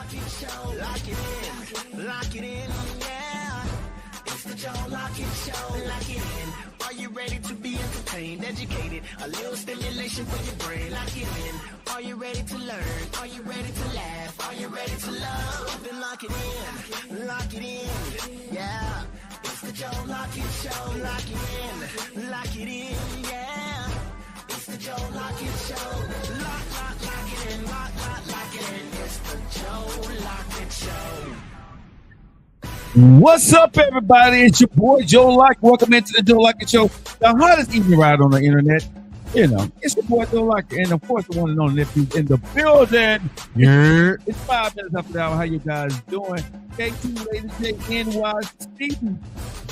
Lockett Show. Lock it in. Lock it in. Yeah. It's the Joe Lockett Show. Lock it in. Are you ready to be entertained, educated? A little stimulation for your brain. Lock it in. Are you ready to learn? Are you ready to laugh? Are you ready to love? Then lock it in. Lock it in. Yeah. It's the Joe Lockett Show. Lock it in. Lock it in. Yeah. It's the Joe Lockett Show. Lock it in. Lock it in. It's the Joe Lockett Show. What's up, everybody? It's your boy Joe Lockett. Welcome into the Joe Lockett Show, the hottest evening ride on the internet. You know, it's your boy Joe Lockett, and of course, the one and only nephew's in the building. Yeah, it's 5 minutes after the hour. How you guys doing? K2 Lady J NYC,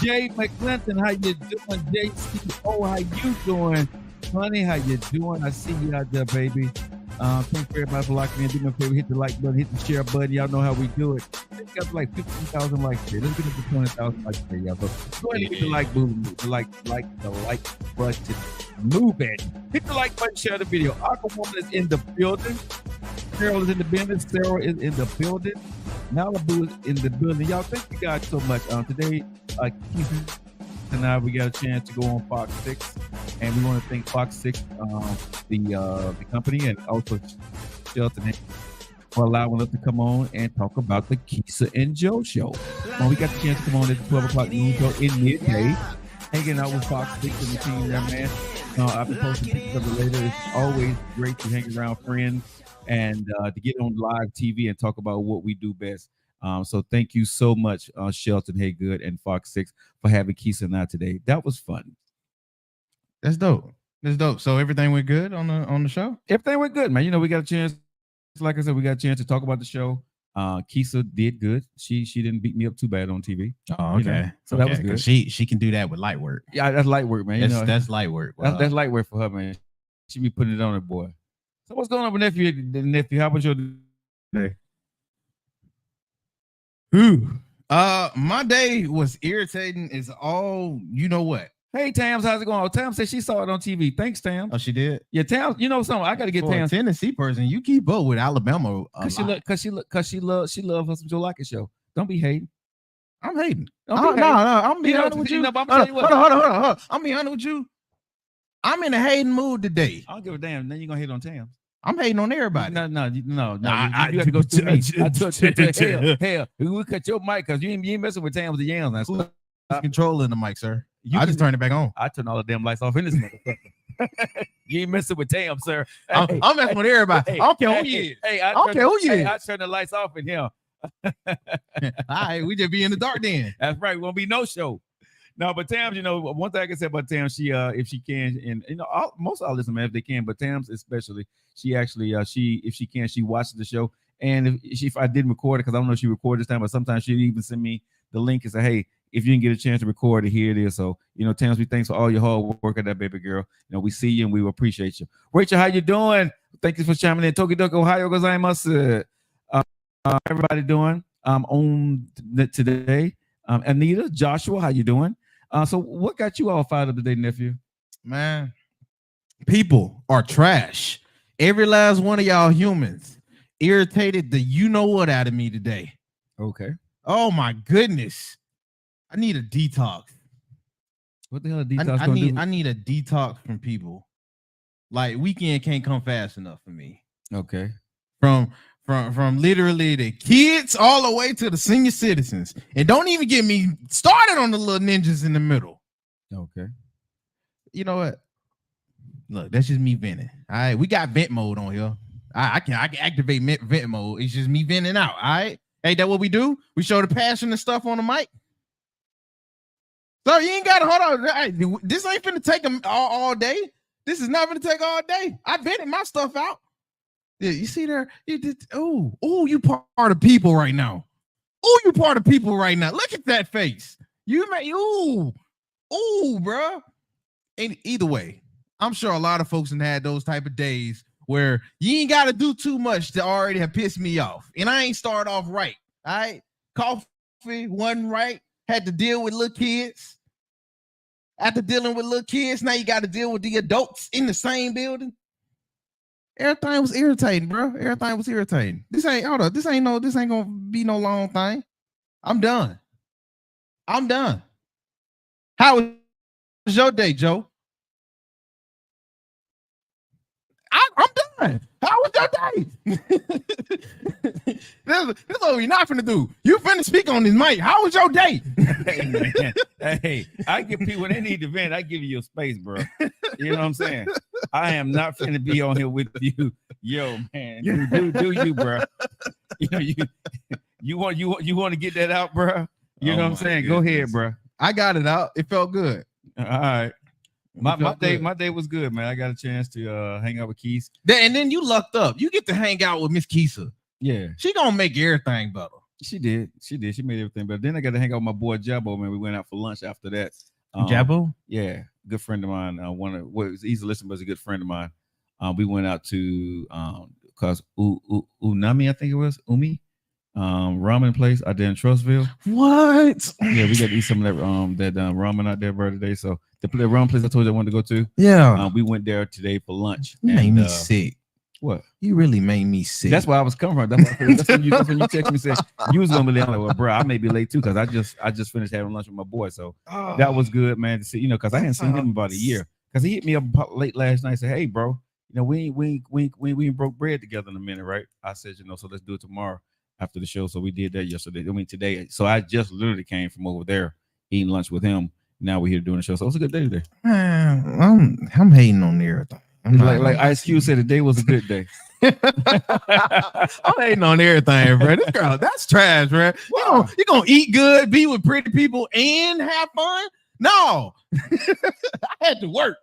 Jay McClinton, how you doing? JCO, how you doing? Honey, how you doing? I see you out there, baby. Thanks for everybody for locking in. Do me a favor, hit the like button, hit the share button. Y'all know how we do it. We got like 15,000 likes today. Let's get up to 20,000 likes today, y'all. So go ahead and hit the like button, the like button, move it. Hit the like button, share the video. Aquawoman is in the building. Carol is in the building. Sarah is in the building. Malibu is in the building. Y'all, thank you guys so much. Today, Keith and I, we got a chance to go on Fox 6, and we want to thank Fox 6, the company, and also Shelton for allowing us to come on and talk about the Keisha and Joe show. We got the chance to come on at the 12 o'clock noon show in midday, hanging out with Fox 6 and the team there, man. I've been posting pictures of it later. It's always great to hang around friends and to get on live TV and talk about what we do best. So thank you so much, Shelton Haygood and Fox 6 for having Keisha and I today. That was fun. That's dope. That's dope. So everything went good on the show? Everything went good, man. You know, we got a chance, like I said, we got a chance to talk about the show. Keisha did good. She didn't beat me up too bad on TV. Oh, okay. You know? So that was good. She can do that with light work. Yeah, that's light work, man. That's light work. That's light work for her, man. She be putting it on her, boy. So what's going on with nephew? How about your day? My day was irritating as all you know what. Hey Tams, how's it going? Oh, Tam said she saw it on TV. Thanks, Tam. Oh, she did? Yeah, Tam, you know something. I gotta get Tam. Tennessee person, you keep up with Alabama. Cause she loves her some Joe Lockett show. Don't be hating. I'm hating. No, I'm being honest with you. Hold on. I'm being honest with you. I'm in a hating mood today. I don't give a damn. Then you're gonna hate on Tam. I'm hating on everybody. No. You got to go through me. Hell, we cut your mic because you ain't messing with Tams the yams. Who's controlling the mic, sir? I just turned it back on. I turned all the damn lights off in this motherfucker. You ain't messing with Tam, sir. I'm messing with everybody. I don't care who you is. I don't care who you is. I turned the lights off in here. All right, we just be in the dark then. That's right. Won't be no show. No, but Tams, you know, one thing I can say about Tams, she if she can, and you know, most of our listeners, man, if they can, but Tams especially, she actually if she can, she watches the show. And if I didn't record it, because I don't know if she recorded this time, but sometimes she'd even send me the link and say, hey, if you didn't get a chance to record it, here it is. So, you know, Tams, we thanks for all your hard work at that, baby girl. You know, we see you and we appreciate you. Rachel, how you doing? Thank you for chiming in. Tokidoki, Ohio, gozaimasu. Everybody doing on today. Anita, Joshua, how you doing? So what got you all fired up today, nephew? Man, people are trash. Every last one of y'all humans irritated the you know what out of me today. Okay. Oh my goodness. I need a detox. What the hell a detox I need a detox from people. Like weekend can't come fast enough for me. Okay. From literally the kids all the way to the senior citizens. And don't even get me started on the little ninjas in the middle. Okay. You know what? Look, that's just me venting. All right, we got vent mode on here. I can activate vent mode. It's just me venting out. All right. Hey, that what we do? We show the passion and stuff on the mic. So you ain't got to hold on. Hey, this ain't finna take them all day. This is not finna take all day. I vented my stuff out. Yeah, you see there? You did. Oh, you part of people right now. Oh, you part of people right now. Look at that face. You may. Bro. And either way, I'm sure a lot of folks have had those type of days where you ain't got to do too much to already have pissed me off. And I ain't started off right. All right. Coffee wasn't right. Had to deal with little kids. After dealing with little kids, now you got to deal with the adults in the same building. Everything was irritating, bro. Everything was irritating. This ain't gonna be no long thing. I'm done. How was your day, Joe? I'm done. How was your day? this is what we're not finna do. You finna speak on this mic. How was your day? Hey, man. Hey, I give people when they need to vent, I give you your space, bro. You know what I'm saying? I am not finna be on here with you. Yo, man. Do you, bro. You know, you want to get that out, bro. You know what I'm saying? Goodness. Go ahead, bro. I got it out. It felt good. All right. My day was good, man. I got a chance to hang out with Keith. And then you lucked up. You get to hang out with Miss Keisa. Yeah. She gonna make everything better. She did. She made everything better. Then I got to hang out with my boy Jabbo, man. We went out for lunch after that. Jabbo? Yeah. Good friend of mine. He's a listener, but he's a good friend of mine. We went out to cause Unami, I think it was Umi. Ramen place out there in Trustville. What? Yeah, we got to eat some of that ramen out there, bro, today. So the ramen place I told you I wanted to go to. Yeah. We went there today for lunch. You made me sick. What? You really made me sick. That's why I was coming from. That's when you text me and said you was gonna be late. I'm like, well, bro, I may be late too because I just finished having lunch with my boy. So that was good, man, to see. You know, because I hadn't seen him about a year. Because he hit me up late last night and said, hey, bro, you know, we ain't broke bread together in a minute, right? I said, you know, so let's do it tomorrow after the show. So we did that yesterday. I mean, today. So I just literally came from over there eating lunch with him. Now we're here doing the show. So it was a good day today. Man, I'm hating on everything. Like Ice Cube said, the day was a good day. I'm hating on everything, bro. This girl, that's trash, bro. Wow. You gonna eat good, be with pretty people, and have fun? No, I had to work.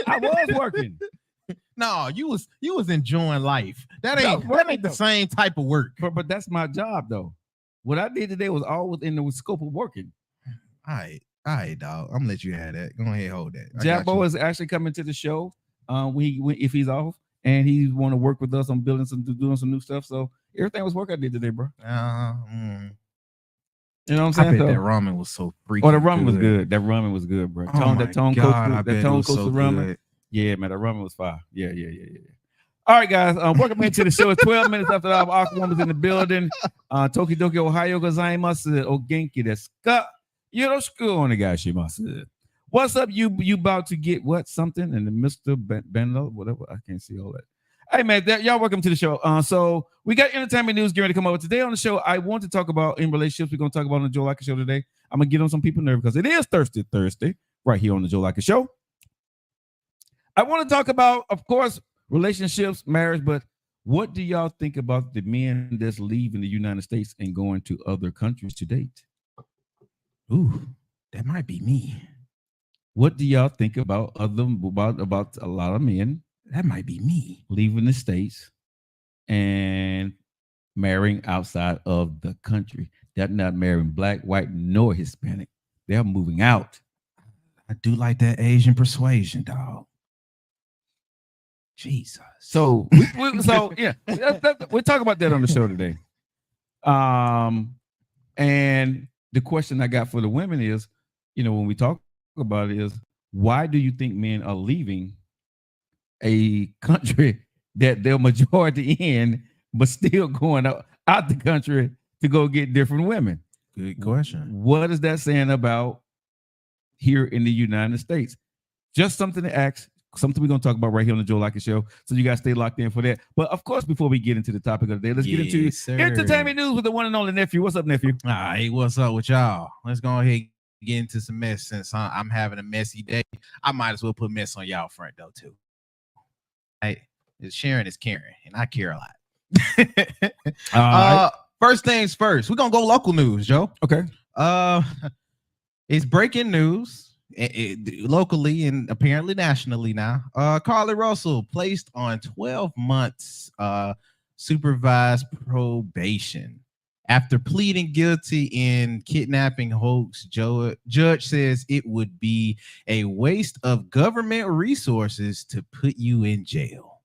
I was working. No, you was enjoying life. That ain't the same type of work. But that's my job though. What I did today was all within the scope of working. All right, dog. I'm gonna let you have that. Go ahead, hold that. Jabbo is actually coming to the show. If he's off, and he want to work with us on doing some new stuff. So everything was work I did today, bro. You know what I'm saying? I bet that ramen was so freaking. Oh, the ramen was good. That ramen was good, bro. That tone coastal ramen. Yeah, man, that ramen was fire. Yeah. All right, guys. Welcome into the show. It's 12 minutes after our Aquaman was in the building. Tokidoki, Ohio, gozaimasu. O genki desu ka? Yoroshiku onegaishimasu. What's up? You about to get what? Something? And the Mr. Benlo, whatever. I can't see all that. Hey, man, y'all welcome to the show. So we got entertainment news getting ready to come over. Today on the show, I want to talk about in relationships. We're going to talk about on the Joe Lacker Show today. I'm going to get on some people nervous because it is Thirsty Thursday right here on the Joe Lacker Show. I want to talk about, of course, relationships, marriage, but what do y'all think about the men that's leaving the United States and going to other countries to date? Ooh, that might be me. What do y'all think about about a lot of men? That might be me leaving the States and marrying outside of the country. They're not marrying black, white, nor Hispanic. They're moving out. I do like that Asian persuasion, dog. Jesus. So, yeah, we'll talk about that on the show today. And the question I got for the women is, you know, when we talk about it, is why do you think men are leaving a country that they're majority in, but still going out the country to go get different women? Good question. What is that saying about here in the United States? Just something to ask, something we're going to talk about right here on the Joe Lacker Show. So you guys stay locked in for that. But of course, before we get into the topic of the day, let's get into entertainment news with the one and only nephew. What's up, nephew? All right, what's up with y'all? Let's go ahead and get into some mess. Since I'm having a messy day, I might as well put mess on y'all front though too. Hey, sharing is caring, and I care a lot. First things first, we're gonna go local news, Joe. Okay. It's breaking news locally and apparently nationally now. Carly Russell placed on 12 months supervised probation after pleading guilty in kidnapping hoax. Judge says it would be a waste of government resources to put you in jail.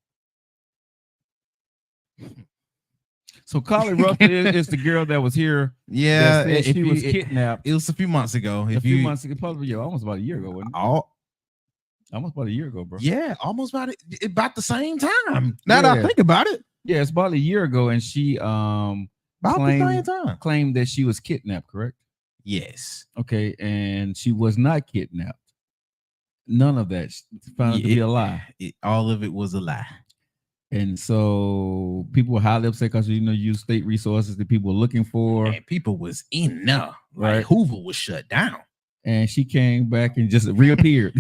So Carly Russell is the girl that was here. Yeah, she was kidnapped. It was a few months ago. Months ago, probably almost about a year ago, wasn't it? Almost about a year ago, bro. Yeah, almost about the same time. Now that I think about it. Yeah, it's about a year ago, and she About the same time. claimed that she was kidnapped, correct? Yes. Okay, and she was not kidnapped. None of that found to be a lie. All of it was a lie. And so people were highly upset because use state resources that people were looking for. And people was in there. Right. Like Hoover was shut down. And she came back and just reappeared.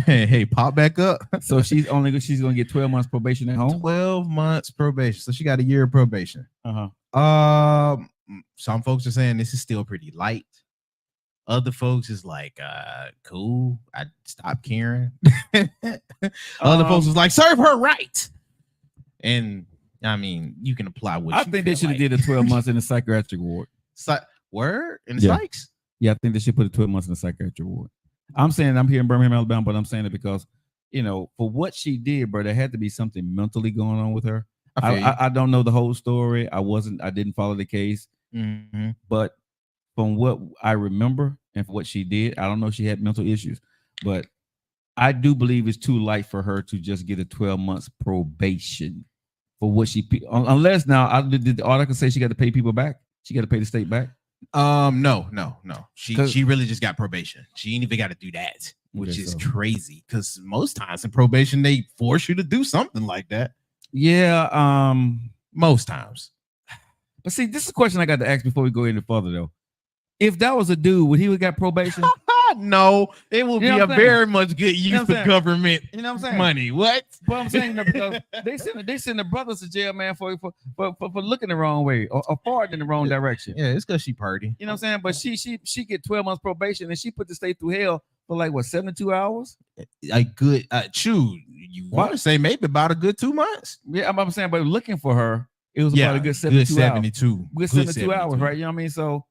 Hey, pop back up. So she's gonna get 12 months probation at home. 12 months probation. So she got a year of probation. Some folks are saying this is still pretty light. Other folks is like, cool. I stopped caring. Other folks is like, serve her right. And I mean, you can apply what I think they should have did a 12 months in the psychiatric ward. Word in the psychs? Yeah, I think they should put a 12 months in the psychiatric ward. I'm saying I'm here in Birmingham, Alabama, but I'm saying it because, for what she did, bro, there had to be something mentally going on with her. I don't know the whole story. I didn't follow the case. Mm-hmm. But from what I remember and for what she did, I don't know if she had mental issues, but I do believe it's too light for her to just get a 12 months probation for what she, unless now the article say she got to pay people back. She got to pay the state back. No. She really just got probation. She ain't even got to do that, which is crazy because most times in probation they force you to do something like that. Yeah, most times. But see, this is a question I got to ask before we go any further though. If that was a dude, would he have got probation? No, it will be a very much good use of government money. What? But I'm saying because they send the brothers to jail, man, for looking the wrong way or farting in the wrong direction. Yeah, it's because she party. You know what I'm saying? But she get 12 months probation and she put the state through hell for like 72 hours? A good you want to say maybe about a good 2 months. Yeah, I'm saying, but looking for her, it was about a good 72 hours, right? You know what I mean? So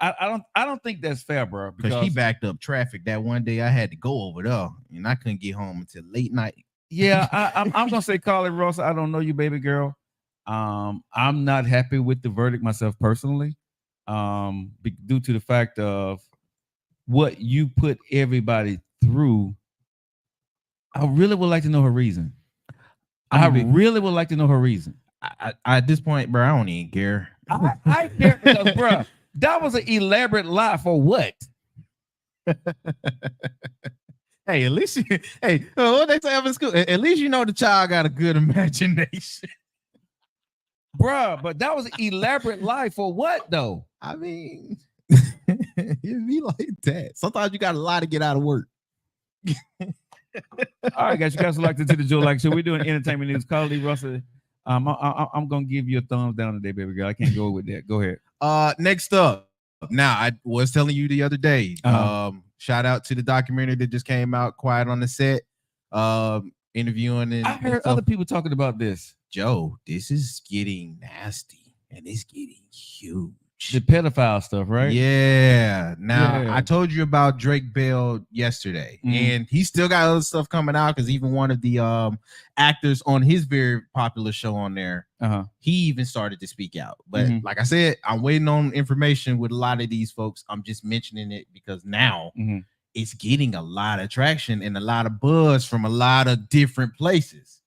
I don't think that's fair, bro. Because he backed up traffic that one day I had to go over there and I couldn't get home until late night. Yeah, I'm gonna say, Carly Ross, I don't know you, baby girl. I'm not happy with the verdict myself personally, due to the fact of what you put everybody through. I really would like to know her reason. Really would like to know her reason. I at this point, bro, I don't even care. I care because, bro, that was an elaborate lie for what? Hey, at least what they say in school? At least you know the child got a good imagination, bro. But that was an elaborate lie for what, though? I mean, it'd be like that. Sometimes you got a lie to get out of work. All right, guys, you guys are locked into the Joe Like Show. We're doing entertainment news. Carly Russell, I'm gonna give you a thumbs down today, baby girl. I can't go with that. Go ahead. Next up, now I was telling you the other day. Shout out to the documentary that just came out, Quiet on the Set. Interviewing and I heard other people talking about this. Joe, this is getting nasty and it's getting huge. The pedophile stuff, right? Yeah. Now I told you about Drake Bell yesterday, and he still got other stuff coming out because even one of the actors on his very popular show on there, he even started to speak out. But like I said, I'm waiting on information with a lot of these folks. I'm just mentioning it because now it's getting a lot of traction and a lot of buzz from a lot of different places.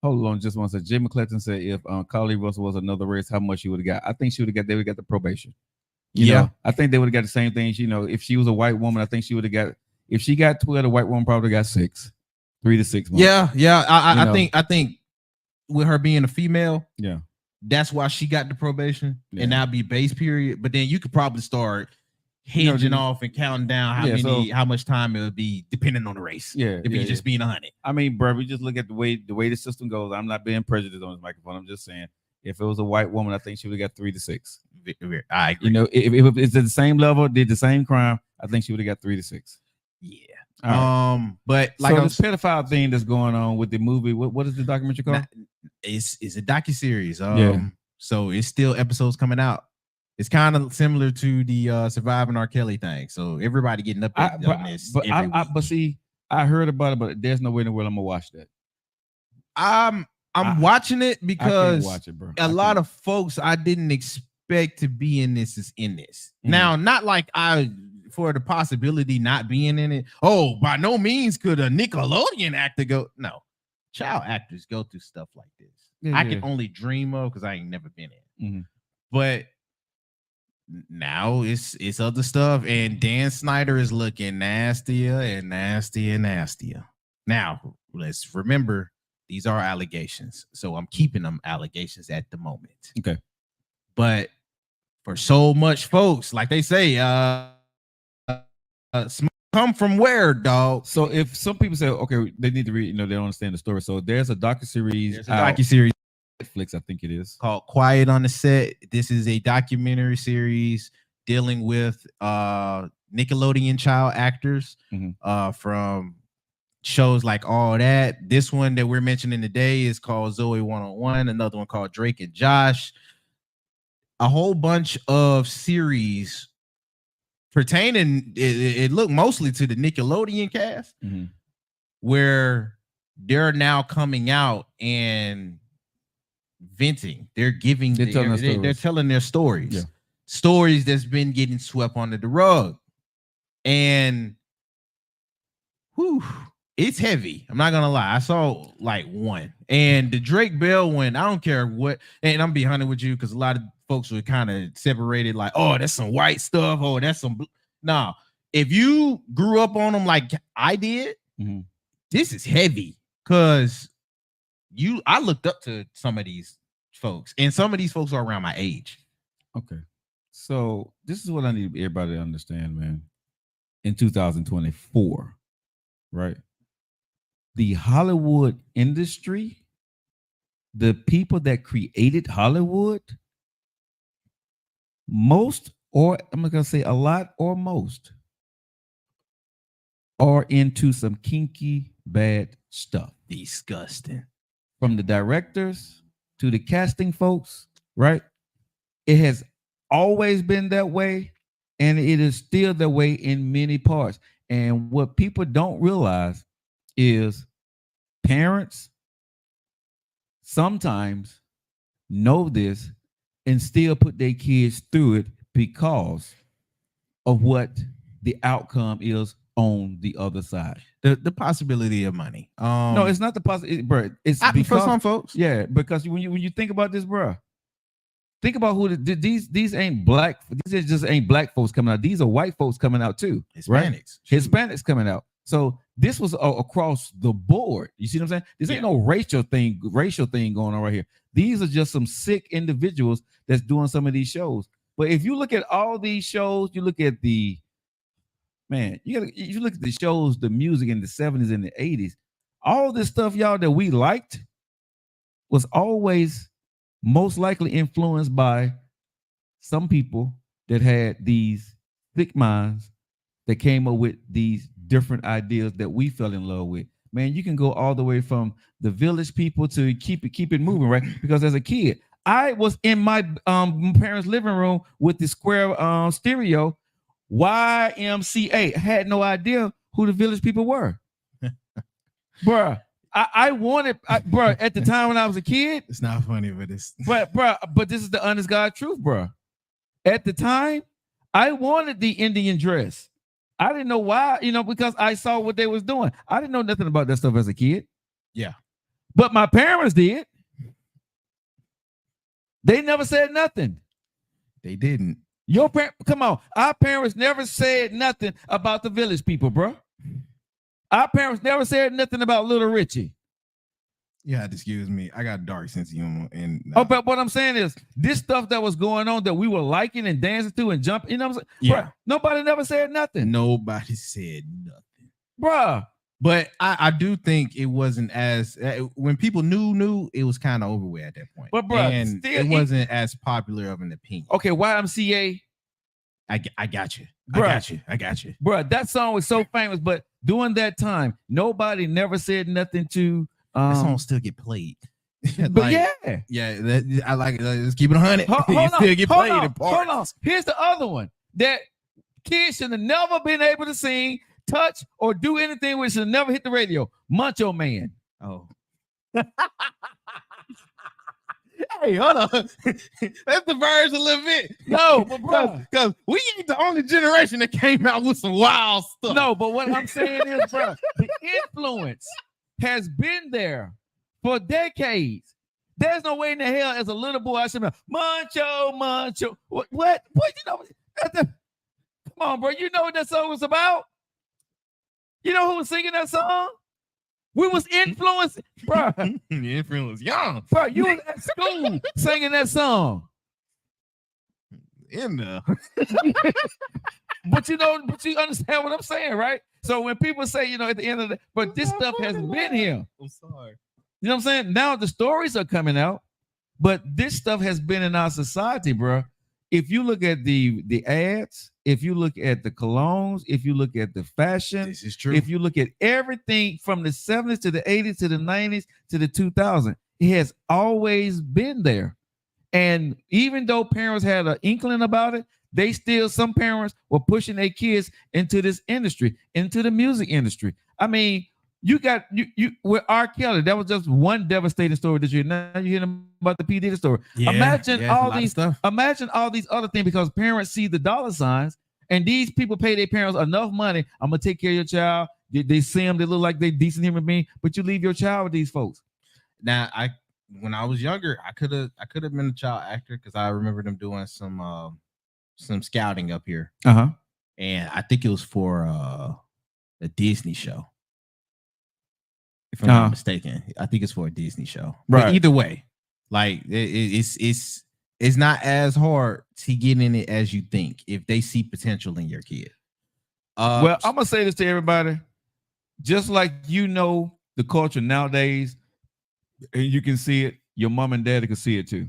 Hold on just one second. Jay McClellan said if Carly Russell was another race, how much she would have got? I think they would have got the probation. You know? I think they would have got the same thing. If she was a white woman, I think she would have got, if she got 12, a white woman probably got 3 to 6 months. Yeah. I think with her being a female, that's why she got the probation, and that'd be base period. But then you could probably start hinging off and counting down how much time it would be depending on the race. It'd be just being 100. I mean, bro, we just look at the way the system goes. I'm not being prejudiced on this microphone. I'm just saying, if it was a white woman, I think she would have got 3 to 6. I agree. If it's at the same level, did the same crime, I think she would have got 3 to 6. Yeah. Right. But like this pedophile thing that's going on with the movie, what is the documentary called? It's a docuseries. So it's still episodes coming out. It's kind of similar to the Surviving R. Kelly thing. So everybody getting up on this. But see, I heard about it, but there's no way in the world I'm gonna watch that. I'm watching it because watch it, bro. A lot of folks I didn't expect to be in this is in this. Now, not like I for the possibility not being in it. Oh, by no means could a Nickelodeon actor go. No, child actors go through stuff like this. I can only dream of because I ain't never been in. Mm-hmm. But now it's other stuff, and Dan Snyder is looking nastier and nastier and nastier. Now, let's remember these are allegations, so I'm keeping them allegations at the moment. Okay, but for so much folks, like they say, smoke come from where, dog? So if some people say, okay, they need to read, they don't understand the story. So there's a docuseries. Netflix, I think it is, called Quiet on the Set. This is a documentary series dealing with Nickelodeon child actors from shows like All That. This one that we're mentioning today is called Zoe 101. Another one called Drake and Josh. A whole bunch of series pertaining, it looked mostly to the Nickelodeon cast, where they're now coming out and venting. They're telling their stories. Stories that's been getting swept under the rug. And it's heavy. I'm not gonna lie. I saw like one. And the Drake Bell one, I don't care what, and I'm being honest with you, because a lot of folks were kind of separated, like, oh, that's some white stuff. Oh, that's some nah. If you grew up on them like I did, this is heavy. Cause I looked up to some of these folks, and some of these folks are around my age. Okay. So this is what I need everybody to understand, man. In 2024, right? The Hollywood industry, the people that created Hollywood, most, or I'm not gonna say a lot or most, are into some kinky bad stuff. Disgusting. From the directors to the casting folks, right? It has always been that way, and it is still that way in many parts. And what people don't realize is parents sometimes know this and still put their kids through it because of what the outcome is on the other side. The possibility of money. No, it's not the possibility, bro. It's because for some folks. Yeah, because when you think about this, bro, think about who these ain't black. These just ain't black folks coming out. These are white folks coming out too. Hispanics, right? Hispanics coming out. So this was across the board. You see what I'm saying? This ain't no racial thing going on right here. These are just some sick individuals that's doing some of these shows. But if you look at all these shows, you look at the you look at the shows, the music in the 70s and the 80s, all this stuff, y'all, that we liked was always most likely influenced by some people that had these thick minds that came up with these different ideas that we fell in love with. Man, you can go all the way from the Village People to keep it moving, right? Because as a kid, I was in my parents' living room with the square stereo, YMCA. I had no idea who the Village People were. Bruh, I wanted, bruh, at the time when I was a kid. It's not funny, but it's. But this is the honest God truth, bruh. At the time, I wanted the Indian dress. I didn't know why, because I saw what they was doing. I didn't know nothing about that stuff as a kid. Yeah. But my parents did. They never said nothing. They didn't. Your parents, come on. Our parents never said nothing about the Village People, bro. Our parents never said nothing about Little Richie. Yeah, excuse me. I got a dark sense of humor. But what I'm saying is, this stuff that was going on that we were liking and dancing to and jumping, what I'm saying? Yeah. Bruh, nobody never said nothing. Nobody said nothing. Bruh. But I do think it wasn't as, when people knew, it was kind of over with at that point. But bruh, and it wasn't as popular of an opinion. Okay, YMCA. I got you. Bruh. I got you. Bruh, that song was so famous, but during that time, nobody never said nothing to. That song still get played. But I like it. Let's keep it 100. Still get played in parts. Hold on. Here's the other one that kids should have never been able to sing, touch, or do anything with. Should have never hit the radio. Macho Man. Oh. Hey, hold on. Let's diverge a little bit. No, but because we ain't the only generation that came out with some wild stuff. No, but what I'm saying is, bro, the influence has been there for decades. There's no way in the hell as a little boy I should be Mancho. What? You know? Come on, bro. You know what that song was about? You know who was singing that song? We was influenced, bro. The influence young. Bro, you was at school singing that song. In there. But you understand what I'm saying, right? So when people say, at the end of the, but this stuff has been here. I'm sorry. You know what I'm saying? Now the stories are coming out, but this stuff has been in our society, bro. If you look at the ads, if you look at the colognes, if you look at the fashion, This is true. if you look at everything from the 70s to the 80s to the 90s to the 2000s, it has always been there. And even though parents had an inkling about it, some parents were pushing their kids into this industry, into the music industry. I mean, you got you with R. Kelly. That was just one devastating story this year. Now you're hearing about the P. Diddy story. Imagine all these other things because parents see the dollar signs and these people pay their parents enough money. I'm gonna take care of your child. They see them, they look like they decent human being, but you leave your child with these folks. Now, when I was younger, I could have been a child actor because I remember them doing some scouting up here. And I think it was for a Disney show. If I'm not mistaken, I think it's for a Disney show. Right. But either way, like it's not as hard to get in it as you think if they see potential in your kid. Well, I'm gonna say this to everybody, just like the culture nowadays, and you can see it. Your mom and dad can see it too.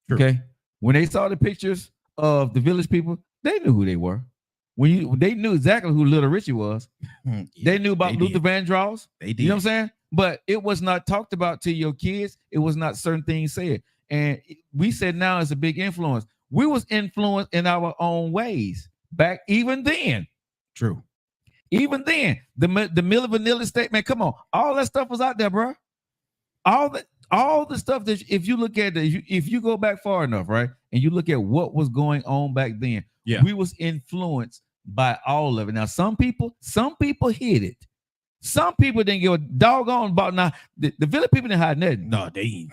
True. Okay, when they saw the pictures of the Village People, they knew who they were. They knew exactly who Little Richie was. Yeah, they knew about Luther Vandross. They did. You know what I'm saying? But it was not talked about to your kids. It was not certain things said. And we said now it's a big influence. We was influenced in our own ways back even then. True. Even then, the Milli Vanilli statement. Come on, all that stuff was out there, bro. All the stuff that if you look at if you go back far enough, right, and you look at what was going on back then, we was influenced by all of it. Now, some people hid it. Some people didn't give a doggone about. Now, the Village People didn't hide nothing. No, they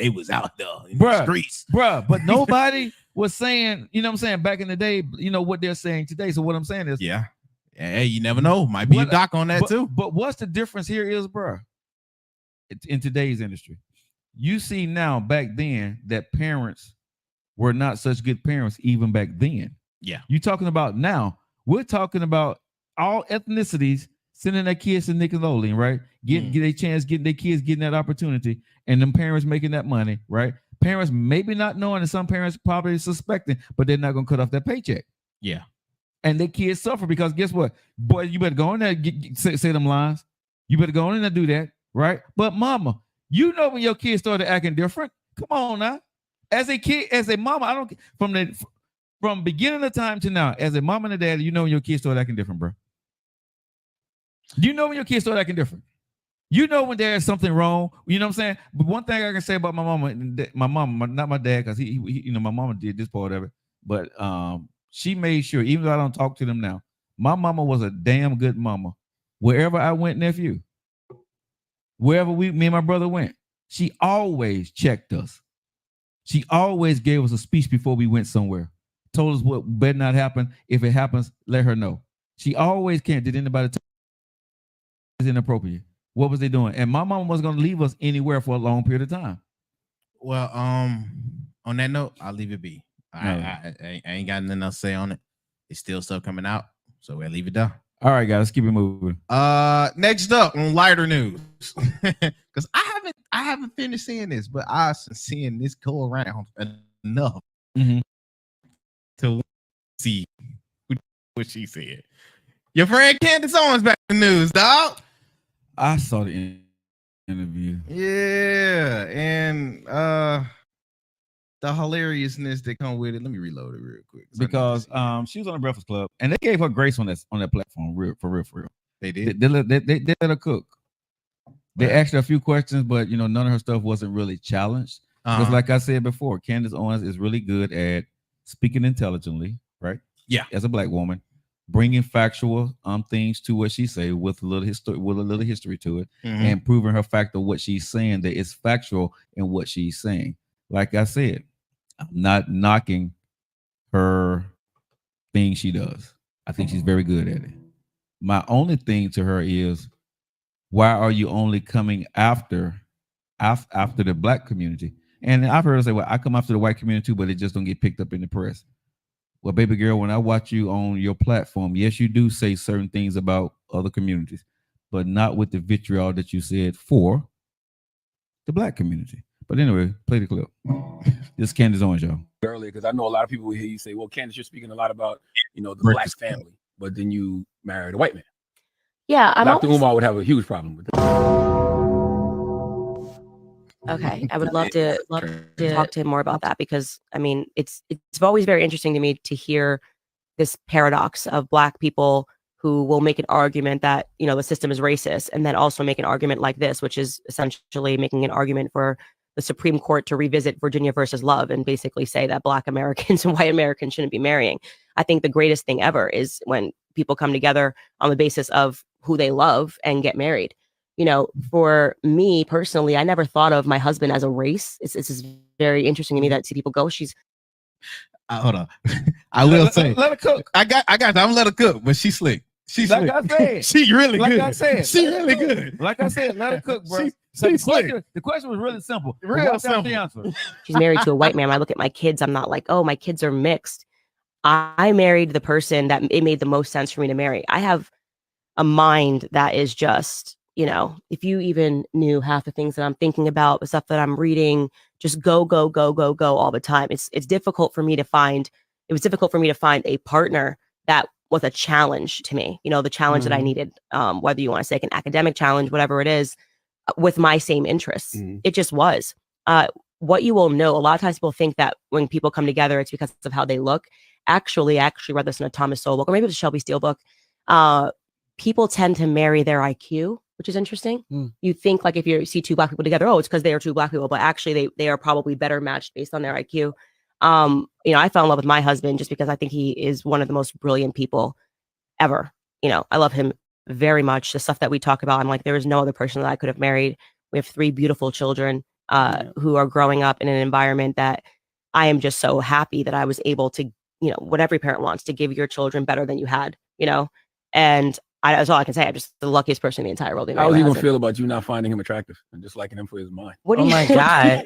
was out there in the streets, bruh. But nobody was saying, you know what I'm saying, back in the day, what they're saying today. So what I'm saying is, hey, you never know. Might be a doc on that too. But what's the difference here is, bruh, in today's industry, you see now back then that parents were not such good parents even back then. Yeah. You talking about now, we're talking about all ethnicities sending their kids to Nickelodeon, right? Getting a chance, getting their kids getting that opportunity, and them parents making that money, right? Parents maybe not knowing, and some parents probably suspecting, but they're not gonna cut off that paycheck. Yeah. And their kids suffer because guess what? Boy, you better go in there say them lines. You better go in there and do that, right? But mama, when your kids started acting different. Come on now. As a kid, as a mama, I don't from beginning of time to now, as a mom and a dad, when your kids start acting different, bro. When your kids start acting different. When there's something wrong. You know what I'm saying? But one thing I can say about my mama, not my dad, because he my mama did this part of it. But she made sure, even though I don't talk to them now, my mama was a damn good mama. Wherever I went, nephew, wherever me and my brother went, she always checked us. She always gave us a speech before we went somewhere. Told us what better not happen. If it happens, let her know. She always can't. Did anybody tell it's inappropriate? What was they doing? And my mama wasn't going to leave us anywhere for a long period of time. Well, on that note, I'll leave it be. I ain't got nothing else to say on it. It's still stuff coming out, so we'll leave it there. All right, guys, let's keep it moving. Next up on lighter news, because I haven't finished seeing this, but I've been seeing this go around enough to see what she said. Your friend Candace Owens back in the news, dog. I saw the interview. Yeah, and the hilariousness that come with it. Let me reload it real quick. Because she was on the Breakfast Club, and they gave her grace on that platform, for real. They did. They let her cook. They asked her a few questions, but none of her stuff wasn't really challenged. Because like I said before, Candace Owens is really good at speaking intelligently, right? Yeah. As a black woman, bringing factual things to what she say with a little history to it, and proving her fact of what she's saying that is factual in what she's saying. Like I said, I'm not knocking her thing she does. I think she's very good at it. My only thing to her is, why are you only coming after the black community? And I've heard her say, well, I come after the white community too, but it just don't get picked up in the press. Well, baby girl, when I watch you on your platform, yes, you do say certain things about other communities, but not with the vitriol that you said for the black community. But anyway, play the clip. This is Candace Owens, y'all. Earlier, because I know a lot of people will hear you say, well, Candace, you're speaking a lot about, the black family, but then you married a white man. Yeah, Dr. Umar would have a huge problem with that. Okay, I would love to talk to him more about that, because I mean, it's always very interesting to me to hear this paradox of black people who will make an argument that, the system is racist, and then also make an argument like this, which is essentially making an argument for the Supreme Court to revisit Virginia versus Love and basically say that black Americans and white Americans shouldn't be marrying. I think the greatest thing ever is when people come together on the basis of who they love and get married. For me personally, I never thought of my husband as a race. It's very interesting to me that see people go, she's hold on. I will say, let her cook. I got I'm gonna let her cook, but she's slick. She's like slick. I said, she really like good. I said, she really good. Like I said, let her cook, bro. The question was really simple. Real simple. The answer. She's married to a white man. When I look at my kids, I'm not like, oh, my kids are mixed. I married the person that it made the most sense for me to marry. I have a mind that is just, if you even knew half the things that I'm thinking about, the stuff that I'm reading, just go all the time. It was difficult for me to find a partner that was a challenge to me, the challenge that I needed, whether you want to say like an academic challenge, whatever it is, with my same interests. It just was. What you will know, a lot of times people think that when people come together, it's because of how they look. Actually read this in a Thomas Sowell book, or maybe it was a Shelby Steele book. People tend to marry their IQ, which is interesting. You think like if you see two black people together, oh, it's because they are two black people, but actually they are probably better matched based on their IQ. I fell in love with my husband just because I think he is one of the most brilliant people ever. I love him very much. The stuff that we talk about, I'm like, there is no other person that I could have married. We have 3 beautiful children who are growing up in an environment that I am just so happy that I was able to, what every parent wants, to give your children better than you had, and that's all I can say. I'm just the luckiest person in the entire world. How was he gonna feel about you not finding him attractive and just liking him for his mind? Oh my God.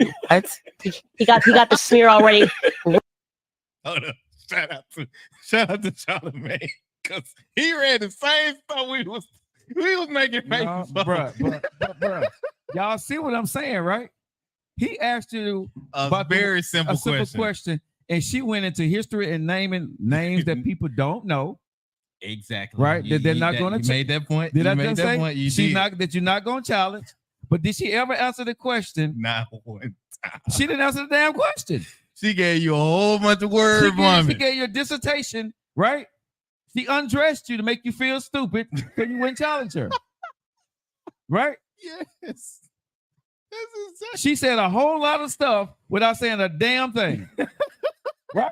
He got the smear already. Hold up. Shout out to Charlamagne, because he read the same stuff we was making faces. Bruh. Y'all see what I'm saying, right? He asked you a very simple question, and she went into history and naming names that people don't know. Exactly. Right? They're not going to made that point. Did you I made just that say point. You she did. not that you're not going to challenge? But did she ever answer the question? Not one time. She didn't answer the damn question. She gave you a whole bunch of word vomit. She gave you a dissertation, right? She undressed you to make you feel stupid so you wouldn't challenge her. Right? Yes. Exactly. She said a whole lot of stuff without saying a damn thing. Right?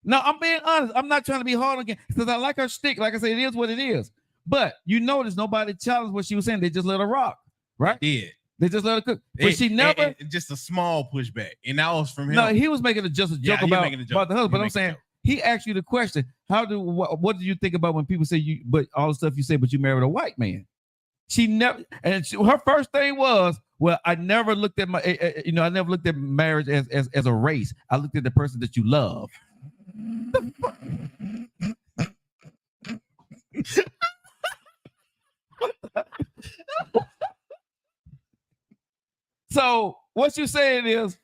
No, I'm being honest. I'm not trying to be hard again because I like her stick. Like I said, it is what it is. But you notice nobody challenged what she was saying. They just let her rock. Right? Yeah. They just let her cook. But she never. Just a small pushback. And that was from him. No, he was making just a joke about the husband. But I'm saying he asked you the question, what do you think about when people say but all the stuff you say, but you married a white man? She never, and her first thing was, well, I never looked at I never looked at marriage as a race. I looked at the person that you love. So what you're saying is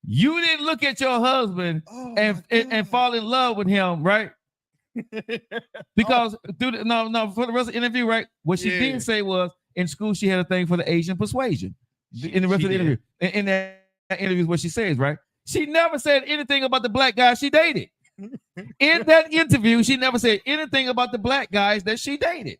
you didn't look at your husband and fall in love with him, right? Because for the rest of the interview, right? What she didn't say was in school she had a thing for the Asian persuasion. In the rest of the interview, in that interview, is what she says, right? She never said anything about the black guys she dated. In that interview, she never said anything about the black guys that she dated.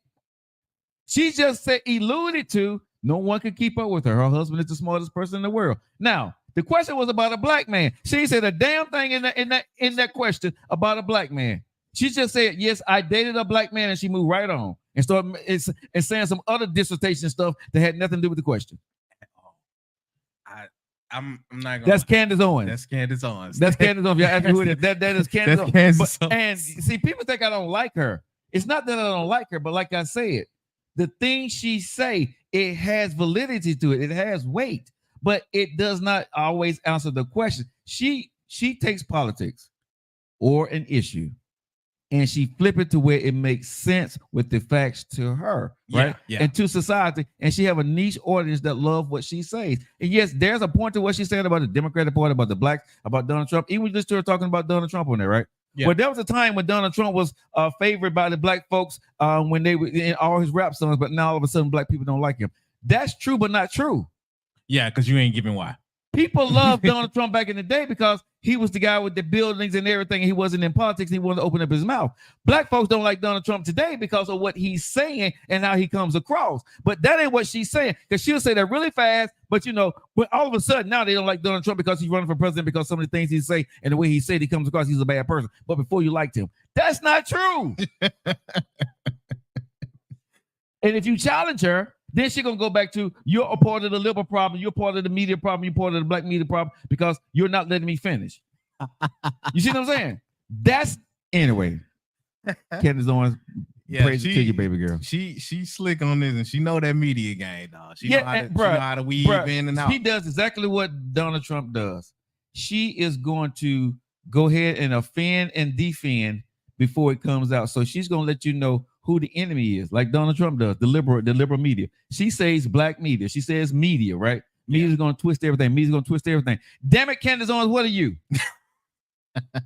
She just alluded to no one could keep up with her. Her husband is the smartest person in the world. Now, The question was about a black man. She said a damn thing in that question about a black man. She just said, yes, I dated a black man, and she moved right on and started and saying some other dissertation stuff that had nothing to do with the question. I'm not gonna. That's Candace Owens. That's Candace Owens. That's Candace Owens. Y'all ask me who it is. That is Candace That's Owens. Candace But, and Owens. see, people think I don't like her. It's not that I don't like her, but like I said, the things she say, it has validity to it. It has weight, but it does not always answer the question. She takes politics or an issue, and she flip it to where it makes sense with the facts to her, right? Yeah. And to society, and she have a niche audience that love what she says. And yes, there's a point to what she said about the Democratic Party, about the blacks, about Donald Trump. Even we just started talking about Donald Trump on there, right? Yeah. But there was a time when Donald Trump was favored by the black folks when they were in all his rap songs, but now all of a sudden black people don't like him. That's true, but not true. Yeah, because you ain't giving why. People loved Donald Trump back in the day because he was the guy with the buildings and everything. He wasn't in politics. And he wanted to open up his mouth. Black folks don't like Donald Trump today because of what he's saying and how he comes across. But that ain't what she's saying, because she'll say that really fast. But but all of a sudden now they don't like Donald Trump because he's running for president because some of the things he say and the way he said he comes across, he's a bad person. But before you liked him, that's not true. And if you challenge her, then she's going to go back to, you're a part of the liberal problem, you're part of the media problem, you're part of the black media problem because you're not letting me finish. You see what I'm saying? That's, anyway, Candace Owens, praise to you, baby girl. She slick on this, and she know that media game, dog. She know how to weave in and out. She does exactly what Donald Trump does. She is going to go ahead and offend and defend before it comes out. So she's going to let you know who the enemy is, like Donald Trump does, the liberal media. She says black media. She says media, right? Media's going to twist everything. Media's going to twist everything. Damn it, Candace Owens, what are you?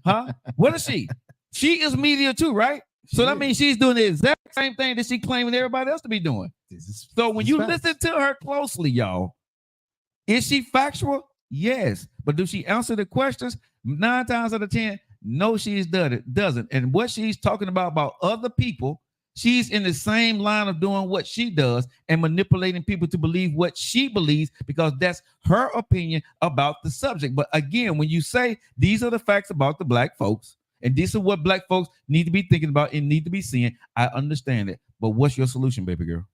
Huh? What is she? She is media too, right? So that means she's doing the exact same thing that she claiming everybody else to be doing. So when you listen to her closely, y'all, is she factual? Yes. But do she answer the questions? 9 times out of 10, no, she's done it. Doesn't. And what she's talking about other people, she's in the same line of doing what she does and manipulating people to believe what she believes because that's her opinion about the subject. But again, when you say these are the facts about the black folks and this is what black folks need to be thinking about and need to be seeing, I understand it. But what's your solution, baby girl?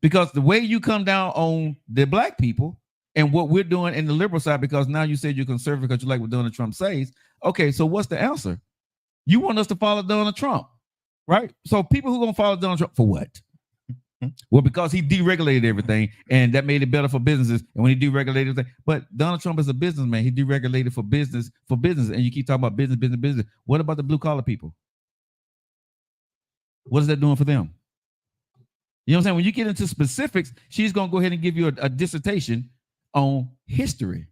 Because the way you come down on the black people and what we're doing in the liberal side, because now you said you're conservative because you like what Donald Trump says. Okay, so what's the answer? You want us to follow Donald Trump. Right. So people who gonna follow Donald Trump for what? Well, because he deregulated everything and that made it better for businesses. And when he deregulated everything, but Donald Trump is a businessman. He deregulated for business. And you keep talking about business. What about the blue collar people? What is that doing for them? You know what I'm saying? When you get into specifics, she's gonna go ahead and give you a dissertation on history.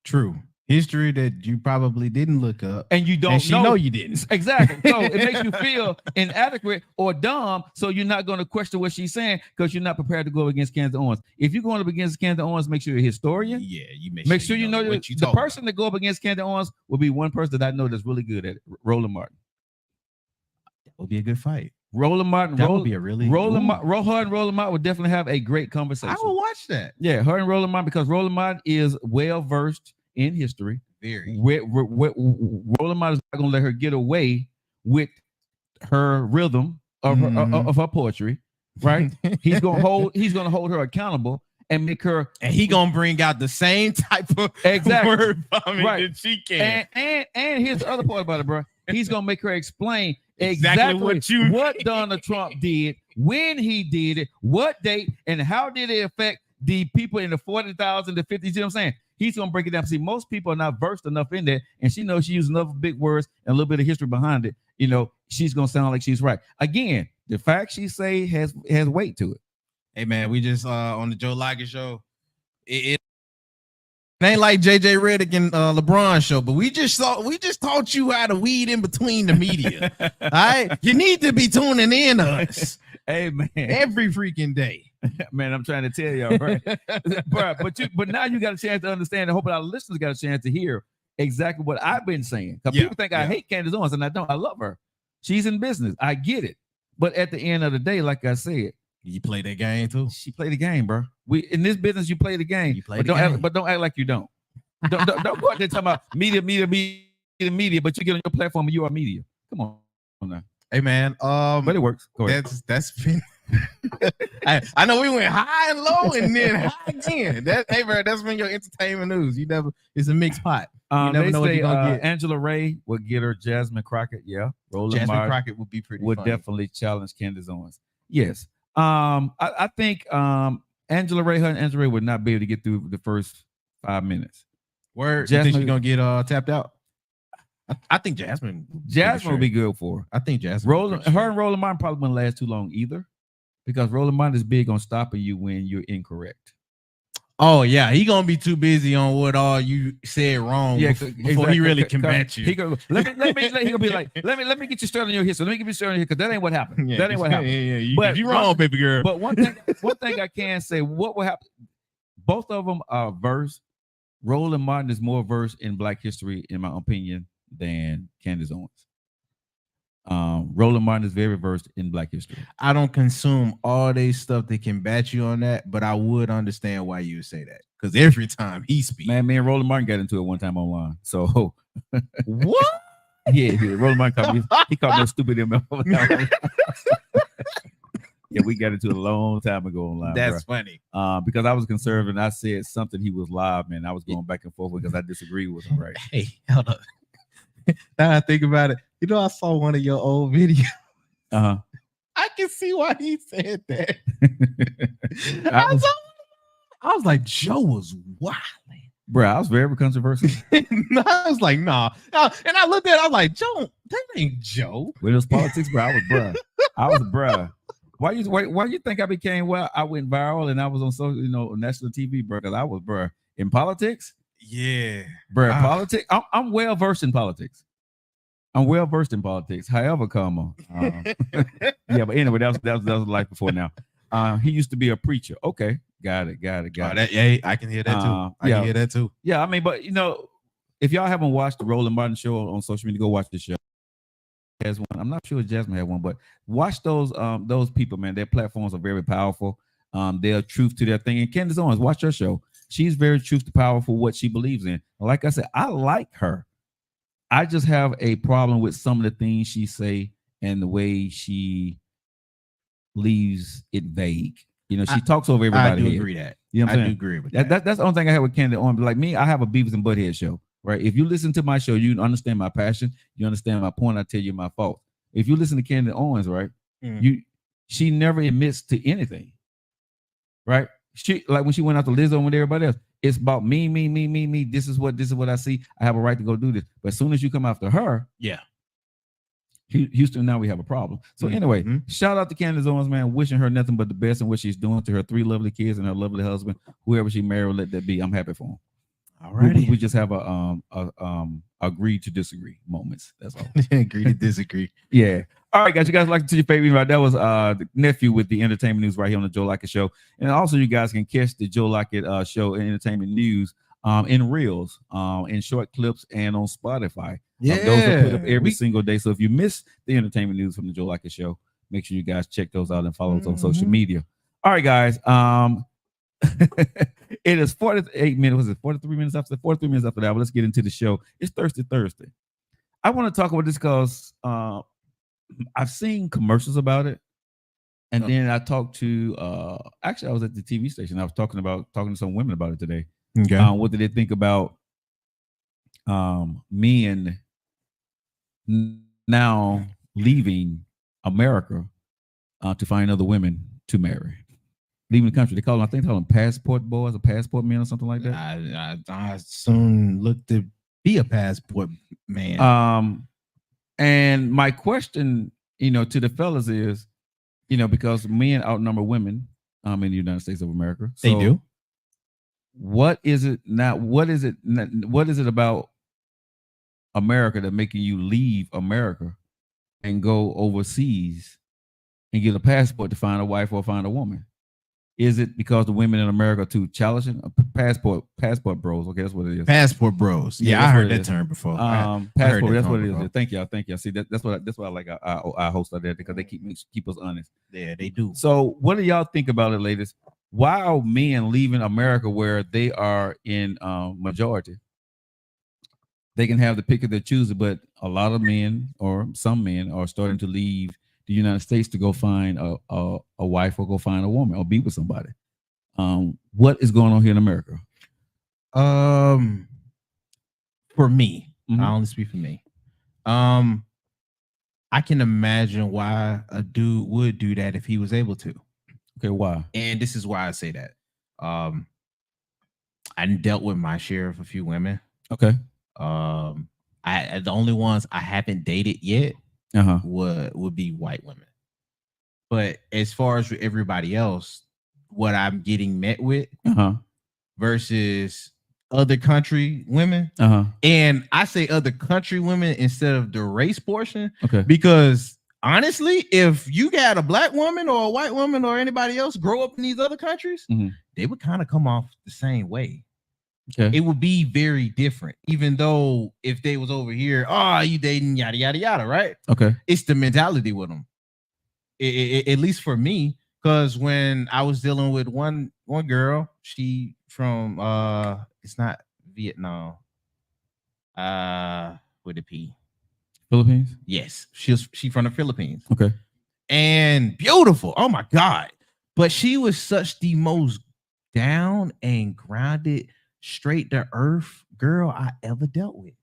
True. History that you probably didn't look up, and you don't and she know you didn't. Exactly. So it makes you feel inadequate or dumb. So you're not going to question what she's saying because you're not prepared to go against Candace Owens. If you're going up against Candace Owens, make sure you're a historian. Yeah, you make sure you know what the person that go up against Candace Owens will be one person that I know that's really good at it. Roland Martin. That would be a good fight. Roland Martin. That would be a really her and Roland Martin would definitely have a great conversation. I will watch that. Yeah, her and Roland Martin, because Roland Martin is well versed in history. Very. Roland Martin is not going to let her get away with her rhythm of her poetry, right? He's going to hold her accountable and make her, and he going to bring out the same type of word vomit that she can. And here's the other part about it, bro. He's going to make her explain exactly what Donald Trump did, when he did it, what date, and how did it affect the people in the 40,000 to 50. You know what I'm saying? He's going to break it down. See, most people are not versed enough in that, and she knows she used enough big words and a little bit of history behind it. You know, she's going to sound like she's right. Again, the fact she say has weight to it. Hey, man, we just on the Joe Lockett show. It ain't like JJ Redick and LeBron show, but we just taught you how to weed in between the media. All right, you need to be tuning in to us. Hey, man, every freaking day. Man, I'm trying to tell y'all, right? but now you got a chance to understand. I hope our listeners got a chance to hear exactly what I've been saying. Because people think I hate Candace Owens, and I don't. I love her. She's in business. I get it. But at the end of the day, like I said, You play that game too. She played the game, bro. We in this business, you play the game. You play but the game. Don't act like you don't. Don't go out there talking about media, but you get on your platform and you are media. Come on now. Hey man, But it works. Go ahead. that's been. I know we went high and low and then high again. Hey bro, that's been your entertainment news. You never. It's a mixed pot. You never They know what say you're gonna get. Angela Ray would get her Jasmine Crockett. Yeah, Roland Jasmine Martin Crockett would be pretty. would funny. definitely challenge Candace Owens. Yes. I think Angela Ray would not be able to get through the first 5 minutes. Word. Jasmine- You think she's gonna get tapped out? I think Jasmine. Would be good for her. I think Jasmine. Her and Roland Martin probably wouldn't last too long either, because Roland Martin is big on stopping you when you're incorrect. Oh yeah, he gonna be too busy on what all you said wrong. Before he really combat you. He go, let me be like, let me get you started on your history. Let me get you started on here, because that ain't what happened. Yeah, that ain't what happened. Yeah, But you wrong, baby girl. But one thing I can say, what will happen? Both of them are versed. Roland Martin is more versed in Black history, in my opinion, than Candace Owens. Roland Martin is very versed in Black history. I don't consume all they stuff that can bat you on that, but I would understand why you would say that, because every time he speaks, Man, me and Roland Martin got into it one time online. So what? yeah, Roland Martin called me a stupid ML. Yeah, we got into it a long time ago online. That's bro. funny. Because I was conservative and I said something, he was live, man. I was going back and forth because I disagreed with him, right? Hey, hold up. Now I think about it, I saw one of your old videos. Uh-huh. I can see why he said that. I was like, Joe was wild. Bro, I was very controversial. I was like, nah. And I looked at it, I was like, Joe, that ain't Joe. When it was politics, bro, I was bruh. Why you think I became I went viral and I was on social, national TV, bro? Because I was in politics. Yeah, politics. I'm well versed in politics. However, come on. Yeah, but anyway, that was life before now. He used to be a preacher. Okay, got it. Yeah, I can hear that too. I can hear that too. Yeah, I mean, but if y'all haven't watched the Roland Martin show on social media, go watch the show. Has one. I'm not sure if Jasmine had one, but watch those people, man. Their platforms are very powerful. They're truth to their thing. And Candace Owens, watch her show. She's very truth to power for what she believes in. Like I said, I like her. I just have a problem with some of the things she say and the way she leaves it vague. She talks over everybody. I do agree that. You know what I'm saying? I do agree with that. That's the only thing I have with Candace Owens. Like me, I have a Beavis and Butthead show. Right. If you listen to my show, you understand my passion. You understand my point. I tell you my fault. If you listen to Candace Owens, right, she never admits to anything. Right. She, like when she went out to Lizzo with everybody else, it's about me. This is what I see. I have a right to go do this. But as soon as you come after her, yeah, Houston, now we have a problem. So anyway, shout out to Candace Owens, man. Wishing her nothing but the best in what she's doing to her 3 lovely kids and her lovely husband, whoever she married, let that be. I'm happy for him. All right. We just have a agree to disagree moments. That's all. Agree to disagree. Yeah. All right, guys. You guys like to your favorite, right? That was the nephew with the entertainment news right here on the Joe Lockett Show. And also you guys can catch the Joe Lockett Show and entertainment news in reels, in short clips, and on Spotify. Yeah. Those are put up every single day. So if you miss the entertainment news from the Joe Lockett Show, make sure you guys check those out and follow us on social media. All right, guys. It is 48 minutes. Was it 43 minutes after? 43 minutes after that. But let's get into the show. It's Thursday. I want to talk about this because I've seen commercials about it, and then I talked to. Actually, I was at the TV station. I was talking to some women about it today. Okay. What did they think about men now leaving America to find other women to marry? Leaving the country. They call them passport boys or passport men or something like that. I soon look to be a passport man. And my question, to the fellas is, because men outnumber women in the United States of America. So they do. What is it now? What is it about America that making you leave America and go overseas and get a passport to find a wife or find a woman? Is it because the women in America are too challenging? Passport bros. Okay, that's what it is. Passport bros. Yeah, Yeah, that's I what heard it that is. term before. Passport. that That's what term it is. before. Thank you. See, that's what I like. I host of that because they keep us honest. Yeah, they do. So, what do y'all think about it, ladies? Why are men leaving America where they are in majority? They can have the pick of their choosing, but a lot of men or some men are starting to leave the United States to go find a wife or go find a woman or be with somebody. What is going on here in America? For me, Mhm. I only speak for me. I can imagine why a dude would do that if he was able to. Okay, why? And this is why I say that. I dealt with my share of a few women. Okay. The only ones I haven't dated yet would be white women. But as far as everybody else, what I'm getting met with versus other country women, and I say other country women instead of the race portion, because honestly, if you got a black woman or a white woman or anybody else grow up in these other countries, they would kind of come off the same way. Okay. It would be very different, even though if they was over here, you dating yada yada yada, right? Okay. It's the mentality with them. At least for me, because when I was dealing with one girl, she from it's not Vietnam, with a P. Philippines? Yes, she from the Philippines. Okay. And beautiful. Oh my God. But she was such the most down and grounded, straight to earth girl I ever dealt with.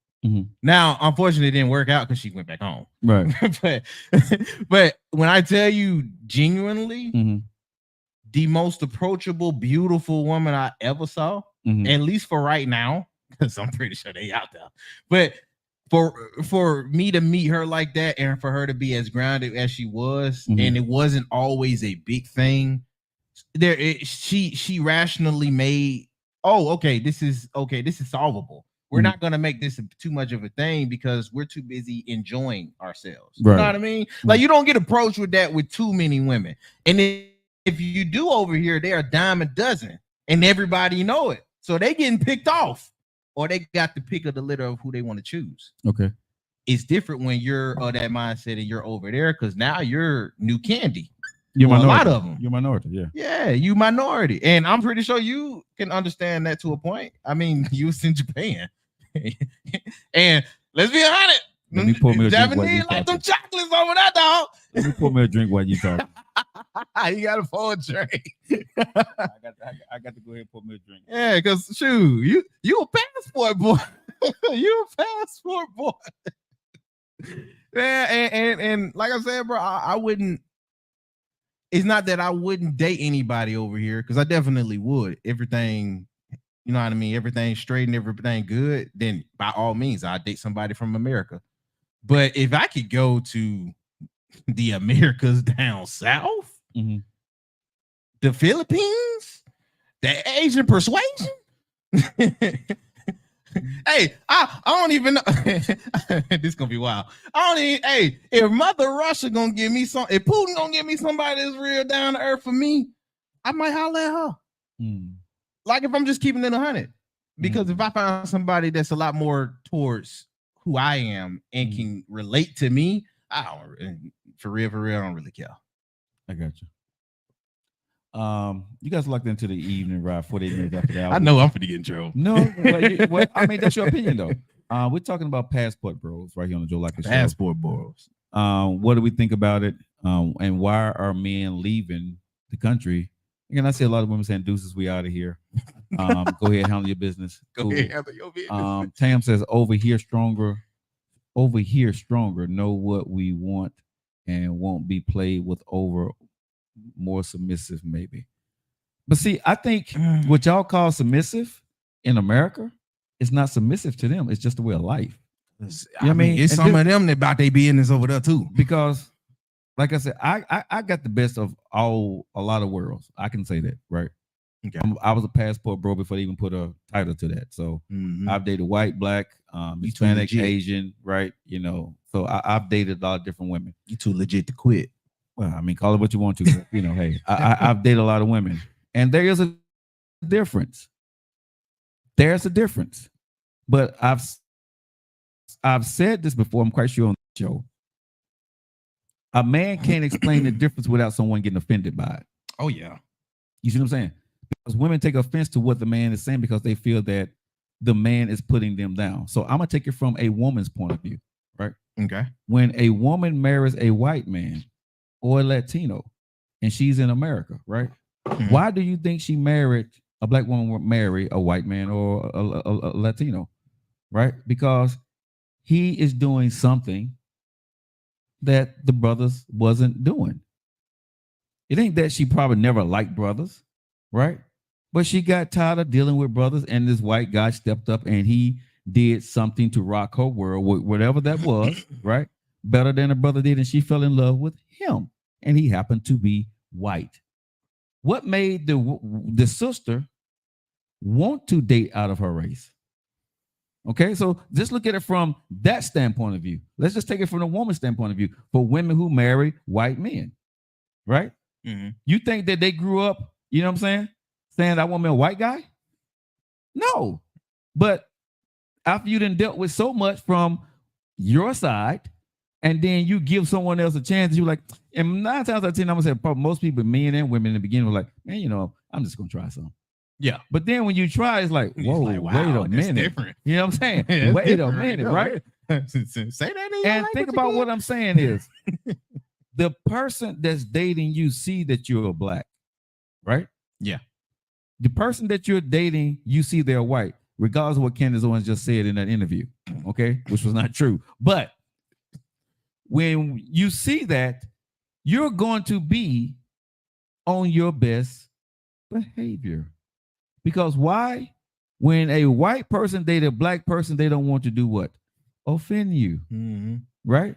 Now, unfortunately, it didn't work out because she went back home. Right. but when I tell you genuinely, the most approachable, beautiful woman I ever saw, at least for right now, because I'm pretty sure they out there. But for me to meet her like that and for her to be as grounded as she was, and it wasn't always a big thing. She rationally made, this is solvable. We're not gonna make this too much of a thing because we're too busy enjoying ourselves. Right. You know what I mean? Like you don't get approached with that with too many women. And if you do over here, they are a dime a dozen and everybody know it. So they getting picked off or they got the pick of the litter of who they want to choose. Okay. It's different when you're of that mindset and you're over there because now you're new candy. You're a lot of them. You're minority, yeah. Yeah, you minority. And I'm pretty sure you can understand that to a point. I mean, you was in Japan. And let's be honest, let me pour me a Japanese like them chocolates over that, dog. Let me pour me a drink while you talk. You gotta pour a drink. I got to go ahead and pour me a drink. Yeah, because shoot, you a passport boy. You a passport boy. Yeah, and like I said, bro, I wouldn't. It's not that I wouldn't date anybody over here because I definitely would. Everything. You know what I mean? Everything straight and everything good, then by all means, I'd date somebody from America. But if I could go to the Americas down south, the Philippines, the Asian persuasion, hey, I don't even know. This is gonna be wild. If Mother Russia gonna give me some, if Putin gonna give me somebody that's real down to earth for me, I might holler at her. Like if I'm just keeping it 100, because if I find somebody that's a lot more towards who I am and can relate to me, I don't for real, I don't really care. I got you. You guys locked into the evening ride 48 minutes after that. I know I'm finna get in trouble. No, I mean that's your opinion though. We're talking about passport bros right here on the Joe Lockett Show. Passport bros. What do we think about it? And why are men leaving the country? Again, I see a lot of women saying, "Deuces, we out of here." Go ahead, handle your business. Go ahead, handle your business. Tam says, "Over here stronger. Know what we want and won't be played with over. More submissive, maybe." But see, I think what y'all call submissive in America is not submissive to them. It's just a way of life. I mean, it's some of them that about they business over there too. Because, like I said, I got the best of a lot of worlds. I can say that, right? Okay. I was a passport bro before they even put a title to that. So I've dated white, black, Hispanic, Asian, right? You know, so I've dated a lot of different women. You too legit to quit. Well, I mean, call it what you want to. But, you know, hey, I've dated a lot of women, And there is a difference. There's a difference. But I've said this before, I'm quite sure on the show. A man can't explain the difference without someone getting offended by it. Oh yeah. You see what I'm saying? Because women take offense to what the man is saying because they feel that the man is putting them down. So I'm gonna take it from a woman's point of view, right? Okay. When a woman marries a white man or a Latino, and she's in America, right? Mhm. Why do you think she married a black woman would marry a white man or a Latino, right? Because he is doing something that the brothers wasn't doing. It ain't that she probably never liked brothers, right? But she got tired of dealing with brothers, and this white guy stepped up and he did something to rock her world, whatever that was, right? Better than a brother did, and she fell in love with him, and he happened to be white. What made the sister want to date out of her race? Okay, so just look at it from that standpoint of view. Let's just take it from the woman's standpoint of view. For women who marry white men, right? Mm-hmm. You think that they grew up, you know what I'm saying? Saying I want me a white guy? No. But after you done dealt with so much from your side, and then you give someone else a chance, you're like, and 9 times out of 10, I'm gonna say probably most people, men and women in the beginning, were like, man, you know, I'm just gonna try something. Yeah. But then when you try, it's like, whoa, Like, wow, wait a that's minute. different. You know what I'm saying? Yeah, that's wait a different. minute, No, right? Say that in your And think language about again. what I'm saying is the person that's dating you see that you're black, right? Yeah. The person that you're dating, you see they're white, regardless of what Candace Owens just said in that interview, okay? Which was not true. But when you see that, you're going to be on your best behavior. Because why? When a white person date a black person, they don't want to do what? Offend you, Mm-hmm. right?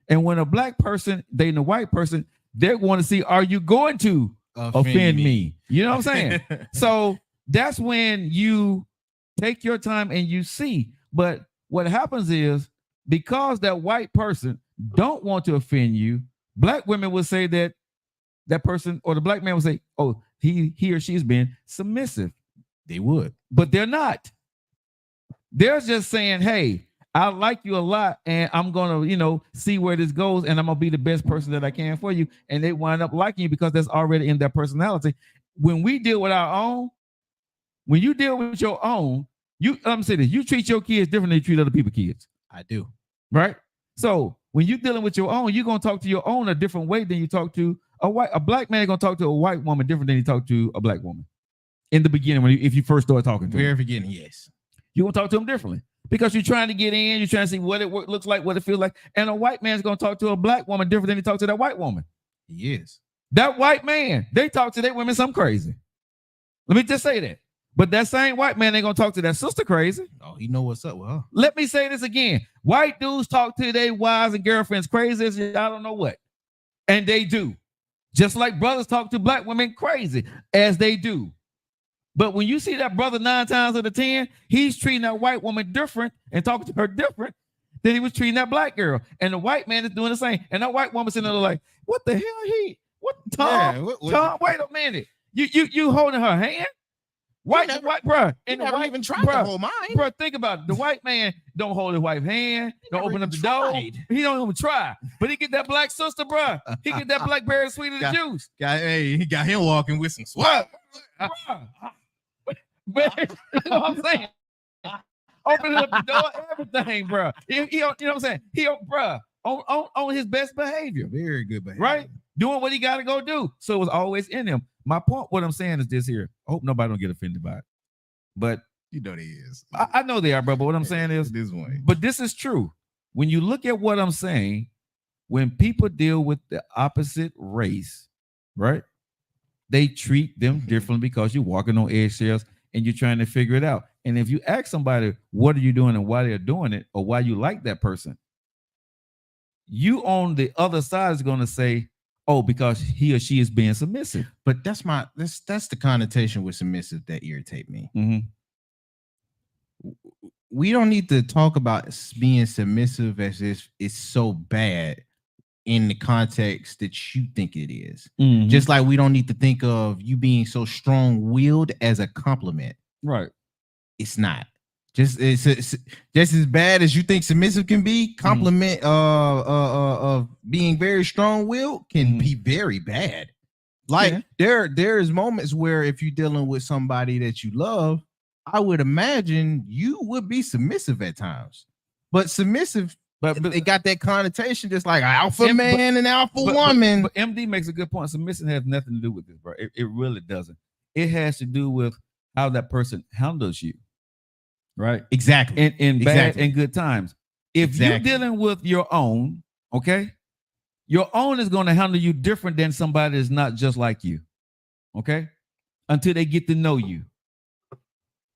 And when a black person dating a white person, they're going to see, are you going to offend me? You know what I'm saying? So that's when you take your time and you see. But what happens is, because that white person don't want to offend you, black women will say that that person, or the black man will say, oh, he or she is being submissive. They would. But they're not. They're just saying, hey, I like you a lot, and I'm gonna, you know, see where this goes, and I'm gonna be the best person that I can for you. And they wind up liking you because that's already in their personality. When we deal with our own, when you deal with your own, I'm saying this, you treat your kids different than you treat other people's kids. I do. Right? So when you're dealing with your own, you're gonna talk to your own a different way than you talk to a black man. Gonna talk to a white woman different than you talk to a black woman. In the beginning, if you first start talking to Very him, beginning, yes. you're gonna talk to him differently because you're trying to get in, you're trying to see what it looks like, what it feels like. And a white man's gonna talk to a black woman different than he talks to that white woman. He is. That white man, they talk to their women some crazy. Let me just say that. But that same white man ain't gonna talk to that sister crazy. Oh, he know what's up with her. Let me say this again. White dudes talk to their wives and girlfriends crazy as I don't know what. And they do. Just like brothers talk to black women crazy as they do. But when you see that brother 9 times out of 10, he's treating that white woman different and talking to her different than he was treating that black girl. And the white man is doing the same. And that white woman sitting there like, what the hell Tom? Yeah, Tom, wait a minute. You holding her hand? White, bruh. And the never white, even tried to hold mine. Bruh, think about it. The white man don't hold his wife's hand, don't open up the door. tried. He don't even try. But he get that black sister, bruh. He get that blackberry sweet of the juice. He got him walking with some swag. Bruh. Man, you know what I'm saying? Opening up the door, everything, bro. He you know what I'm saying? He, bro, on his best behavior, Very good behavior. right? Doing what he got to go do. So it was always in him. My point, what I'm saying is this here. I hope nobody don't get offended by it. But You know they is. I know they are, bro. But what I'm saying is, this way. but this is true. When you look at what I'm saying, when people deal with the opposite race, right? They treat them differently because you're walking on eggshells and you're trying to figure it out. And if you ask somebody, what are you doing and why they're doing it or why you like that person, you on the other side is going to say, oh, because he or she is being submissive. But that's the connotation with submissive that irritate me. Mm-hmm. We don't need to talk about being submissive as if it's so bad in the context that you think it is. Mhm. Just like we don't need to think of you being so strong-willed as a compliment. right. It's not. It's just as bad as you think submissive can be. Compliment of being very strong-willed can be very bad. Like there is moments where if you're dealing with somebody that you love, I would imagine you would be submissive at times. But submissive, but they got that connotation just like alpha man and alpha woman. But MD makes a good point. Submission has nothing to do with this, bro. It really doesn't. It has to do with how that person handles you. Right? Exactly. In bad and good times. If you're dealing with your own, okay, your own is going to handle you different than somebody that's not just like you. Okay? Until they get to know you.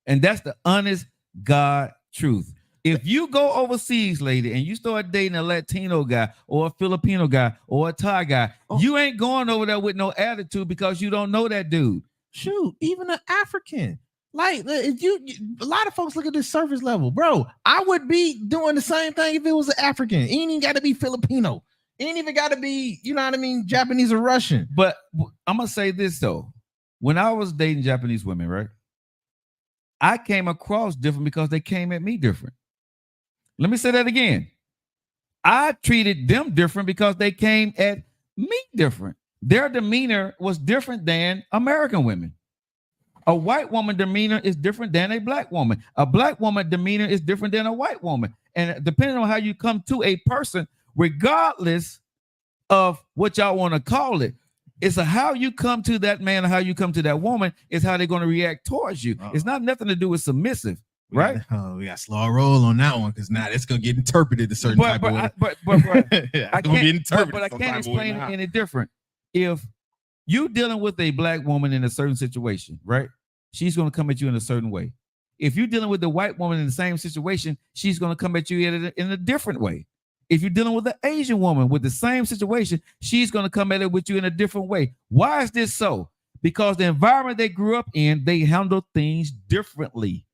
And that's the honest God truth. If you go overseas, lady, and you start dating a Latino guy or a Filipino guy or a Thai guy, you ain't going over there with no attitude because you don't know that dude. Shoot, even an African. Like if a lot of folks look at this surface level, bro. I would be doing the same thing if it was an African. It ain't even got to be Filipino. It ain't even got to be, you know what I mean, Japanese or Russian. But I'm gonna say this though. When I was dating Japanese women, right? I came across different because they came at me different. Let me say that again. I treated them different because they came at me different. Their demeanor was different than American women. A white woman demeanor is different than a black woman. A black woman demeanor is different than a white woman. And depending on how you come to a person, regardless of what y'all want to call it, it's how you come to that man or how you come to that woman is how they're going to react towards you. It's not nothing to do with submissive, right? We got slow roll on that one because now it's going to get interpreted a certain type of way. But I can't explain it any different. If you dealing with a black woman in a certain situation, right? She's going to come at you in a certain way. If you're dealing with the white woman in the same situation, she's going to come at you in a different way. If you're dealing with an Asian woman with the same situation, she's going to come at it with you in a different way. Why is this so? Because the environment they grew up in, they handle things differently.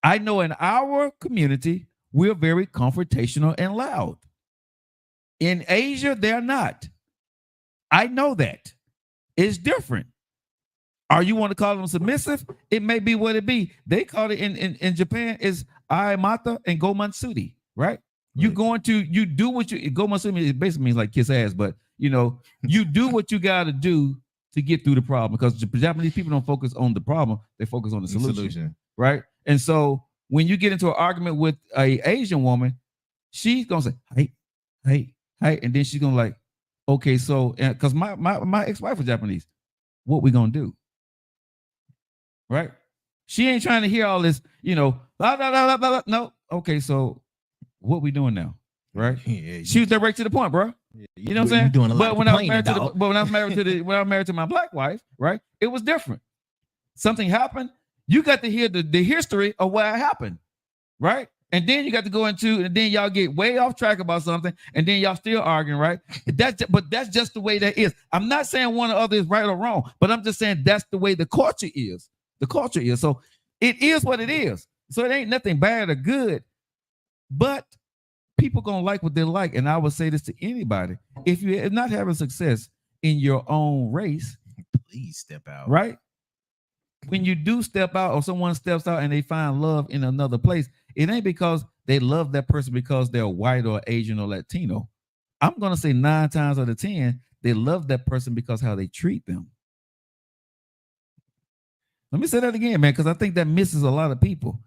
I know in our community, we're very confrontational and loud. In Asia, they're not. I know that. It's different. Or you want to call them submissive? It may be what it be. They call it in Japan is Aimata and Gomansuri, right? You do what you Gomansuri it basically means like kiss ass, but you know, you do what you gotta do to get through the problem because Japanese people don't focus on the problem, they focus on the solution. Right? And so when you get into an argument with a Asian woman, she's gonna say, hey, and then she's gonna like, okay, so because my ex-wife was Japanese, what we gonna do? Right? She ain't trying to hear all this, you know, blah, blah, blah, blah, blah. No, okay, so what we doing now? Right? Yeah, she was direct to the point, bro. Yeah, you know what I'm saying? Doing a lot when I was married to my black wife, right? It was different. Something happened. You got to hear the history of what happened, right? And then you got to go into, and then y'all get way off track about something, and then y'all still arguing, right? But that's just the way that is. I'm not saying one or other is right or wrong, but I'm just saying that's the way the culture is. The culture is. So it is what it is. So it ain't nothing bad or good, but people gonna like what they like. And I would say this to anybody: if you're not having success in your own race, please step out. Right? When you do step out, or someone steps out and they find love in another place, it ain't because they love that person because they're white or Asian or Latino. I'm gonna say 9 times out of 10, they love that person because how they treat them. Let me say that again, man, because I think that misses a lot of people.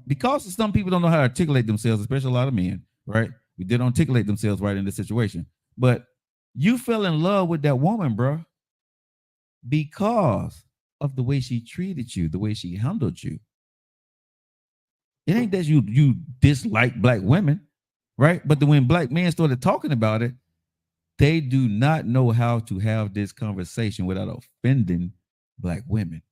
Because some people don't know how to articulate themselves, especially a lot of men, right? They don't articulate themselves right in this situation. But you fell in love with that woman, bro, because of the way she treated you, the way she handled you. It ain't that you dislike black women, right? But when black men started talking about it, they do not know how to have this conversation without offending black women.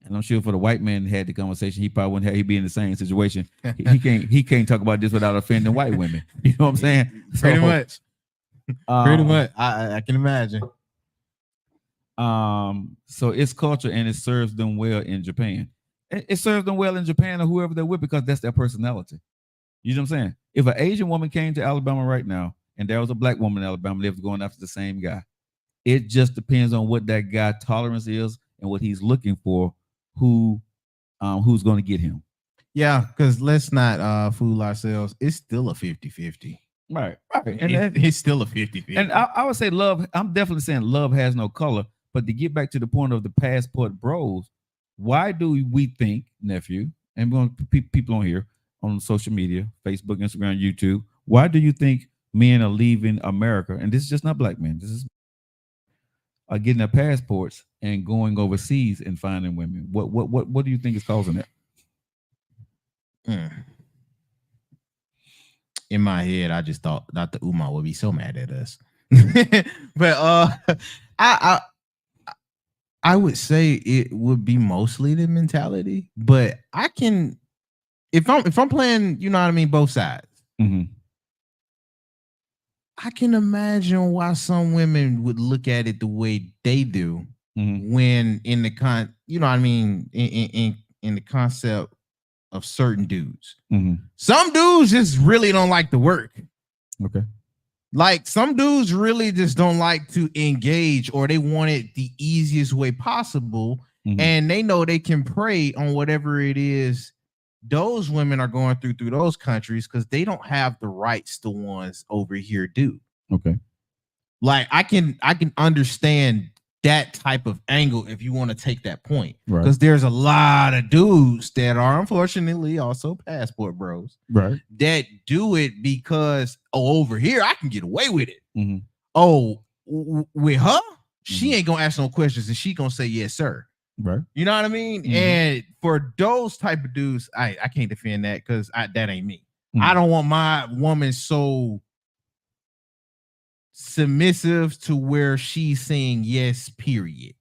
And I'm sure for the white man had the conversation, he probably wouldn't have, he'd be in the same situation. He can't talk about this without offending white women. You know what I'm saying? Pretty much. Pretty much. I can imagine. So it's culture and it serves them well in Japan. It serves them well in Japan or whoever they're with because that's their personality. You know what I'm saying? If an Asian woman came to Alabama right now and there was a black woman in Alabama, they was going after the same guy. It just depends on what that guy tolerance is and what he's looking for, who's going to get him. Yeah, because let's not fool ourselves. It's still a 50-50. Right. And it's still a 50-50. And I would say love, I'm definitely saying love has no color. But to get back to the point of the passport bros, why do we think, nephew, and we're going to people on here, on social media, Facebook, Instagram, YouTube, why do you think men are leaving America? And this is just not black men. This is getting their passports and going overseas and finding women. What do you think is causing that? In my head, I just thought Dr. Umar would be so mad at us. But I would say it would be mostly the mentality. But I can, if I'm playing, you know what I mean, both sides. Mm-hmm. I can imagine why some women would look at it the way they do when in the you know what I mean, in the concept of certain dudes. Some dudes just really don't like to work. Okay. Like some dudes really just don't like to engage, or they want it the easiest way possible. And they know they can prey on whatever it is those women are going through those countries, because they don't have the rights the ones over here do. Okay. Like I can understand that type of angle if you want to take that point, because there's a lot of dudes that are unfortunately also passport bros, right, that do it because over here I can get away with it. With her, she ain't gonna ask no questions and she gonna say yes sir. Right. You know what I mean? And for those type of dudes, I can't defend that, because that ain't me. I don't want my woman so submissive to where she's saying yes, period.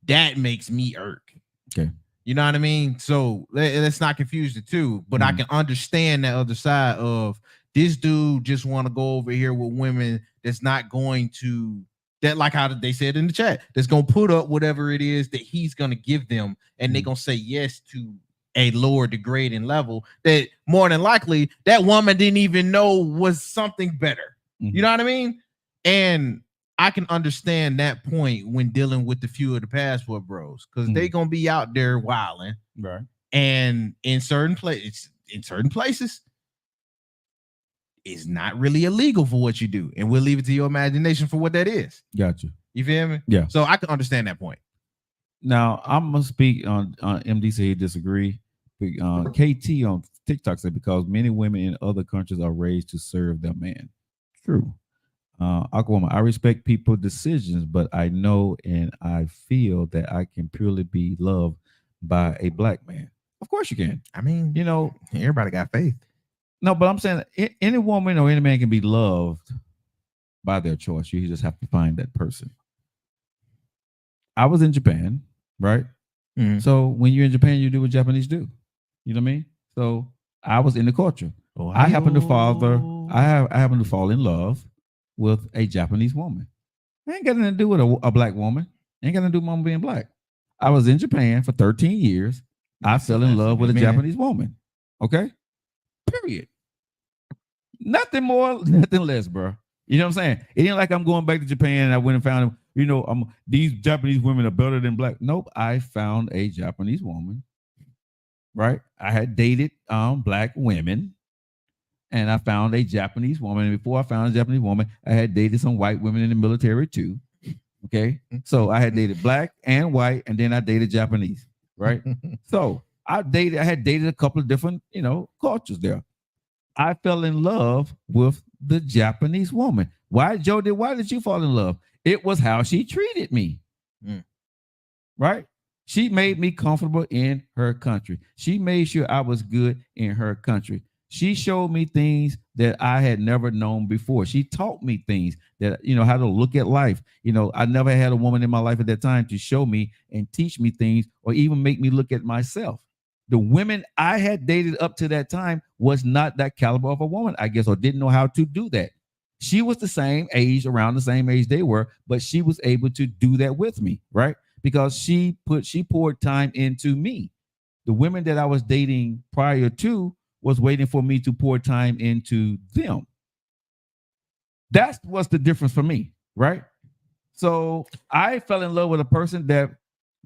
That makes me irk. Okay. You know what I mean? So let's not confuse the two, but I can understand that other side of this dude just want to go over here with women that's not going to, that like how they said in the chat, that's going to put up whatever it is that he's going to give them, and they're going to say yes to a lower degrading level that more than likely that woman didn't even know was something better. You know what I mean? And I can understand that point when dealing with the few of the passport bros, because they gonna be out there wilding, right? And in certain places, it's not really illegal for what you do, and we'll leave it to your imagination for what that is. Gotcha. You feel me? Yeah. So I can understand that point. Now I'm gonna speak on MD say he disagree. KT on TikTok said because many women in other countries are raised to serve their man. True. Aquawoman, I respect people's decisions, but I know and I feel that I can purely be loved by a black man. Of course you can. I mean, you know, everybody got faith. No, but I'm saying any woman or any man can be loved by their choice. You just have to find that person. I was in Japan, right? So when you're in Japan, you do what Japanese do. You know what I mean? So I was in the culture. I happen to fall in love with a Japanese woman. It ain't got nothing to do with a black woman. It ain't got nothing to do with mama being black. I was in Japan for 13 years. I fell in love with a Japanese woman. Okay? Period. Nothing more, nothing less, bro. You know what I'm saying? It ain't like I'm going back to Japan and I went and found, these Japanese women are better than black. Nope. I found a Japanese woman, right? I had dated black women. And I found a Japanese woman. And before I found a Japanese woman, I had dated some white women in the military too. Okay. So I had dated black and white, and then I dated Japanese. Right. So I had dated a couple of different, cultures there. I fell in love with the Japanese woman. Why, Jody? Why did you fall in love? It was how she treated me. Right. She made me comfortable in her country. She made sure I was good in her country. She showed me things that I had never known before. She taught me things that, how to look at life. I never had a woman in my life at that time to show me and teach me things or even make me look at myself. The women I had dated up to that time was not that caliber of a woman, I guess, or didn't know how to do that. She was the same age, around the same age they were, but she was able to do that with me, right? Because she poured time into me. The women that I was dating prior to was waiting for me to pour time into them. That's what's the difference for me, right? So I fell in love with a person that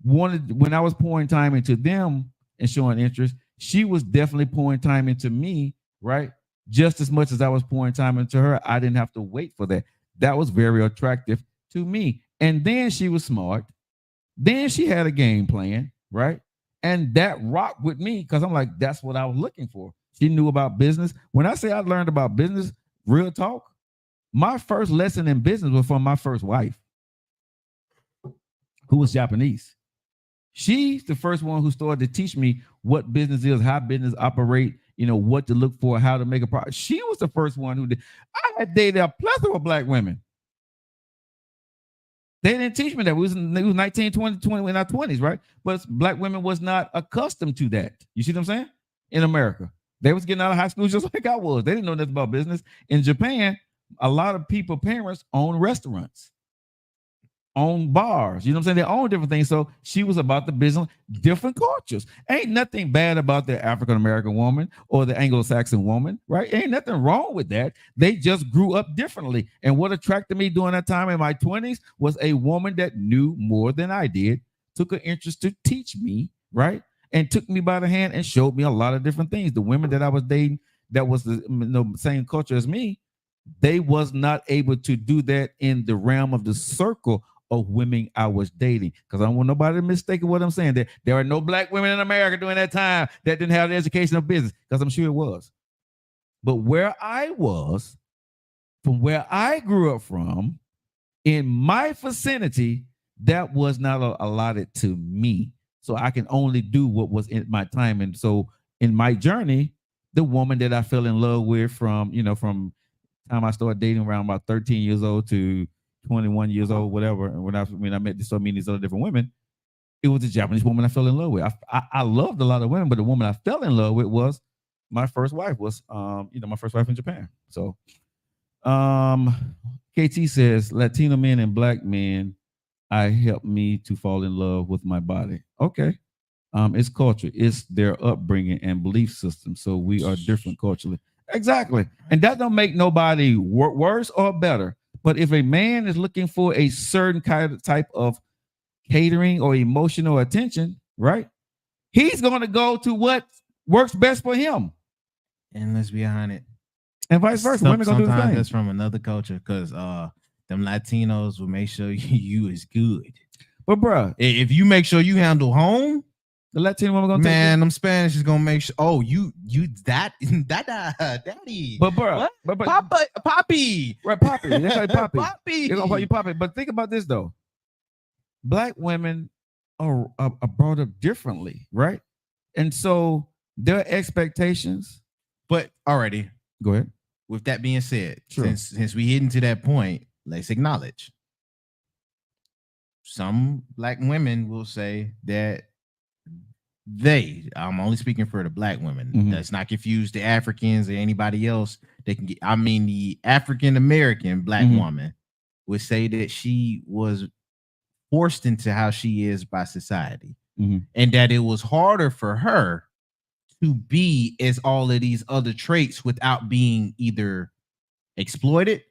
wanted, when I was pouring time into them and showing interest, she was definitely pouring time into me, right? Just as much as I was pouring time into her. I didn't have to wait for that. That was very attractive to me. And then she was smart. Then she had a game plan, right? And that rocked with me because I'm like, that's what I was looking for. She knew about business. When I say I learned about business, real talk, my first lesson in business was from my first wife, who was Japanese. She's the first one who started to teach me what business is, how business operate, you know, what to look for, how to make a profit. She was the first one who did. I had dated a plethora of black women. They didn't teach me that. It was 19, 20 in our 20s, right? But black women was not accustomed to that. You see what I'm saying? In America. They was getting out of high school just like I was. They didn't know nothing about business. In Japan, a lot of people, parents own restaurants, own bars. You know what I'm saying? They own different things. So she was about the business, different cultures. Ain't nothing bad about the African-American woman or the Anglo-Saxon woman, right? Ain't nothing wrong with that. They just grew up differently. And what attracted me during that time in my 20s was a woman that knew more than I did, took an interest to teach me, right? And took me by the hand and showed me a lot of different things. The women that I was dating that was the same culture as me, they was not able to do that in the realm of the circle of women I was dating. Because I don't want nobody to mistake what I'm saying. There are no black women in America during that time that didn't have the education of business, because I'm sure it was. But where I was, from where I grew up from, in my vicinity, that was not allotted to me. So I can only do what was in my time. And so in my journey, the woman that I fell in love with from time I started dating around about 13 years old to 21 years old, whatever. And when I met so many of these other different women, it was a Japanese woman I fell in love with. I loved a lot of women, but the woman I fell in love with was my first wife, my first wife in Japan. So KT says, Latino men and black men, I helped me to fall in love with my body. Okay. It's culture. It's their upbringing and belief system. So we are different culturally. Exactly. And that don't make nobody worse or better. But if a man is looking for a certain kind of type of catering or emotional attention, right? He's going to go to what works best for him. And let's be honest. And vice versa. Women gonna do the same. That's from another culture, because them Latinos will make sure you is good. But bruh, if you make sure you handle home, the Latino woman gonna them Spanish is gonna make sure. Oh, you that daddy. But bruh, but Papa, Poppy, right? Poppy, that's like Poppy. Poppy. They're gonna call you Poppy. But think about this though. Black women are brought up differently, right? And so their expectations. But already, go ahead. With that being said, sure. since we hitting to that point, let's acknowledge some black women will say that I'm only speaking for the black women. Mm-hmm. Let's not confuse the Africans or anybody else. The African American black woman would say that she was forced into how she is by society, and that it was harder for her to be as all of these other traits without being either exploited,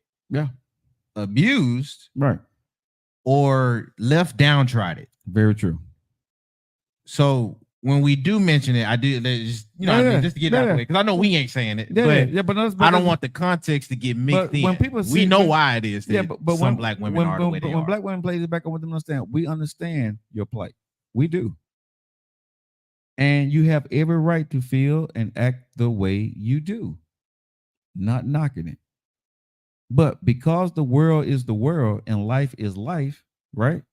abused, right, or left downtrodden. Very true. So when we do mention it, I do just just to get out of the way, because I know we ain't saying it, but I don't want the context to get mixed in. When people we know why it is. But some black women are the way they are. When black women play it back, I want them to understand. We understand your plight. We do. And you have every right to feel and act the way you do. Not knocking it. But because the world is the world and life is life, right?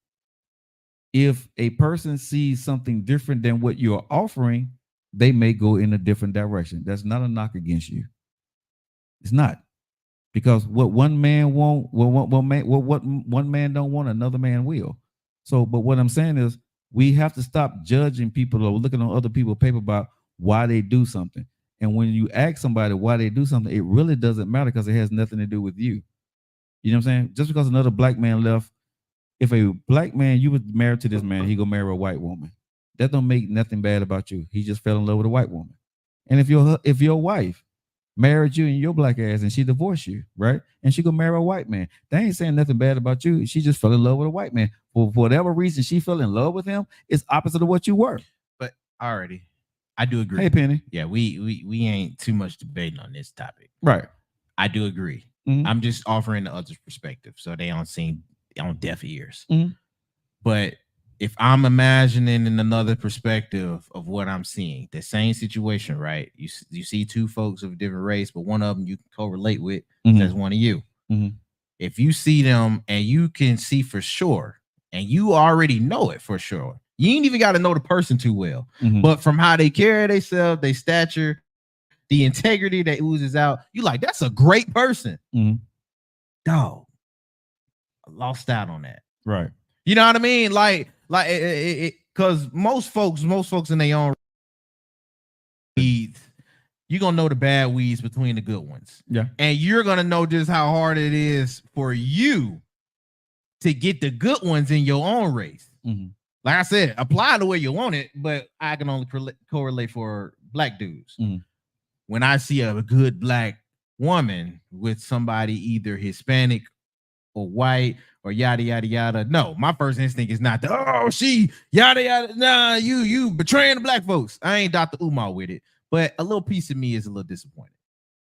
If a person sees something different than what you're offering, they may go in a different direction. That's not a knock against you. It's not. Because what one man won't, what one man don't want, another man will. So, but what I'm saying is, we have to stop judging people or looking on other people's paper about why they do something. And when you ask somebody why they do something, it really doesn't matter, because it has nothing to do with you. You know what I'm saying? Just because another black man left, if a black man, you were married to this man, he gonna marry a white woman. That don't make nothing bad about you. He just fell in love with a white woman. And if your wife married you and your black ass and she divorced you, right? And she gonna marry a white man, they ain't saying nothing bad about you. She just fell in love with a white man. For whatever reason she fell in love with him, it's opposite of what you were. But already, I do agree. Hey, Penny. Yeah, we ain't too much debating on this topic. Right. I do agree. Mhm. I'm just offering the other's perspective so they don't seem on deaf ears. Mhm. But if I'm imagining in another perspective of what I'm seeing, the same situation, right? You see two folks of a different race, but one of them you can correlate with. Mhm. That's one of you. Mhm. If you see them and you can see for sure, and you already know it for sure, you ain't even got to know the person too well. Mhm. But from how they carry themselves, their stature, the integrity that oozes out, you like, that's a great person. Mhm. Dog, I lost out on that. Right. You know what I mean? Like because most folks in their own weeds, you're gonna know the bad weeds between the good ones. Yeah. And you're gonna know just how hard it is for you to get the good ones in your own race. Mhm. Like I said, apply the way you want it, but I can only correlate for black dudes. Mhm. When I see a good black woman with somebody either Hispanic or white or yada yada yada, no, my first instinct is not she yada yada. Nah, you betraying the black folks. I ain't Dr. Umar with it, but a little piece of me is a little disappointed.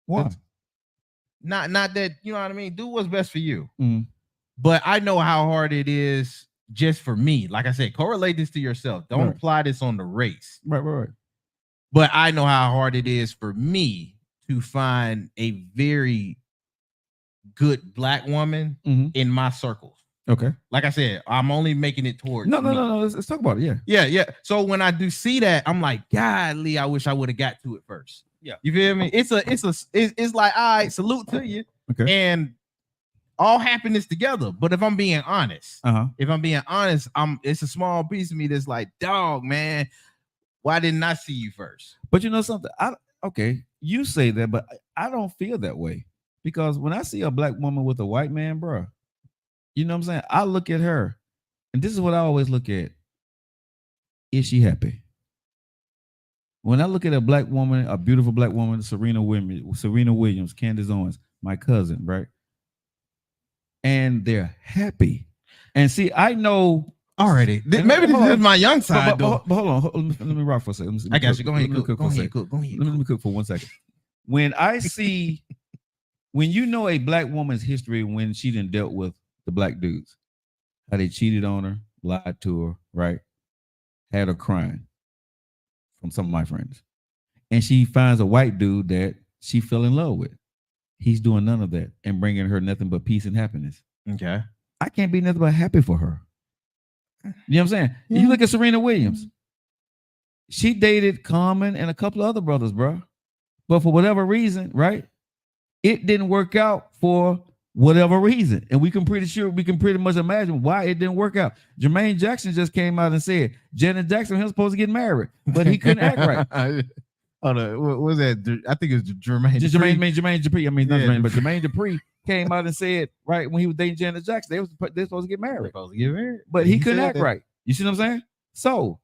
Why? Not that, you know what I mean. Do what's best for you. Mhm. But I know how hard it is just for me. Like I said, correlate this to yourself. Don't Right. apply this on the race. Right. But I know how hard it is for me to find a very good black woman Mhm. in my circles. Okay. Like I said, I'm only making it towards No. me. Let's talk about it. Yeah. Yeah. So when I do see that, I'm like, golly, I wish I would have got to it first. Yeah. You feel me? It's like, all right, salute to you. Okay. And all happiness together. But if I'm being honest, it's a small piece of me that's like, dog, man, why didn't I see you first? But you know something? Okay, you say that, but I don't feel that way because when I see a black woman with a white man, bro, you know what I'm saying? I look at her, and this is what I always look at: is she happy? When I look at a black woman, a beautiful black woman, Serena Williams, Candace Owens, my cousin, right? And they're happy. And see, I know already. Maybe this is my young side, but hold on. Let me rock for a second. I got you. Go ahead, cook. Go ahead. Let me cook for 1 second. When I see, when you know a black woman's history when she done dealt with the black dudes, how they cheated on her, lied to her, right? Had her crying from some of my friends. And she finds a white dude that she fell in love with. He's doing none of that and bringing her nothing but peace and happiness. Okay. I can't be nothing but happy for her. You know what I'm saying? Yeah. You look at Serena Williams. She dated Common and a couple of other brothers, bro. But for whatever reason, right? It didn't work out for whatever reason. And we can pretty much imagine why it didn't work out. Jermaine Jackson just came out and said Janet Jackson was supposed to get married, but he couldn't act right. Hold on, what was that? I think it was Jermaine. Jermaine Dupri. I mean, not Jermaine, but Jermaine Dupri came out and said, right, when he was dating Janet Jackson, they're supposed to get married. But he couldn't act right. You see what I'm saying? So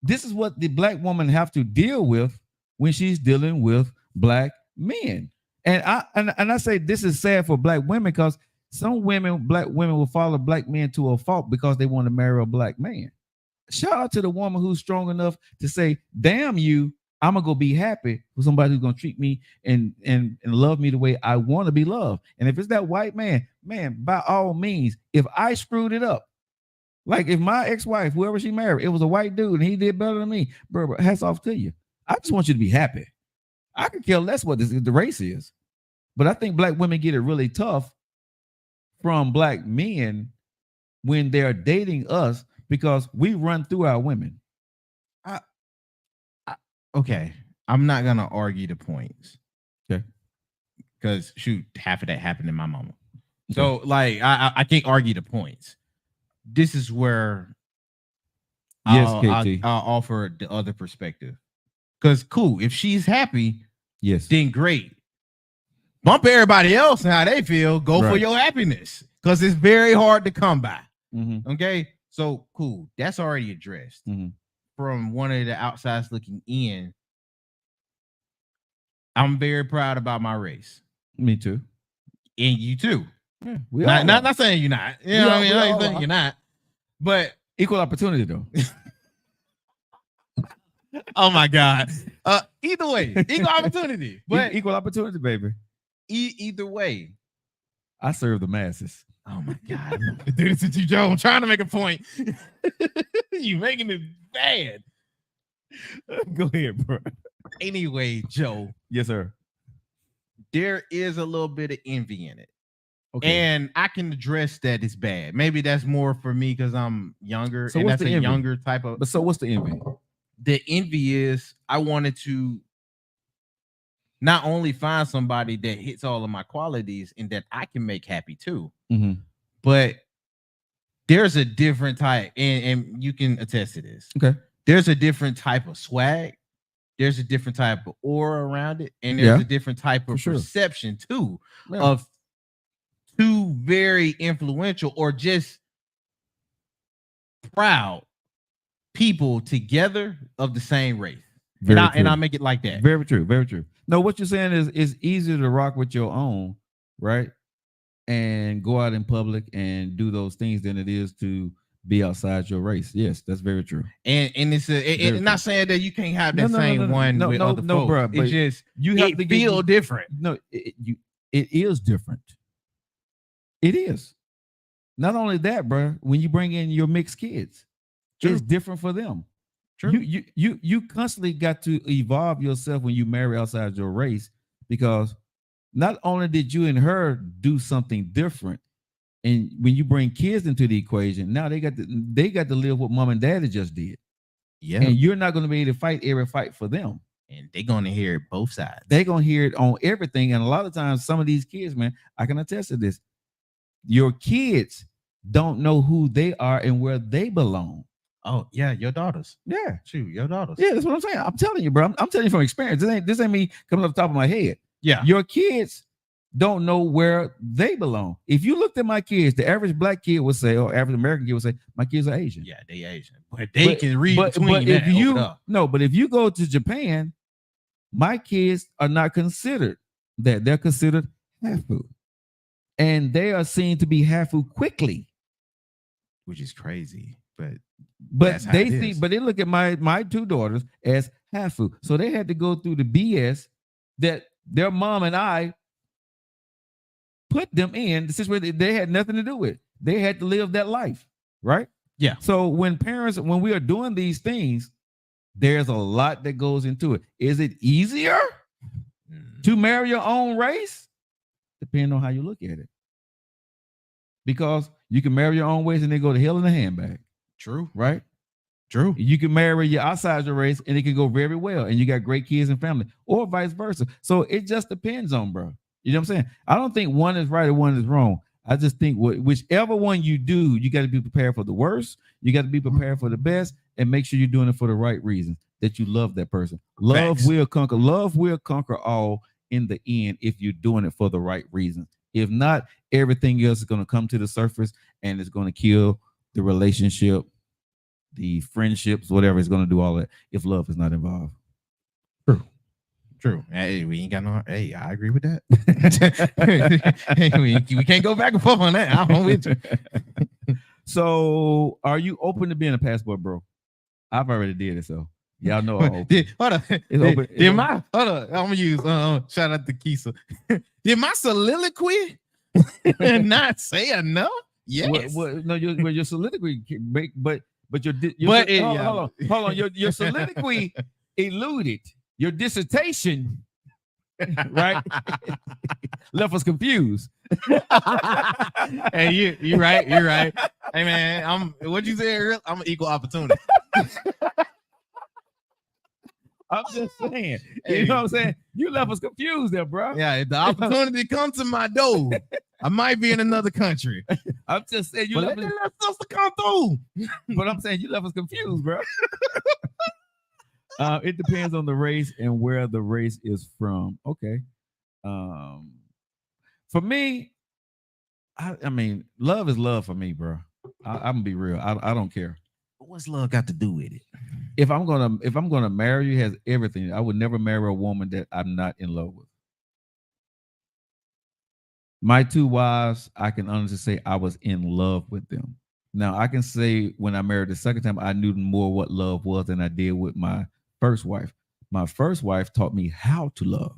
this is what the black woman have to deal with when she's dealing with black men. And I say this is sad for black women because some black women will follow black men to a fault because they want to marry a black man. Shout out to the woman who's strong enough to say, damn you, I'm gonna go be happy with somebody who's gonna treat me and love me the way I want to be loved. And if it's that white man, by all means, if I screwed it up, like if my ex-wife, whoever she married, it was a white dude and he did better than me, bro, hats off to you. I just want you to be happy. I could care less what the race is. But I think black women get it really tough from black men when they're dating us because we run through our women. Okay, I'm not gonna argue the points. Okay, because shoot, half of that happened to my mama. Okay. So like, I can't argue the points. This is where I'll offer the other perspective. Because cool, if she's happy, yes, then great. Bump everybody else and how they feel. Go for your happiness because it's very hard to come by. Mm-hmm. Okay, so cool. That's already addressed. Mm-hmm. From one of the outsides looking in, I'm very proud about my race, Me too. and you too. Yeah, we all Not are. saying you're not. You know what I mean? I ain't saying you're not. But Equal opportunity though. oh my God. Either way, equal opportunity. But Equal opportunity, baby. either way. I serve the masses. Oh my God. Do this to you, Joe. I'm trying to make a point. You making it bad. Go ahead, bro. Anyway, Joe, Yes, sir. there is a little bit of envy in it. Okay. And I can address that it's bad. Maybe that's more for me because I'm younger. So and what's that's the a envy? younger type of. But so what's the envy? The envy is I wanted to not only find somebody that hits all of my qualities and that I can make happy too, Mm-hmm. but there's a different type, and you can attest to this. Okay. There's a different type of swag. There's a different type of aura around it, and there's Yeah. a different type of For sure. perception too Yeah. of two very influential or just proud people together of the same race. Very And I true. make it like that. Very true. Very true. No, what you're saying is it's easier to rock with your own, right? And go out in public and do those things than it is to be outside your race. Yes, that's very true. And it's Very not saying that you can't have that No, same one with other folks. bruh, but It's just you have it to feel different. No, it is different. It is. Not only that, bro. When you bring in your mixed kids, True. it's different for them. True. You constantly got to evolve yourself when you marry outside your race, because not only did you and her do something different, and when you bring kids into the equation, now they got to live what mom and daddy just did. Yeah. And you're not going to be able to fight every fight for them. And they're gonna hear it both sides. They're going to hear it on everything. And a lot of times, some of these kids, man, I can attest to this. Your kids don't know who they are and where they belong. Oh, yeah, your daughters. Yeah. Shoot, your daughters. Yeah, that's what I'm saying. I'm telling you, bro. I'm telling you from experience. This ain't me coming off the top of my head. Yeah. Your kids don't know where they belong. If you looked at my kids, the average black kid would say, or average American kid would say, my kids are Asian. Yeah, they Asian. But they can read between but that. but if you go to Japan, my kids are not considered that. They're considered hafu. And they are seen to be hafu quickly. Which is crazy. But But how they it see, is. but they look at my two daughters as hafu. So they had to go through the BS that their mom and I put them in the situation they had nothing to do with. They had to live that life, right? Yeah. So when we are doing these things, there's a lot that goes into it. Is it easier to marry your own race? Depending on how you look at it. Because you can marry your own race and then go to hell in a handbag. True. Right? True. You can marry your outside your race and it can go very well, and you got great kids and family, or vice versa. So it just depends on, bro. You know what I'm saying? I don't think one is right or one is wrong. I just think whichever one you do, you got to be prepared for the worst. You got to be prepared for the best, and make sure you're doing it for the right reasons. That you love that person. Love Facts. will conquer. Love will conquer all in the end if you're doing it for the right reasons. If not, everything else is going to come to the surface and it's going to kill the relationship, the friendships, whatever. It's going to do all that if love is not involved. True. Hey, we ain't got no. Hey, I agree with that. we can't go back and forth on that. I'm with you. So, are you open to being a passport bro? I've already did it, so y'all know I'm open. Hold on. open. Hold on. I'm gonna use. Shout out to Kisa. Did my soliloquy not say enough? Yes. No, your soliloquy, but your hold on. Your soliloquy eluded. Your dissertation, right, left us confused. Hey, you're right. You're right. Hey, man, what you say earlier? I'm an equal opportunity. I'm just saying. You know what I'm saying? You left us confused there, bro. Yeah, if the opportunity comes to my door, I might be in another country. I'm just saying you But left let us, that sister come through. but I'm saying you left us confused, bro. It depends on the race and where the race is from. Okay. For me, I mean, love is love for me, bro. I'm gonna be real. I don't care. What's love got to do with it? if I'm gonna marry you, has everything. I would never marry a woman that I'm not in love with. My 2 wives, I can honestly say I was in love with them. Now I can say when I married the second time, I knew more what love was than I did with my first wife. My first wife taught me how to love.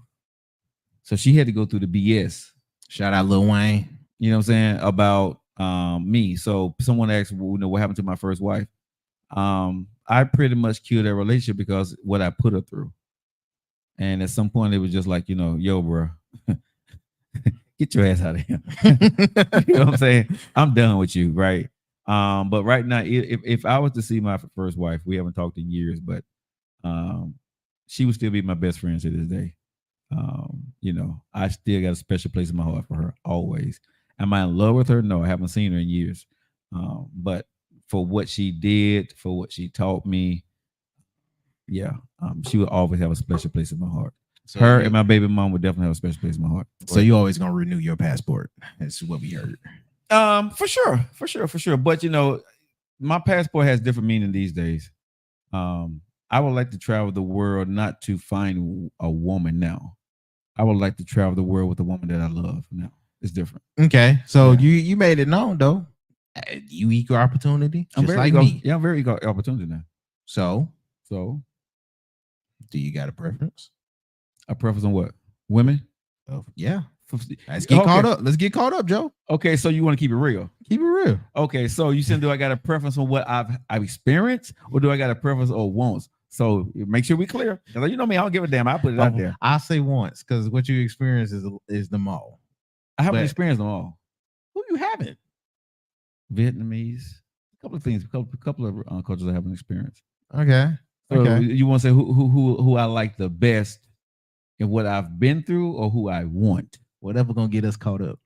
So she had to go through the BS. Shout out Lil Wayne. You know what I'm saying? About me. So someone asked, well, what happened to my first wife? I pretty much killed that relationship because what I put her through. And at some point it was just like, yo, bro, get your ass out of here. You know what I'm saying? I'm done with you, right? But right now, if I was to see my first wife, we haven't talked in years, but she would still be my best friend to this day. I still got a special place in my heart for her always. Am I in love with her? No, I haven't seen her in years. But for what she did, for what she taught me, yeah, she would always have a special place in my heart. So her and my baby mom would definitely have a special place in my heart. So you always gonna renew your passport. That's what we heard. For sure. But my passport has different meaning these days. I would like to travel the world not to find a woman now. I would like to travel the world with a woman that I love now. It's different. Okay. So you made it known though. You equal opportunity. I'm just very like me. Yeah, I'm very equal opportunity now. So do you got a preference? A preference on what? Women? Oh, yeah. Let's get caught up. Let's get caught up, Joe. Okay, so you want to keep it real? Keep it real. Okay, so you said, do I got a preference on what I've experienced, or do I got a preference on wants? So make sure we clear. Because you know me, I don't give a damn. I put it out there. I'll say once, because what you experience is the mall. I haven't experienced them all. Who you haven't? Vietnamese. A couple of things. A couple of cultures I haven't experienced. Okay. So you want to say who I like the best and what I've been through, or who I want? Whatever gonna get us caught up.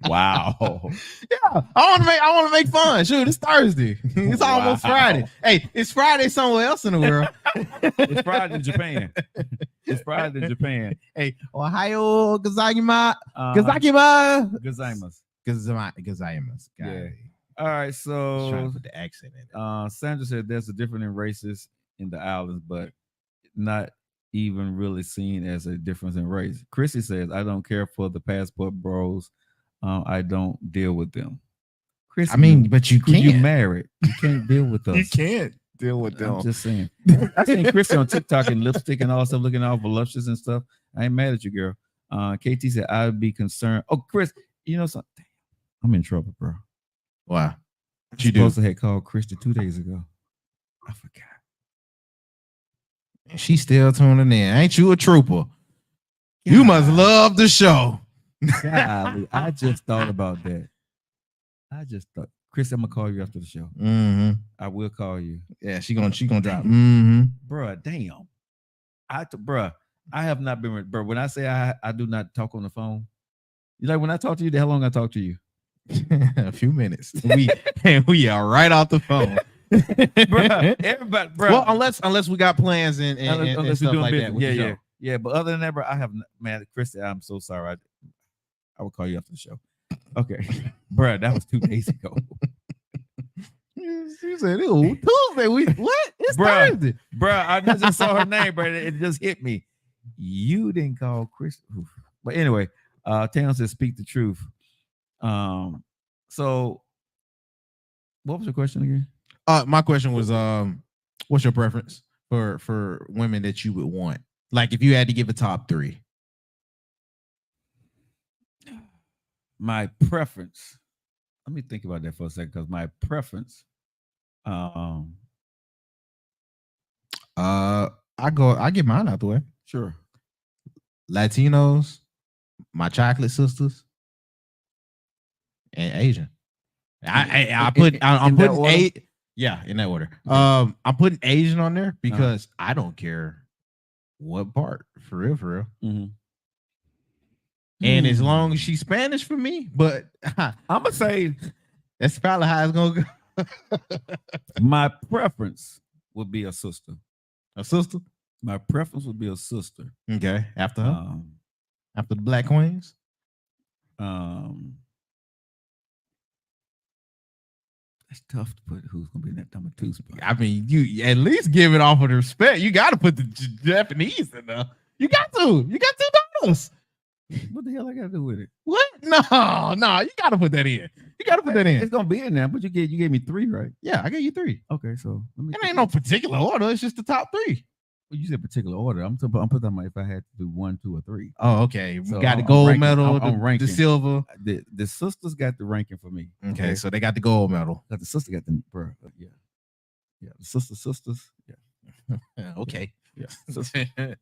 Wow. Yeah, I want to make fun. Shoot, it's Thursday. It's almost Friday. Hey, it's Friday somewhere else in the world. It's Friday in Japan. It's Friday in Japan. Hey, Ohio gozaimasu. Gozaimasu. Yeah. All right, so trying to put the accent in it. Sandra said there's a difference in races in the islands, but not even really seen as a difference in race. Chrissy says, I don't care for the passport bros. I don't deal with them. Chrissy, but you can't. You married. You can't deal with us. You can't deal with them. I'm just saying. I seen Chrissy on TikTok and lipstick and all that stuff, looking all voluptuous and stuff. I ain't mad at you, girl. KT said, I'd be concerned. Oh, Chris, you know something? I'm in trouble, bro. Why? What you supposed to have called Christy 2 days ago. I forgot. She's still tuning in. Ain't you a trooper? You must love the show. Golly, I just thought about that. Chris, I'm gonna call you after the show. Mm-hmm. I will call you. Yeah, she gonna drop. Mm-hmm. Bruh, damn. I have not been with, bro. When I say I do not talk on the phone, you like when I talk to you, how long I talk to you? A few minutes. We are right off the phone. Everybody, bro. Well, unless we got plans and stuff like business. that. Yeah. But other than that, bro, I have, man, Christy, I'm so sorry. I will call you after the show. Okay, bro, that was 2 days ago. She said, "Ew, Tuesday. What? It's Thursday, bro. I just saw her name, bro. It just hit me. You didn't call Chris, but anyway, Tam says, "Speak the truth." So what was your question again? My question was, what's your preference for women that you would want? Like if you had to give a top 3. My preference. Let me think about that for a second, because my preference. I get mine out the way. Sure. Latinos, my chocolate sisters, and Asian. I'm putting in that order. I'm putting Asian on there because I don't care what part, for real. Mm-hmm. And as long as she's Spanish for me, but I'm gonna say that's probably how it's gonna go. My preference would be a sister. A sister? My preference would be a sister. Okay. After her? After the Black Queens? That's tough to put who's gonna be in that number 2 spot. I mean, you at least give it off of the respect. You got to put the Japanese in there. You got to. You got $2. What the hell I gotta do with it? What? No. You got to put that in. You got to put that in. It's gonna be in there, but you gave me 3, right? Yeah, I gave you 3. Okay, so It ain't no particular order. It's just the top 3. Well, you said particular order. I'm putting about if I had to do 1, 2, or 3. Oh, okay. We So got the I'm gold ranking. medal, I'm the ranking. silver. The sisters got the ranking for me. Okay, so they got the gold medal. Got the sister got the bro. Yeah. The sisters. Yeah. Okay. Yeah. Sisters. Yeah.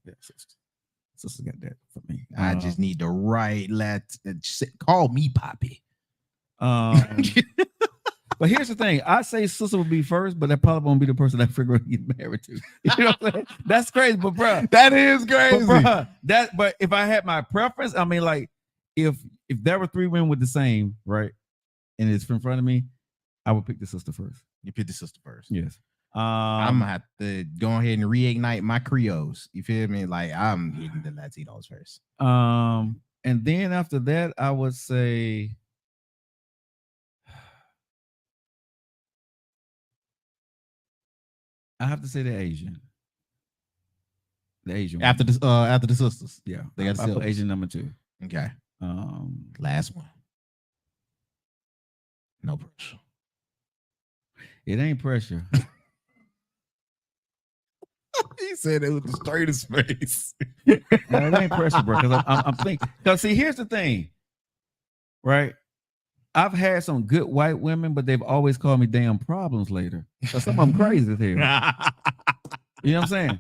Sisters got that for me. I just need the right call me Poppy. But here's the thing. I say sister would be first, but that probably won't be the person I figure out to get married to. You know what I'm saying? That's crazy, but bro. That is crazy. But if I had my preference, I mean, like, if there were 3 women with the same, right, and it's in front of me, I would pick the sister first. You pick the sister first. Yes. I'm gonna have to go ahead and reignite my Creoles. You feel me? Like I'm hitting the Latinos first. And then after that, I would say I have to say the Asian. The Asian one. After the sisters. Yeah, They got I put silvers. Asian number 2. Okay. Last one. No pressure. It ain't pressure. He said it with the straightest face. No, it ain't pressure, bro. Because I'm thinking. Because see, here's the thing, right? I've had some good white women, but they've always called me damn problems later. So some of them crazy as hell. You know what I'm saying?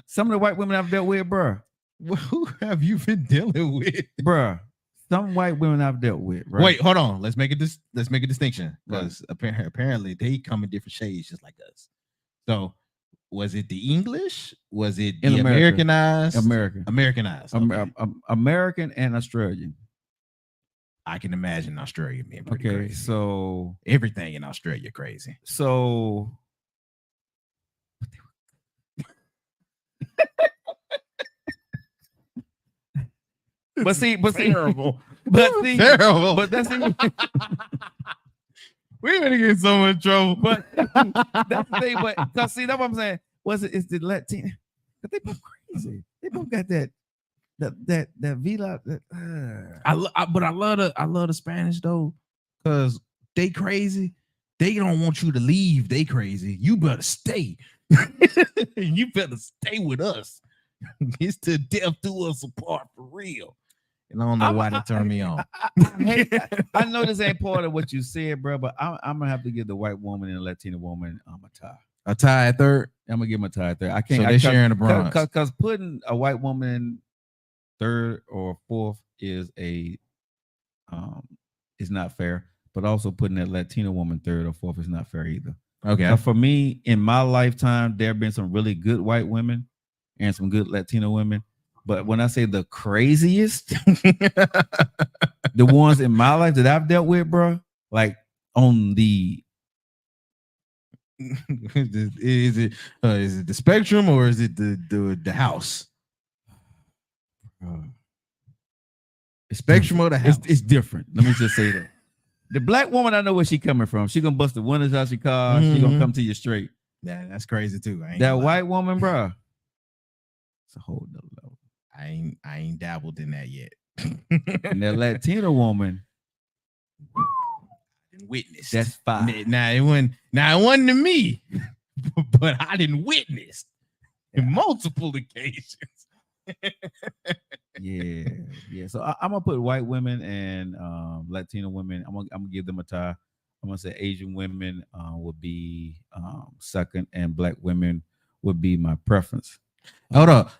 Some of the white women I've dealt with, bro. Who have you been dealing with, Bruh, some white women I've dealt with, right? Wait, hold on. Let's make a distinction because apparently they come in different shades, just like us. So, was it the English? Was it the Americanized? Americanized. Okay. American and Australian. I can imagine Australia being pretty Okay, crazy. so everything in Australia crazy. So. But see, terrible. Terrible. But that's we're gonna get so much trouble. But that's the thing. But cause see, that's what I'm saying. It's the Latin? But they both crazy. They both got that villa. But I love the Spanish though, cause they crazy. They don't want you to leave. They crazy. You better stay. You better stay with us. It's till death do us apart for real. And I don't know why that turned me on. I know this ain't part of what you said, bro, but I'm gonna have to give the white woman and the Latina woman a tie. A tie at third. I'm gonna give them a tie at third. I can't. So they're sharing the bronze. Because putting a white woman third or fourth is not fair. But also putting that Latina woman third or fourth is not fair either. Okay. Now, for me, in my lifetime, there have been some really good white women and some good Latino women. But when I say the craziest, the ones in my life that I've dealt with, bro, like on the is it the spectrum or is it the house? The spectrum of the house. It's different. Let me just say that. The black woman, I know where she coming from. She gonna bust the windows out your car. She gonna come to you straight. Yeah, that's crazy too. That white woman, bro, it's a whole nother level. I ain't dabbled in that yet. And that Latina woman, witness. That's fine. Now it wasn't to me, but I didn't witness in multiple occasions. Yeah. So I'm gonna put white women and Latino women. I'm gonna give them a tie. I'm gonna say Asian women would be second, and black women would be my preference. Hold up,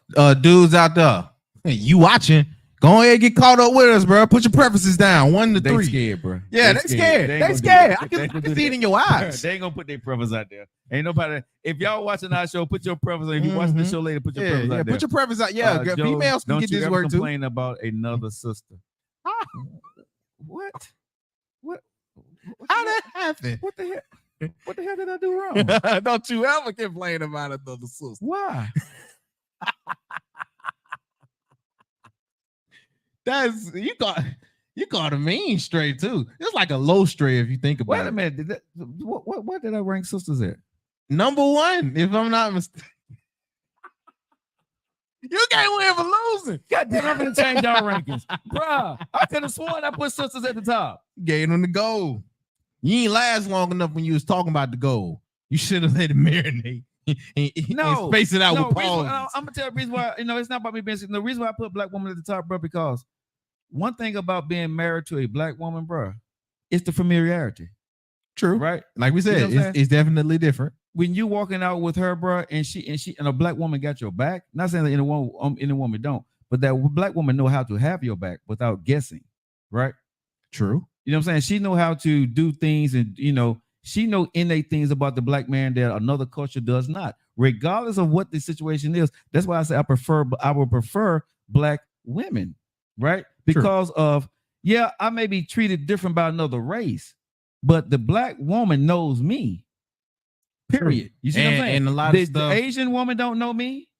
dudes out there, hey, you watching? Go ahead and get caught up with us, bro. Put your preferences down. 1 to 3. They scared, bro. Yeah, they scared. They scared. I can see it in your eyes. They ain't gonna put their preference out there. Ain't nobody. If y'all watching our show, put your preference. If you watching the show later, put your preference out there. Put your preference out. Yeah, Joe, females can get this work too. Complain about another sister. What? How that happen? What the hell? What the hell did I do wrong? Don't you ever complain about another sister. Why? That's you got You called a mean stray too. It's like a low stray if you think about Wait a it. minute. What did I rank sisters at? Number one, if I'm not mistaken. You can't win for losing. God damn, I'm gonna change our rankings. Bruh, I could have sworn I put sisters at the top. Gave them the gold. You ain't last long enough when you was talking about the gold. You should have let it marinate. No, and space it out with reason Paul. why- I'm gonna tell you the reason why. It's not about me being. The reason why I put black woman at the top, bro, because one thing about being married to a black woman, bro, is the familiarity. True, right? Like we said, You know what I'm it's definitely different. When you walking out with her, bro, and a black woman got your back. Not saying that any woman don't, but that black woman know how to have your back without guessing, right? True. You know what I'm saying? She know how to do things, and she know innate things about the black man that another culture does not, regardless of what the situation is. That's why I say I would prefer black women, right? Because of I may be treated different by another race, but the black woman knows me. Period. You see what I'm saying? And a lot of stuff. The Asian woman don't know me.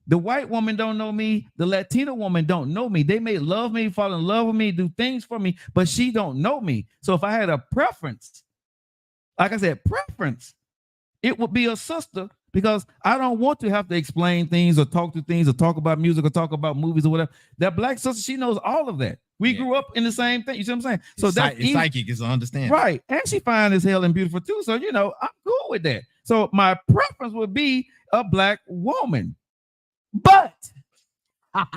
The white woman don't know me. The Latino woman don't know me. They may love me, fall in love with me, do things for me, but she don't know me. So if I had a preference, like I said, it would be a sister, because I don't want to have to explain things or talk to things or talk about music or talk about movies or whatever. That black sister, she knows all of that. We grew up in the same thing. You see what I'm saying? So that's psychic is understanding. Right. And she fine as hell and beautiful too. So, I'm cool with that. So my preference would be a black woman. But you know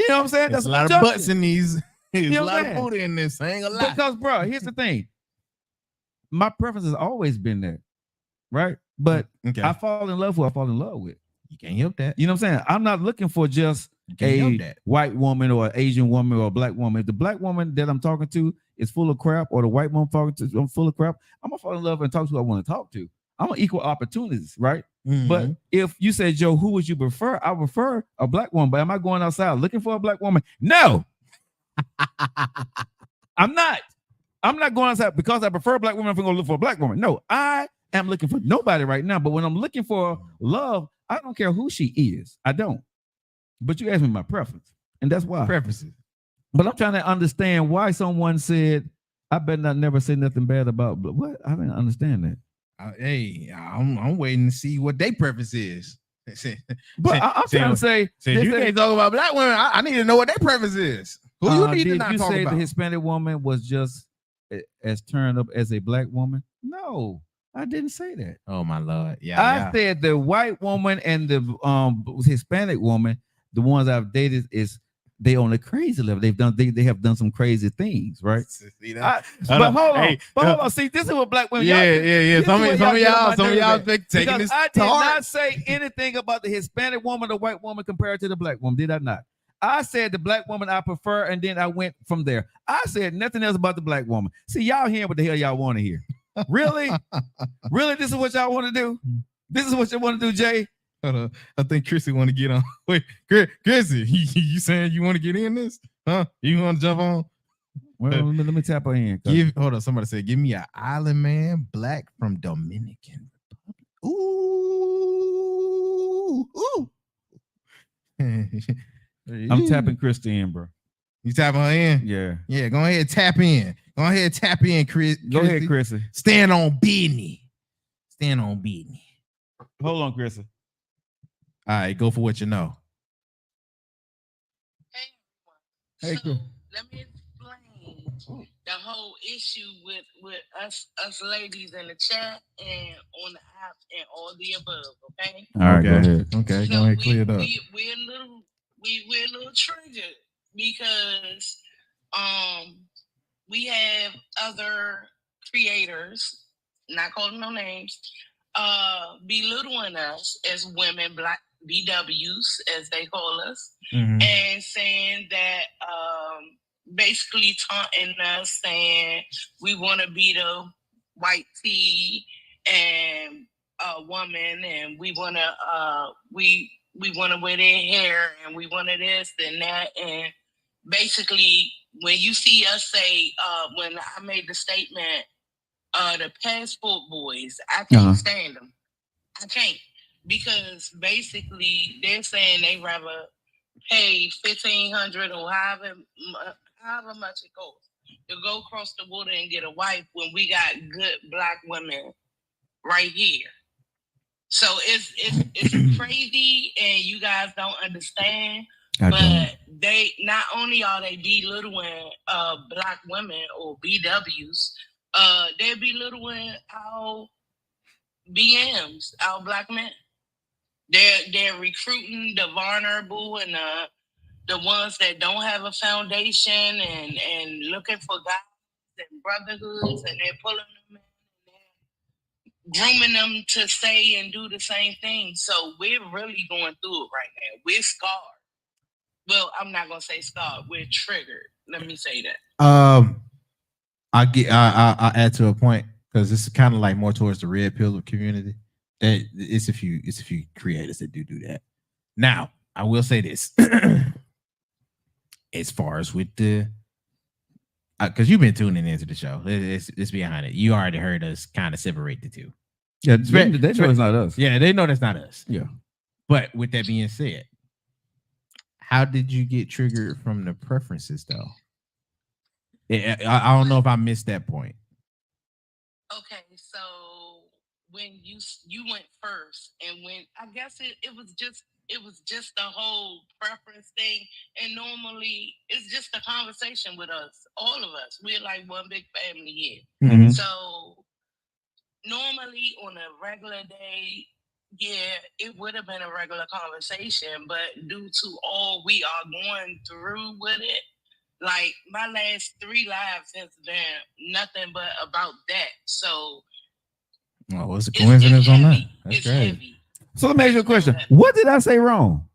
what I'm saying? There's a lot of butts in these. There's a lot of booty in this. Ain't a lot. Because, bro, here's the thing. My preference has always been there. Right? But I fall in love with who I fall in love with. You can't help that. You know what I'm saying? I'm not looking for just a white woman or an Asian woman or a black woman. If the black woman that I'm talking to is full of crap, or the white woman I'm full of crap, I'm gonna fall in love and talk to who I want to talk to. I'm gonna equal opportunities, right? Mm-hmm. But if you say, Joe, who would you prefer? I prefer a black woman. But am I going outside looking for a black woman? No. I'm not. I'm not going outside because I prefer a black woman if I'm gonna look for a black woman. No, I am looking for nobody right now. But when I'm looking for love, I don't care who she is. I don't. But you asked me my preference, and that's why. Preferences. But I'm trying to understand why someone said, I better not never say nothing bad about what? I didn't understand that. I'm waiting to see what their preference is. But I'm trying to say, you can't talk about black women. I need to know what their preference is. Who you need to not talk about? Did you say the Hispanic woman was just as turned up as a black woman? No, I didn't say that. Oh my Lord! I said the white woman and the Hispanic woman, the ones I've dated, is they on a crazy level. They have done some crazy things, right? But hold on. See, this is what black women. Yeah. Some of y'all taking this. I did not say anything about the Hispanic woman or white woman compared to the black woman. Did I not? I said the black woman I prefer, and then I went from there. I said nothing else about the black woman. See, y'all hearing what the hell y'all want to hear? Really? Really? This is what y'all want to do? This is what you want to do, Jay? I think Chrissy want to get on. Wait, Chrissy, you saying you want to get in this? Huh? You want to jump on? Well, let me tap her in. Hold on. Somebody said, give me an island man, black from Dominican Republic. Ooh. I'm tapping Christy in, bro. You tapping her in? Yeah. Yeah, go ahead, tap in. Go ahead, tap in, Chris. Go ahead, Chrissy. Stand on business. Hold on, Chrissy. All right, go for what you know. Hey, so let me explain the whole issue with us ladies in the chat and on the app and all the above. Okay. All right. Go ahead. Okay. So go ahead. Clear it up. We're a little triggered because we have other creators, not calling no names, belittling us as women, black BWs as they call us, and saying that basically taunting us, saying we want to be the white tee and a woman, and we want to we want to wear their hair, and we want to this and that. And basically, when you see us say, when I made the statement, the passport boys, I can't stand them. I can't, because basically they're saying they rather pay $1,500 or however however much it costs to go across the water and get a wife when we got good black women right here. So it's crazy, and you guys don't understand. But they not only are they belittling black women or BWs, they're belittling our BMs, our black men. They're recruiting the vulnerable and the ones that don't have a foundation and looking for guys and brotherhoods, and they're pulling them in and they're grooming them to say and do the same thing. So we're really going through it right now. We're scarred. Well, I'm not gonna say scarred. We're triggered. Let me say that. I'll add to a point because this is kind of like more towards the red pill community. That it's a few creators that do that. Now, I will say this. As far as with the because you've been tuning into the show. It's behind it. You already heard us kind of separate the two. Yeah, they know it's not us. Yeah, they know that's not us. Yeah. But with that being said, how did you get triggered from the preferences, though? I don't know if I missed that point. Okay, so when you went first, and when I guess it was just the whole preference thing, and normally it's just a conversation with us, all of us. We're like one big family here. Mm-hmm. So normally on a regular day, yeah, it would have been a regular conversation, but due to all we are going through with it, like my last 3 lives has been nothing but about that. So what's the coincidence on that? That's it's great. heavy. So let me ask you a question. What did I say wrong?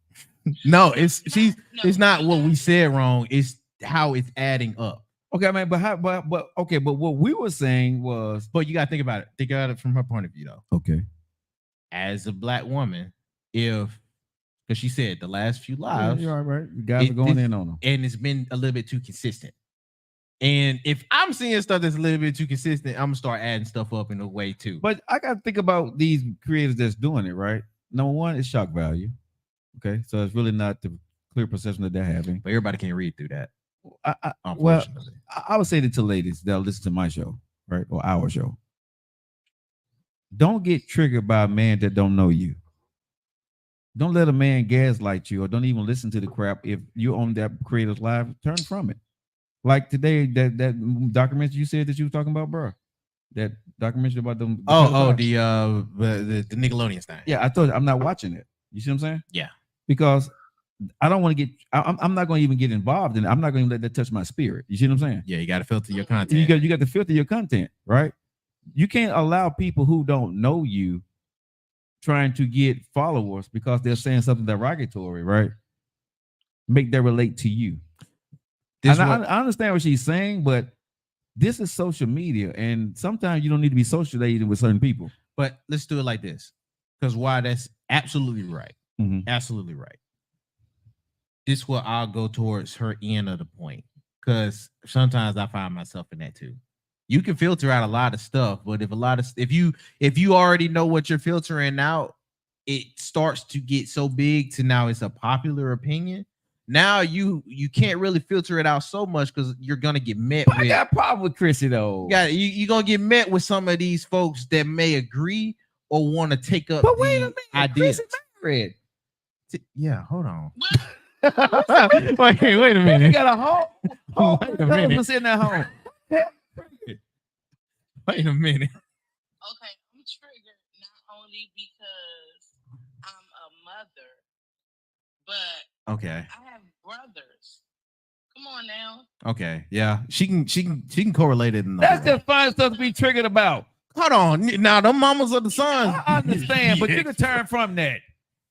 No, it's not what we said wrong. It's how it's adding up. Okay, man, but what we were saying was, but you gotta think about it. Think about it from her point of view, though. Okay. As a black woman, because she said the last few lives, you're all right. You guys are going in on them, and it's been a little bit too consistent. And if I'm seeing stuff that's a little bit too consistent, I'm gonna start adding stuff up in a way too. But I gotta think about these creators that's doing it, right? Number one is shock value. Okay, so it's really not the clear perception that they're having. But everybody can read through that. Well, I would say that to ladies that listen to my show, right, or our show. Don't get triggered by a man that don't know you. Don't let a man gaslight you, or don't even listen to the crap. If you're on that creator's live, turn from it. Like today, that documentary you said that you were talking about, bro. That documentary about them. The Nickelodeon thing. Yeah, I told you I'm not watching it. You see what I'm saying? Yeah. Because I don't want to get. I'm not going to even get involved in it. I'm not going to let that touch my spirit. You see what I'm saying? Yeah, you got to filter your content. You got to filter your content, right? You can't allow people who don't know you trying to get followers because they're saying something derogatory, right? Make that relate to you. I understand what she's saying, but this is social media, and sometimes you don't need to be socializing with certain people. But let's do it like this, because why? That's absolutely right. Mm-hmm. Absolutely right. This will I'll go towards her end of the point, because sometimes I find myself in that too. You can filter out a lot of stuff, but if you already know what you're filtering out, it starts to get so big to now it's a popular opinion. Now you can't really filter it out so much because you're gonna get met. But I got a problem with Chrissy though. You're gonna get met with some of these folks that may agree or want to take up. But wait a minute, ideas. Chrissy married. Yeah, hold on. wait a minute. You got a home. Wait a minute. What's in that home? Wait a minute. Okay, I'm triggered not only because I'm a mother, but okay, I have brothers. Come on now. Okay, yeah, she can correlate it. That's just fine stuff to be triggered about. Hold on, now the mamas of the sons. I understand, but you can turn from that.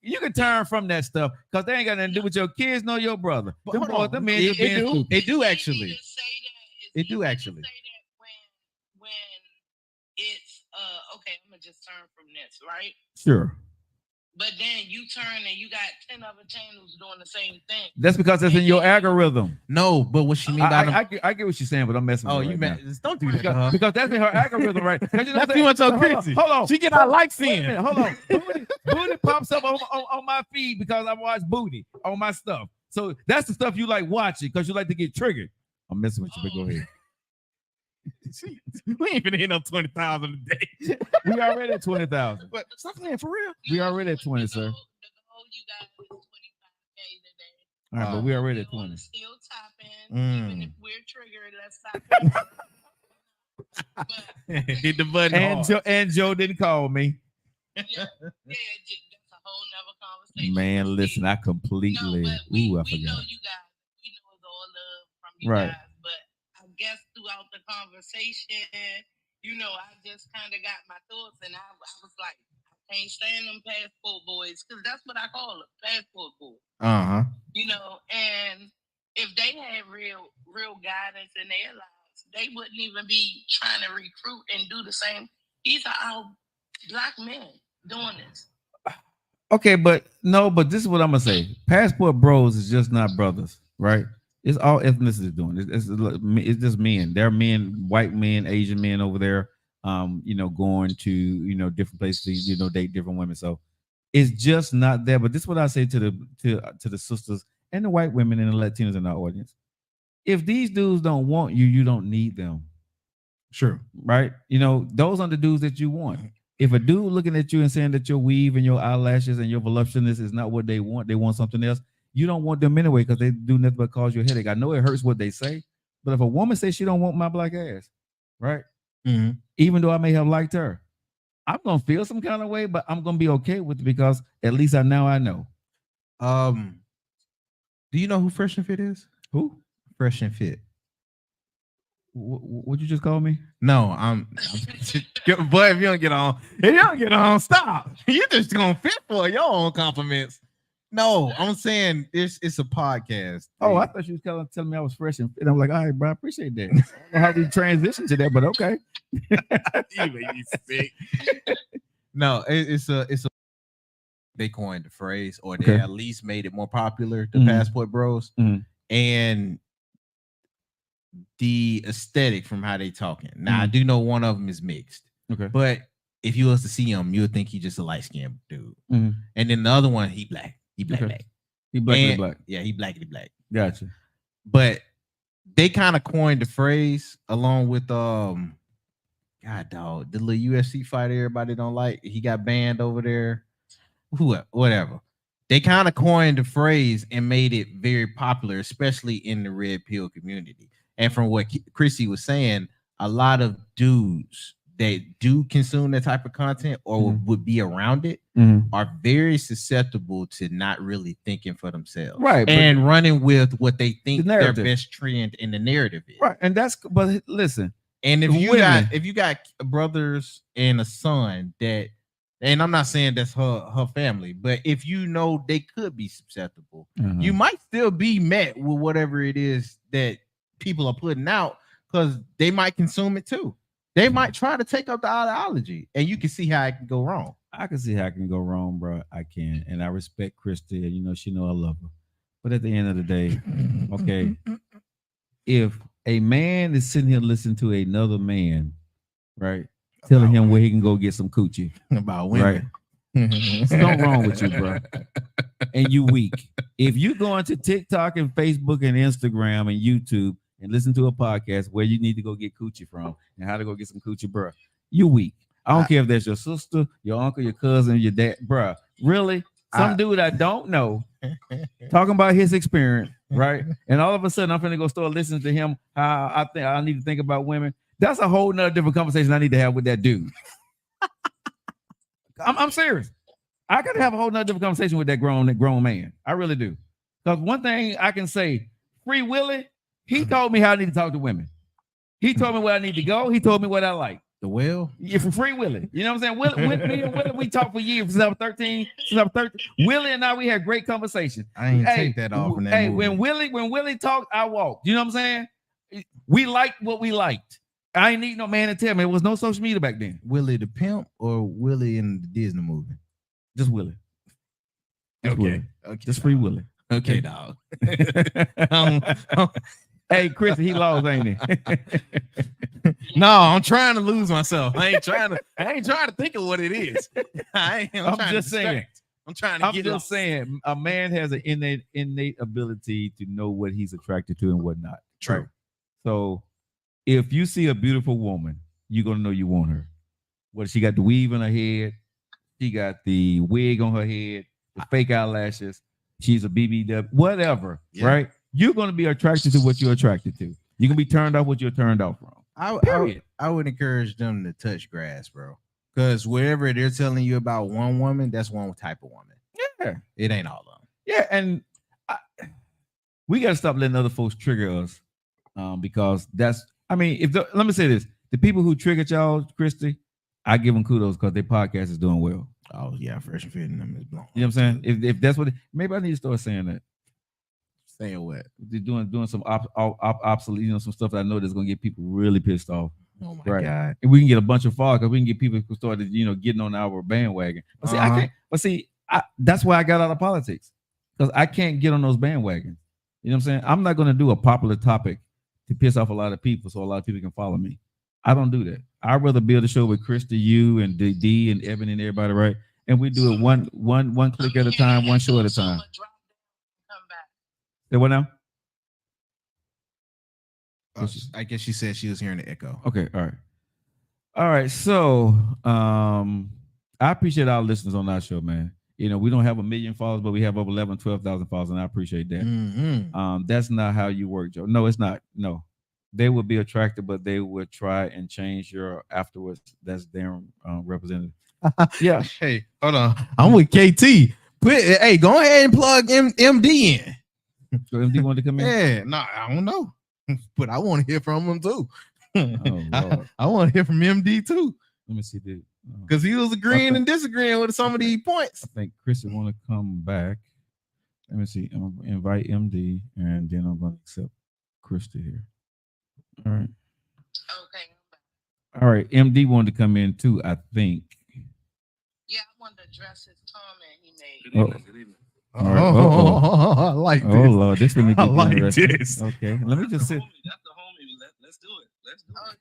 You can turn from that stuff because they ain't got nothing to do with your kids nor your brother. They do actually. It do actually. Say that when it's okay, I'm gonna just turn from this, right? Sure. But then you turn and you got 10 other channels doing the same thing. That's because that's in your algorithm. No, but what she mean I get what she's saying, but I'm messing with her. Oh, you right don't do that. Because that's in her algorithm, right? You know that's too much so crazy. Hold on. She get our likes in. Hold on. Booty pops up on my feed because I watch booty on my stuff. So that's the stuff you like watching because you like to get triggered. I'm messing with you, but go ahead. We ain't finna hit up 20,000 a day. We already at 20,000. But stop playing for real. We already at 20, sir. The goal you got is 25K today. All right, but we already at You wanna 20. still top in, even if we're triggered, let's top in. But Hit the button. And Joe didn't call me. yeah, that's a whole nother conversation. Man, listen, I completely. No, but we I know forgot. you guys. We know it's all love from you Right. guys. But I guess throughout the conversation, I just kind of got my thoughts, and I was like, I can't stand them passport boys, because that's what I call them, passport boys. And if they had real guidance in their lives, they wouldn't even be trying to recruit and do the same. These are our black men doing this. Okay, but this is what I'm gonna say. Passport bros is just not brothers, right? It's all ethnicities doing it. It's just men. There are men, white men, Asian men over there, going to different places, date different women. So it's just not there. But this is what I say to the sisters and the white women and the Latinos in our audience. If these dudes don't want you, you don't need them. Sure. Right? Those are the dudes that you want. If a dude looking at you and saying that your weave and your eyelashes and your voluptuousness is not what they want something else, you don't want them anyway because they do nothing but cause you a headache. I know it hurts what they say, but if a woman says she don't want my black ass, right? Mm-hmm. Even though I may have liked her, I'm going to feel some kind of way, but I'm going to be okay with it because at least I know. Do you know who Fresh and Fit is? Who? Fresh and Fit. What'd you just call me? No, I'm boy, if you don't get on, stop. You're just gonna fit for your own compliments. No, I'm saying it's a podcast. Oh, I thought you was telling me I was fresh and fit. I'm like, all right, bro, I appreciate that. I don't know how we transition to that, but okay. You sick. No, it's a they coined the phrase, or they at least made it more popular, the Passport Bros. Mm-hmm. And the aesthetic from how they talking. Now I do know one of them is mixed. Okay. But if you was to see him, you would think he's just a light-skinned dude. Mm-hmm. And then the other one, he black. He black. He black. Yeah, he blackity black. Gotcha. But they kind of coined the phrase along with God dog, the little UFC fighter everybody don't like. He got banned over there. Whatever. They kind of coined the phrase and made it very popular, especially in the red pill community. And from what Chrissy was saying, a lot of dudes that do consume that type of content or would be around it are very susceptible to not really thinking for themselves. Right. And running with what they think their narrative. best trend in the narrative is. Right. And but listen. And if you got brothers and a son that, and I'm not saying that's her family, but if they could be susceptible, you might still be met with whatever it is that people are putting out because they might consume it too. They might try to take up the ideology, and you can see how it can go wrong. I can see how it can go wrong, bro. I can, and I respect Christy. She know I love her. But at the end of the day, okay, if a man is sitting here listening to another man, right, telling him where he can go get some coochie about women, right? Something wrong with you, bro. And you weak. If you go into TikTok and Facebook and Instagram and YouTube and listen to a podcast where you need to go get coochie from and how to go get some coochie, bro, you weak. I don't care if that's your sister, your uncle, your cousin, your dad, bro. Really? Some dude I don't know talking about his experience, right? And all of a sudden I'm finna go start listening to him how I think I need to think about women. That's a whole nother different conversation I need to have with that dude. I'm serious. I gotta have a whole nother different conversation with that grown man. I really do. Because one thing I can say, Free Willy, he told me how I need to talk to women. He told me where I need to go. He told me what I like. The will? Yeah, for Free Willy. You know what I'm saying? Willie, we talked for years since I was 13. Willie and I, we had great conversations. I ain't take that off in that movie. When Willie talked, I walked. You know what I'm saying? We liked what we liked. I ain't need no man to tell me. There was no social media back then. Willie the pimp or Willie in the Disney movie? Just Willie. Okay. Just Free Willy. Okay, dog. Hey, Chris, he lost, ain't he? No, I'm trying to lose myself. I ain't trying to think of what it is. I'm just saying. A man has an innate ability to know what he's attracted to and what not. True. So if you see a beautiful woman, you're gonna know you want her. What she got the weave in her head, she got the wig on her head, the fake eyelashes, she's a BBW, whatever, right? You're gonna be attracted to what you're attracted to. You're gonna be turned off what you're turned off from. I would encourage them to touch grass, bro. Because wherever they're telling you about one woman, that's one type of woman. Yeah. It ain't all of them. Yeah, and we got to stop letting other folks trigger us, because that's. I mean, let me say this: the people who triggered y'all, Christy, I give them kudos because their podcast is doing well. Oh yeah, Fresh and Fit and them is blown. You know what I'm saying? If that's what, maybe I need to start saying that. Saying what? They're doing some obsolete, some stuff that I know that's gonna get people really pissed off. Oh my God! And we can get a bunch of followers because we can get people who started, getting on our bandwagon. But see, I can't. But see, that's why I got out of politics, because I can't get on those bandwagons. You know what I'm saying? I'm not going to do a popular topic to piss off a lot of people so a lot of people can follow me. I don't do that. I'd rather build a show with Krista, you, and D and Evan and everybody, right? And we do it one click at a time, one show at a time. Say what now? I guess she said she was hearing the echo. Okay, all right. So I appreciate our listeners on our show, man. We don't have 1 million followers, but we have over 12,000 followers, and I appreciate that. Mm-hmm. That's not how you work, Joe. No, it's not. No, they would be attracted, but they would try and change your afterwards. That's their representative. Yeah. Hey, hold on. I'm with KT. Hey, go ahead and plug MD in. So MD wanted to come in? Yeah, no, I don't know, but I want to hear from him too. Oh, I want to hear from MD too. Let me see, dude. Because he was agreeing and disagreeing with some of these points. I think Chris will want to come back. Let me see. I'm going to invite MD, and then I'm going to accept Krista here. All right. Okay. All right. MD wanted to come in too, I think. Yeah, I wanted to address his comment he made. Good evening. All right. I like this. Oh, Lord. This really I like this. Okay. Let me just sit. That's the homie. Let's do it. Let's do it.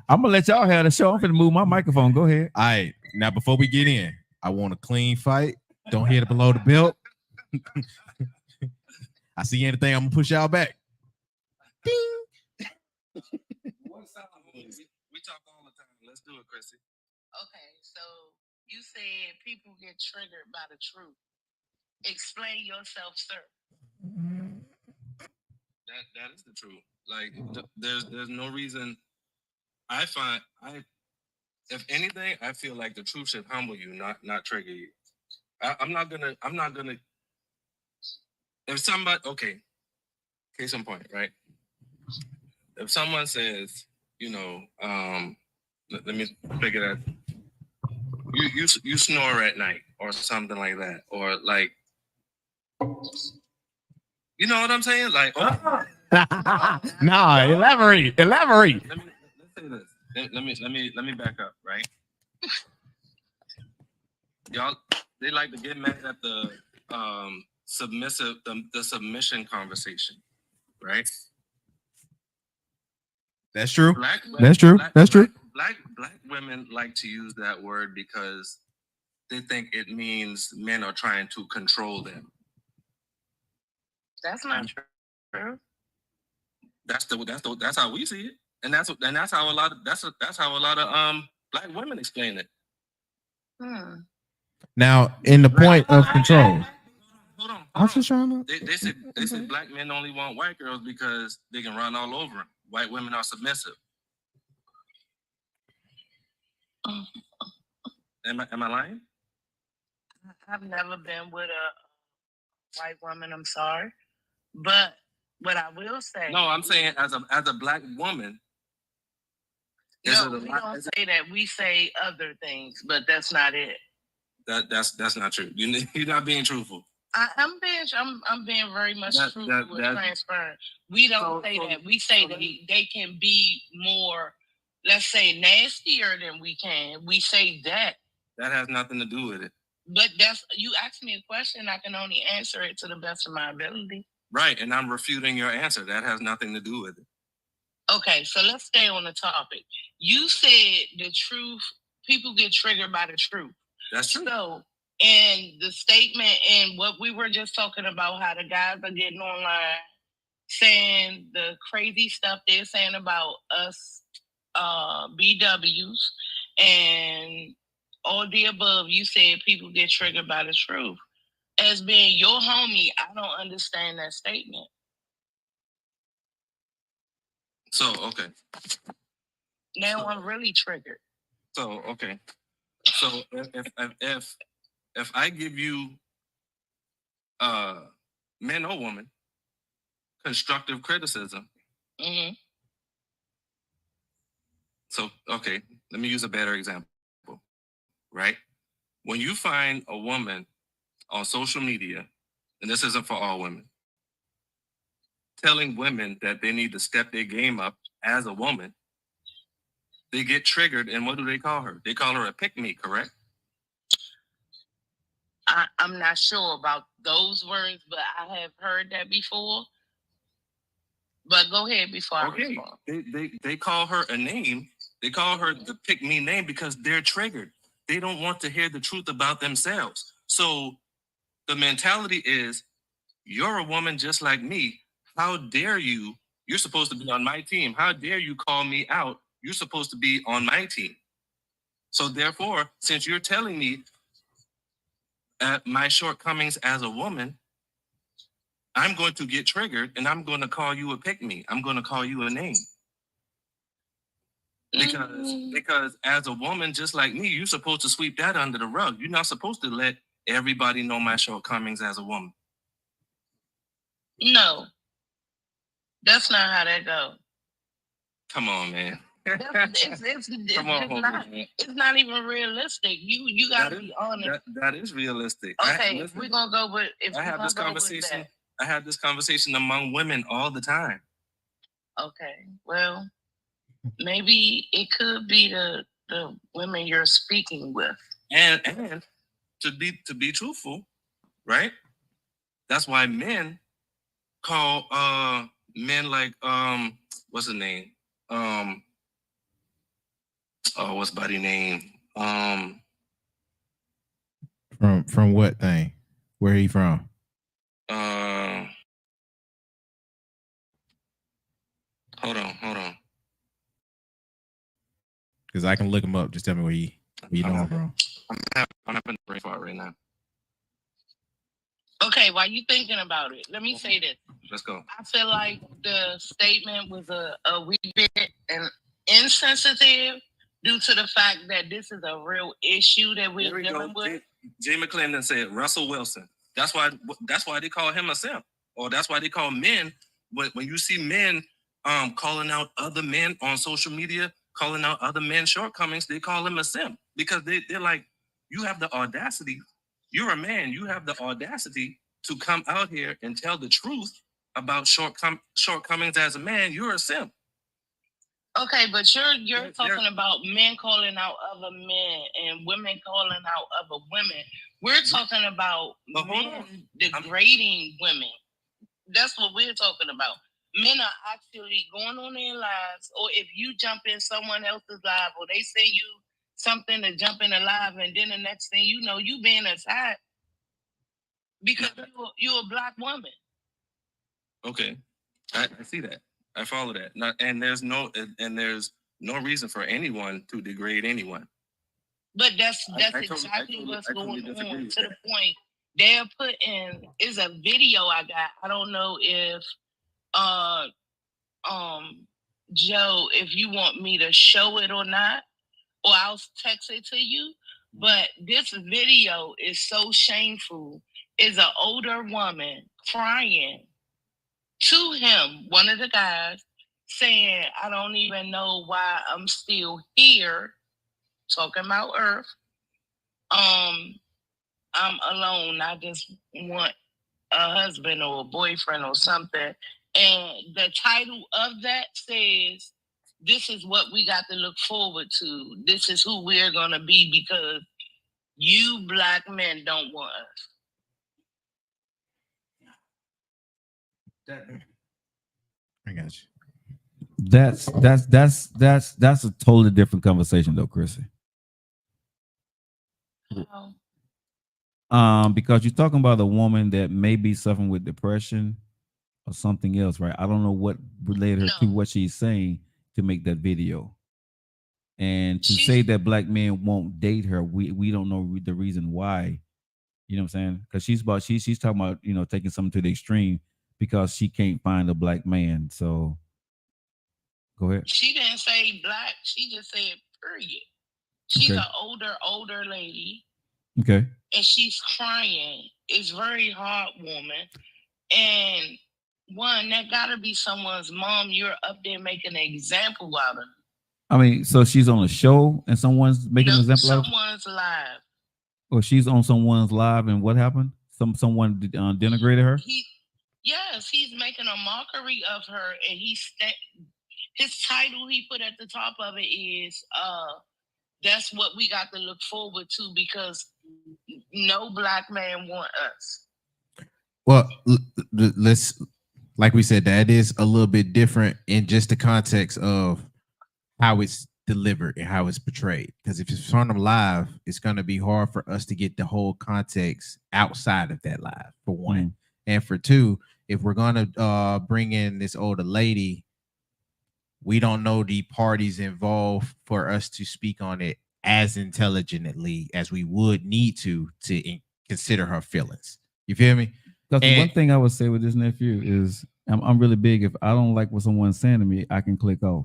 I'm gonna let y'all have the show. I'm gonna move my microphone. Go ahead. All right. Now, before we get in, I want a clean fight. Don't hit it below the belt. I see anything, I'm gonna push y'all back. Ding. We talk all the time. Let's do it, Chrissy. Okay, so you said people get triggered by the truth. Explain yourself, sir. That is the truth. Like there's no reason. If anything, I feel like the truth should humble you, not trigger you. I'm not gonna. If somebody, okay, case in point, right? If someone says, let me figure that. You snore at night or something like that, or like, you know what I'm saying? Like, No, elaborate. Let's say this. Let me back up, right? Y'all, they like to get mad at the submission conversation, right? That's true. That's true. Black women like to use that word because they think it means men are trying to control them. That's not true. That's how we see it, and that's how a lot of black women explain it. Now, in the point of control. Hold on. I'm just trying to. They said black men only want white girls because they can run all over them. White women are submissive. Am I lying? I've never been with a white woman. I'm sorry, but what I will say. No, I'm saying as a black woman. No, we don't say that. We say other things, but that's not it. That's not true. You're not being truthful. I'm being very much truthful and transparent. We don't say that. We say they can be more, let's say, nastier than we can. We say that. That has nothing to do with it. But you asked me a question. I can only answer it to the best of my ability. Right, and I'm refuting your answer. That has nothing to do with it. Okay, so let's stay on the topic. You said the truth. People get triggered by the truth. That's true. So, in the statement and what we were just talking about, how the guys are getting online saying the crazy stuff they're saying about us BWs and all the above. You said people get triggered by the truth. As being your homie, I don't understand that statement. So, okay. Now I'm really triggered. So, okay. So if I give you man or woman constructive criticism. Mm-hmm. So, okay, let me use a better example, right? When you find a woman on social media, and this isn't for all women, telling women that they need to step their game up as a woman, they get triggered, and what do they call her? They call her a pick-me, correct? I'm not sure about those words, but I have heard that before. But go ahead before I respond. They call her a name. They call her the pick-me name because they're triggered. They don't want to hear the truth about themselves. So the mentality is, you're a woman just like me. How dare you? You're supposed to be on my team. How dare you call me out? You're supposed to be on my team. So therefore, since you're telling me my shortcomings as a woman, I'm going to get triggered and I'm going to call you a pick-me. I'm going to call you a name. Because as a woman just like me, you're supposed to sweep that under the rug. You're not supposed to let everybody know my shortcomings as a woman. No. That's not how that goes. Come on, man. It's not even realistic. You gotta be honest. That is realistic. Okay, if we're gonna go with I have this conversation. I have this conversation among women all the time. Okay, well, maybe it could be the women you're speaking with. And to be truthful, right? That's why men call men like what's the name? What's buddy name? From what thing? Where he from? Hold on. Because I can look him up. Just tell me where you know him from. I'm having a brain fart right now. Okay, while you thinking about it, let me say this. Let's go. I feel like the statement was a wee bit insensitive due to the fact that this is a real issue that we're dealing with. Jay McClendon said Russell Wilson. That's why they call him a simp, or that's why they call men. When you see men calling out other men on social media, calling out other men's shortcomings, they call him a simp because they're like, you have the audacity. You're a man. You have the audacity to come out here and tell the truth about shortcomings as a man. You're a simp. Okay, but you're talking about men calling out other men and women calling out other women. We're talking about men degrading women. That's what we're talking about. Men are actually going on their lives, or if you jump in someone else's live, or they say you something to jump in a live, and then the next thing you know, you being attacked because you're a black woman. Okay, I see that. I follow that. And there's no reason for anyone to degrade anyone. But that's exactly what's going on. To the point they're putting is a video I got. I don't know if Joe, if you want me to show it or not, or I'll text it to you. But this video is so shameful. Is an older woman crying to him, one of the guys, saying, I don't even know why I'm still here, talking about Earth. I'm alone. I just want a husband or a boyfriend or something. And the title of that says, this is what we got to look forward to. This is who we're going to be because you black men don't want us. I got you. That's a totally different conversation though, Chrissy. Oh. Because you're talking about a woman that may be suffering with depression or something else, right? I don't know what related her to No. what she's saying to make that video. And to She's say that black men won't date her, we don't know the reason why. You know what I'm saying? Because she's talking about, you know, taking something to the extreme because she can't find a black man. So go ahead. she didn't say black. She just said period. She's Okay. an older lady, Okay. and she's crying. It's very heartwarming. And one, that gotta be someone's mom. You're up there making an example out of. I mean, so she's on a show and someone's making No, an example of her? someone's live. Or she's on someone's live and what happened? Someone denigrated her? Yes, he's making a mockery of her, and his title he put at the top of it is that's what we got to look forward to because no black man want us. Well, let's, like we said, that is a little bit different in just the context of how it's delivered and how it's portrayed. Because if it's on them live, it's going to be hard for us to get the whole context outside of that live, for one. And for two, if we're going to bring in this older lady, we don't know the parties involved for us to speak on it as intelligently as we would need to consider her feelings. You feel me? Because one thing I would say with this nephew is I'm really big. If I don't like what someone's saying to me, I can click off.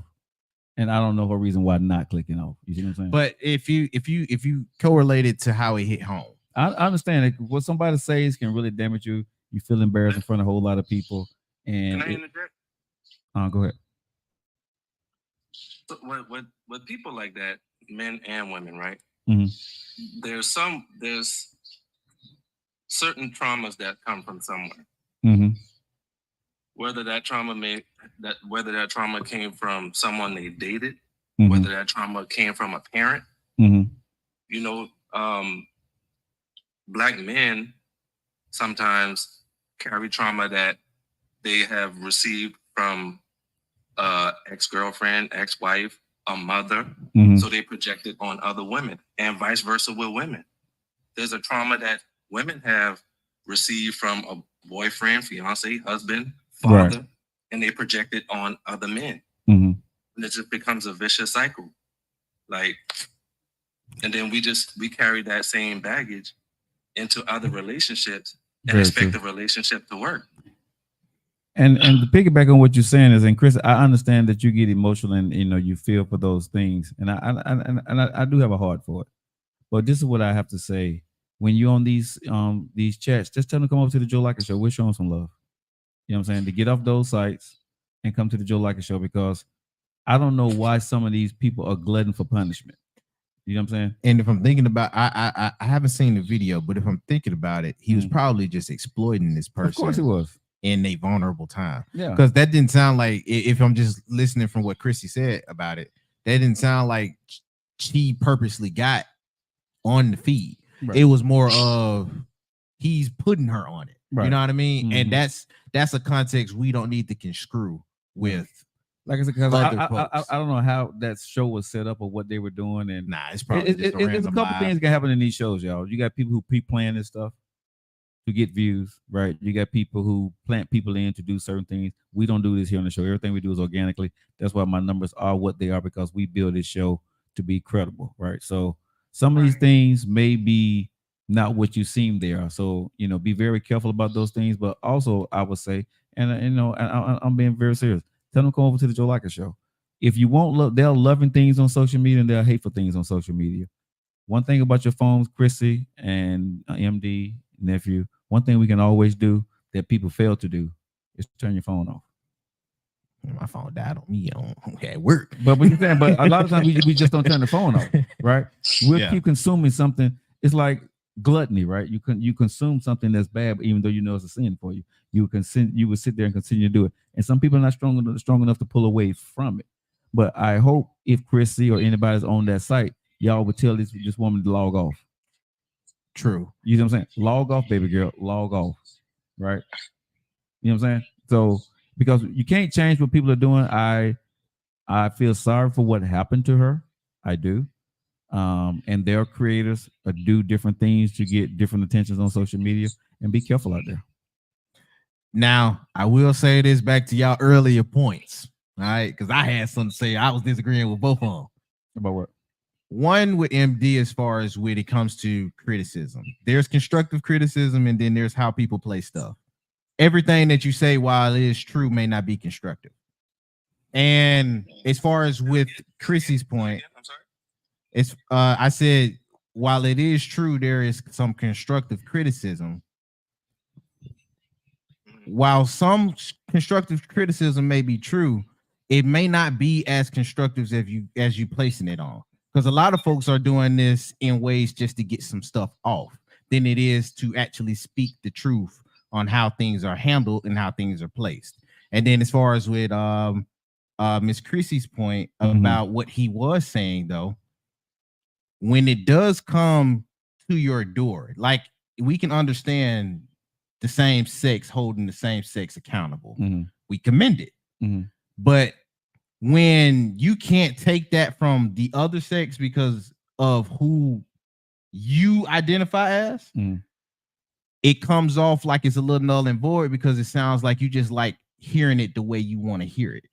And I don't know a reason why not clicking off. You see what I'm saying? But if you correlate it to how it hit home, I understand that what somebody says can really damage you. You feel embarrassed in front of a whole lot of people. And Can I interject? Go ahead. So with people like that, men and women, right? Mm-hmm. There's certain traumas that come from somewhere. Mm-hmm. Whether that trauma came from someone they dated, Mm-hmm. whether that trauma came from a parent. Mm-hmm. You know, black men sometimes carry trauma that they have received from ex-girlfriend, ex-wife, a mother. Mm-hmm. So they project it on other women, and vice versa with women. There's a trauma that women have received from a boyfriend, fiance, husband, father, Right. and they project it on other men. Mm-hmm. And it just becomes a vicious cycle. Like, and then we carry that same baggage into other relationships and Very expect true. the relationship to work. And to piggyback on what you're saying is, and Chris, I understand that you get emotional and you feel for those things, and I do have a heart for it. But this is what I have to say: when you're on these chats, just tell them to come over to the Joe Liker Show. We're showing some love. You know what I'm saying? To get off those sites and come to the Joe Liker Show, because I don't know why some of these people are glutton for punishment. You know what I'm saying? and if I'm thinking about, I haven't seen the video, but if I'm thinking about it, he was probably just exploiting this person. Of course he was. In a vulnerable time. Yeah. Because that didn't sound like, if I'm just listening from what Chrissy said about it, that didn't sound like she purposely got on the feed. Right. It was more of he's putting her on it. Right. You know what I mean? Mhm. And that's a context we don't need to construe with. Like I said, because Other I folks. don't know how that show was set up or what they were doing, and Nah, it's probably just a it's a random couple live. things can happen in these shows, y'all. You got people who pre-plan this stuff to get views, right? You got people who plant people in to do certain things. We don't do this here on the show. Everything we do is organically. That's why my numbers are what they are, because we build this show to be credible, right? So some of these things may be not what you seem they are. So, be very careful about those things. But also, I would say, and I'm being very serious. Tell them to come over to the Joe Liker Show. If you won't love, they're loving things on social media and they're hateful things on social media. One thing about your phones, Chrissy and MD, nephew, one thing we can always do that people fail to do is turn your phone off. My phone died on me at work. But a lot of times we just don't turn the phone off, right? We'll keep consuming something. It's like gluttony, right? You consume something that's bad, even though you know it's a sin for you. You would sit there and continue to do it. And some people are not strong enough to pull away from it. But I hope if Chrissy or anybody's on that site, y'all would tell this woman to log off. True. You know what I'm saying? Log off, baby girl. Log off. Right? You know what I'm saying? So, because you can't change what people are doing, I feel sorry for what happened to her. I do. And their creators do different things to get different attentions on social media, and be careful out there. Now, I will say this back to y'all earlier points, all right? Because I had something to say. I was disagreeing with both of them. About what? One with MD as far as when it comes to criticism. There's constructive criticism, and then there's how people play stuff. Everything that you say, while it is true, may not be constructive. And as far as with Chrissy's point, I'm sorry. it's I said while it is true, there is some constructive criticism. While some constructive criticism may be true, it may not be as constructive as you placing it on. Because a lot of folks are doing this in ways just to get some stuff off than it is to actually speak the truth on how things are handled and how things are placed. And then as far as with Miss Chrissy's point about what he was saying, though, when it does come to your door, like we can understand the same sex holding the same sex accountable. We commend it. But when you can't take that from the other sex because of who you identify as, it comes off like it's a little null and void because it sounds like you just like hearing it the way you want to hear it,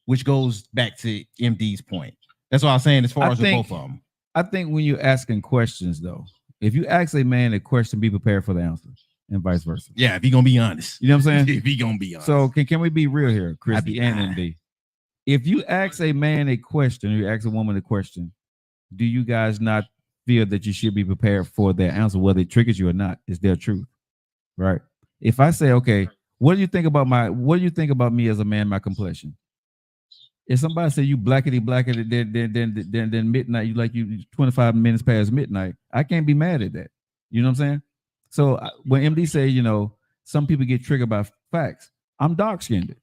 which goes back to MD's point. That's what I was saying as far as both of them. I think when you're asking questions, though, if you ask a man a question, be prepared for the answer, and vice versa. Yeah, if you're gonna be honest. You know what I'm saying? If you're gonna be honest. So can we be real here, Christy and MD? If you ask a man a question, or you ask a woman a question, do you guys not feel that you should be prepared for their answer, whether it triggers you or not? Is their truth, right? If I say, okay, what do you think about me as a man, my complexion? If somebody say you blackety then midnight, you 25 minutes past midnight, I can't be mad at that. You know what I'm saying? So when MD say, some people get triggered by facts, I'm dark skinned.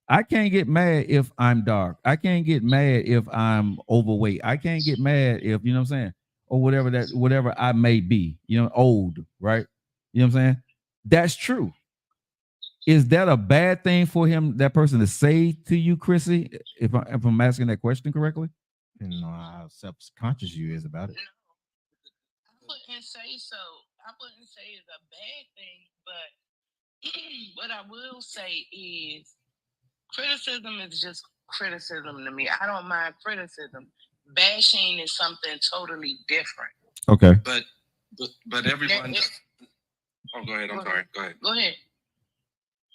I can't get mad if I'm dark. I can't get mad if I'm overweight. I can't get mad if, you know what I'm saying, or whatever I may be, old, right? You know what I'm saying? That's true. Is that a bad thing for that person to say to you, Chrissy, if I'm asking that question correctly? You know how self-conscious you is about it. I wouldn't say so. I wouldn't say it's a bad thing, but what I will say is criticism is just criticism to me. I don't mind criticism. Bashing is something totally different. Okay. But everyone. Go ahead. I'm sorry. Go ahead. Go ahead.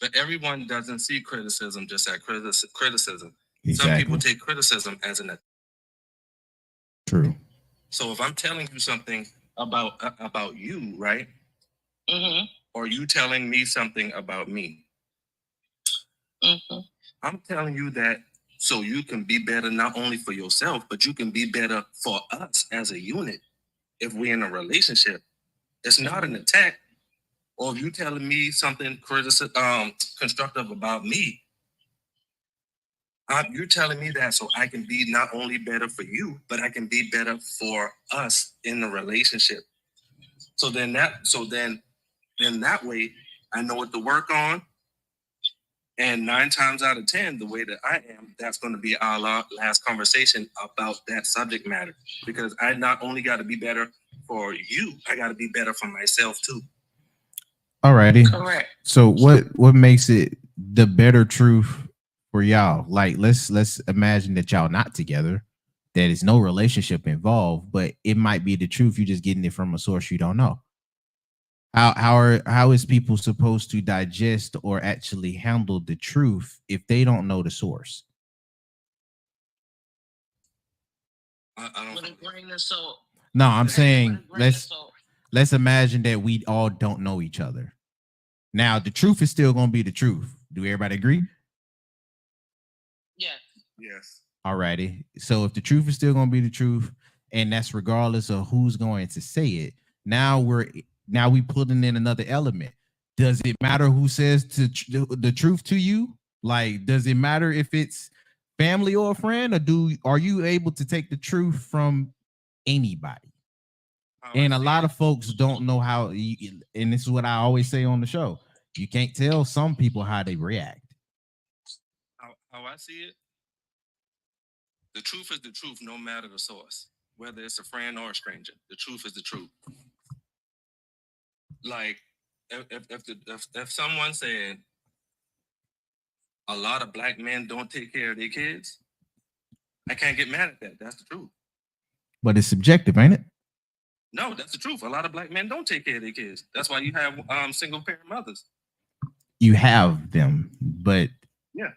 But everyone doesn't see criticism just as criticism. Exactly. Some people take criticism as an attack. True. So if I'm telling you something about you, right? Or you telling me something about me, I'm telling you that so you can be better not only for yourself, but you can be better for us as a unit. If we're in a relationship, it's not an attack. Or if you telling me something constructive about me, you're telling me that so I can be not only better for you, but I can be better for us in the relationship. So then that way, I know what to work on. And 9 times out of 10, the way that I am, that's going to be our last conversation about that subject matter. Because I not only got to be better for you, I got to be better for myself too. Alrighty. Correct. So what makes it the better truth for y'all? Like let's imagine that y'all not together, that is no relationship involved, but it might be the truth. You're just getting it from a source you don't know. How is people supposed to digest or actually handle the truth if they don't know the source? I don't. No, I'm saying let's imagine that we all don't know each other. Now, the truth is still going to be the truth. Do everybody agree? Yes. Alrighty. So if the truth is still going to be the truth, and that's regardless of who's going to say it, now we putting in another element. Does it matter who says the truth to you? Like, does it matter if it's family or a friend, or are you able to take the truth from anybody? And a lot of folks don't know how, and this is what I always say on the show. You can't tell some people how they react. How I see it, the truth is the truth, no matter the source. Whether it's a friend or a stranger, the truth is the truth. Like, if someone said a lot of black men don't take care of their kids, I can't get mad at that. That's the truth. But it's subjective, ain't it? No, that's the truth. A lot of black men don't take care of their kids. That's why you have single parent mothers. You have them, but Yeah.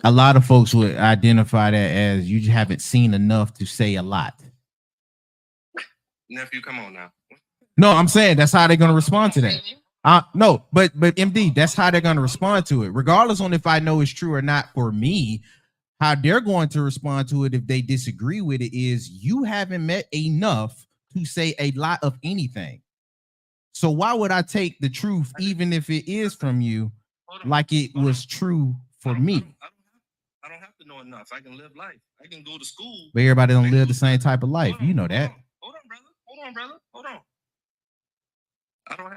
a lot of folks would identify that as you haven't seen enough to say a lot. Nephew, come on now. No, I'm saying that's how they're going to respond to that. No, but MD, that's how they're going to respond to it, regardless on if I know it's true or not. For me, how they're going to respond to it if they disagree with it is you haven't met enough to say a lot of anything. So why would I take the truth, even if it is from you, like it was true for me? I don't have to know enough. I can live life. I can go to school. But everybody don't live the same type of life. You know that. Hold on, brother. Hold on. I don't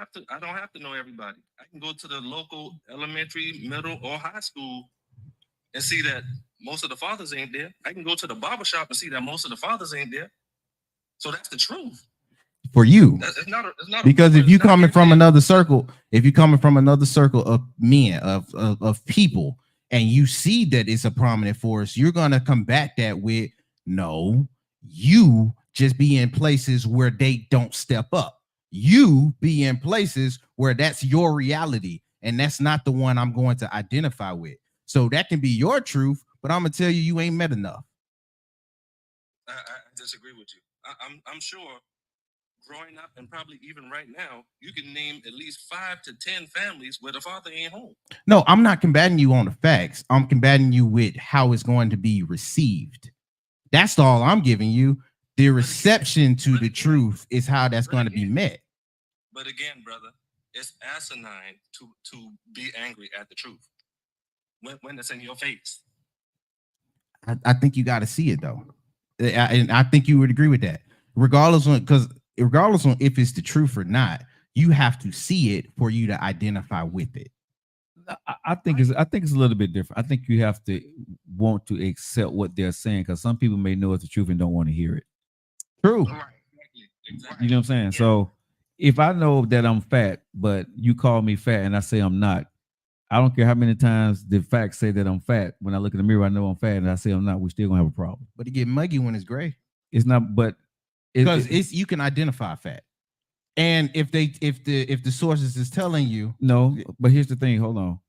have to know everybody. I can go to the local elementary, middle, or high school and see that most of the fathers ain't there. I can go to the barbershop and see that most of the fathers ain't there. So that's the truth. For you. It's not because if you coming from another circle, of men, of people, and you see that it's a prominent force, you're gonna combat that with no, you just be in places where they don't step up. You be in places where that's your reality, and that's not the one I'm going to identify with. So that can be your truth, but I'm gonna tell you, you ain't met enough. I disagree with you. I'm sure growing up, and probably even right now, you can name at least 5 to 10 families where the father ain't home. No, I'm not combating you on the facts. I'm combating you with how it's going to be received. That's all I'm giving you. The reception to the truth is how that's going to be met. But again, brother, it's asinine to be angry at the truth when it's in your face. I think you got to see it though, and I think you would agree with that. Regardless on if it's the truth or not, you have to see it for you to identify with it. I think it's a little bit different. I think you have to want to accept what they're saying, because some people may know it's the truth and don't want to hear it. True. Right. Exactly. You know what I'm saying? Yeah. So if I know that I'm fat, but you call me fat and I say I'm not, I don't care how many times the facts say that I'm fat. When I look in the mirror, I know I'm fat, and I say I'm not. We still gonna have a problem. But it get muggy when it's gray. It's not, but because you can identify fat, and if the sources is telling you no. But here's the thing. Hold on.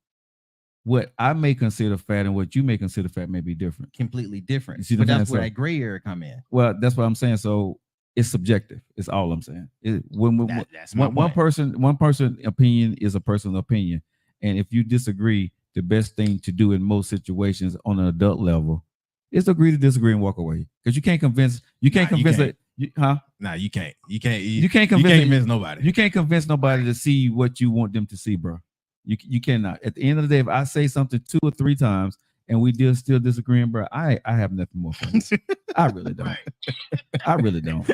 What I may consider fat and what you may consider fat may be different. Completely different. But that's where that gray area come in. Well, that's what I'm saying. So it's subjective. It's all I'm saying. One person opinion is a personal opinion. And if you disagree, the best thing to do in most situations on an adult level is to agree to disagree and walk away. Because you can't convince it. Nah, you can't. You can't convince nobody. You can't convince nobody to see what you want them to see, bro. You cannot. At the end of the day, if I say something 2 or 3 times and we still disagreeing, bro, I have nothing more for you. I really don't. I really don't.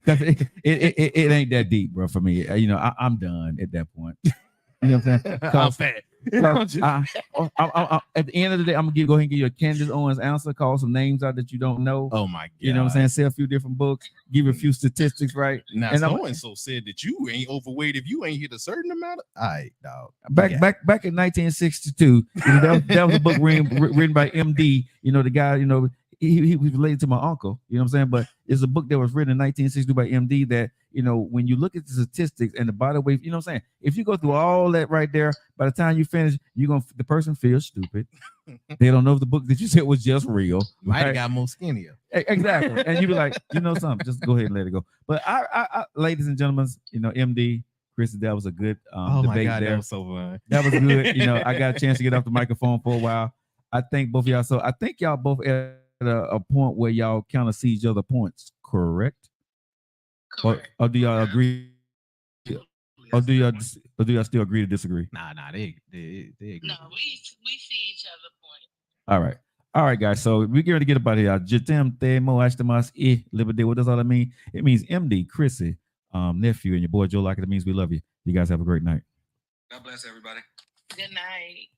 it ain't that deep, bro, for me. You know, I'm done at that point. You know what I'm saying? I'm fat. At the end of the day, I'm gonna go ahead and give you a Candace Owens answer. Call some names out that you don't know. Oh my god! You know what I'm saying? Say a few different books. Give you a few statistics, right? Now, so said that you ain't overweight if you ain't hit a certain amount. All right, dog. Back in 1962, you know, that was a book written by MD. You know, the guy. You know, he was related to my uncle. You know what I'm saying? But it's a book that was written in 1962 by MD. That, you know, when you look at the statistics and the body weight, you know what I'm saying? If you go through all that right there, by the time you finish, the person feels stupid. They don't know if the book that you said was just real. Might have got more skinnier. Exactly. And you be like, you know something, just go ahead and let it go. But I ladies and gentlemen, you know, MD, Chris, that was a good oh debate. My God, there. that was so fun. That was good. You know, I got a chance to get off the microphone for a while. I thank both of y'all. So I think y'all both at a point where y'all kind of see each other points, correct? Or do y'all agree? Or do y'all still agree to disagree? Nah, they agree. No, we see each other point. All right, guys. So we're going to get about here. Jitem te mo ashtamas libede. What does all that mean? It means MD, Chrissy, nephew, and your boy Joe Lockett. It means we love you. You guys have a great night. God bless everybody. Good night.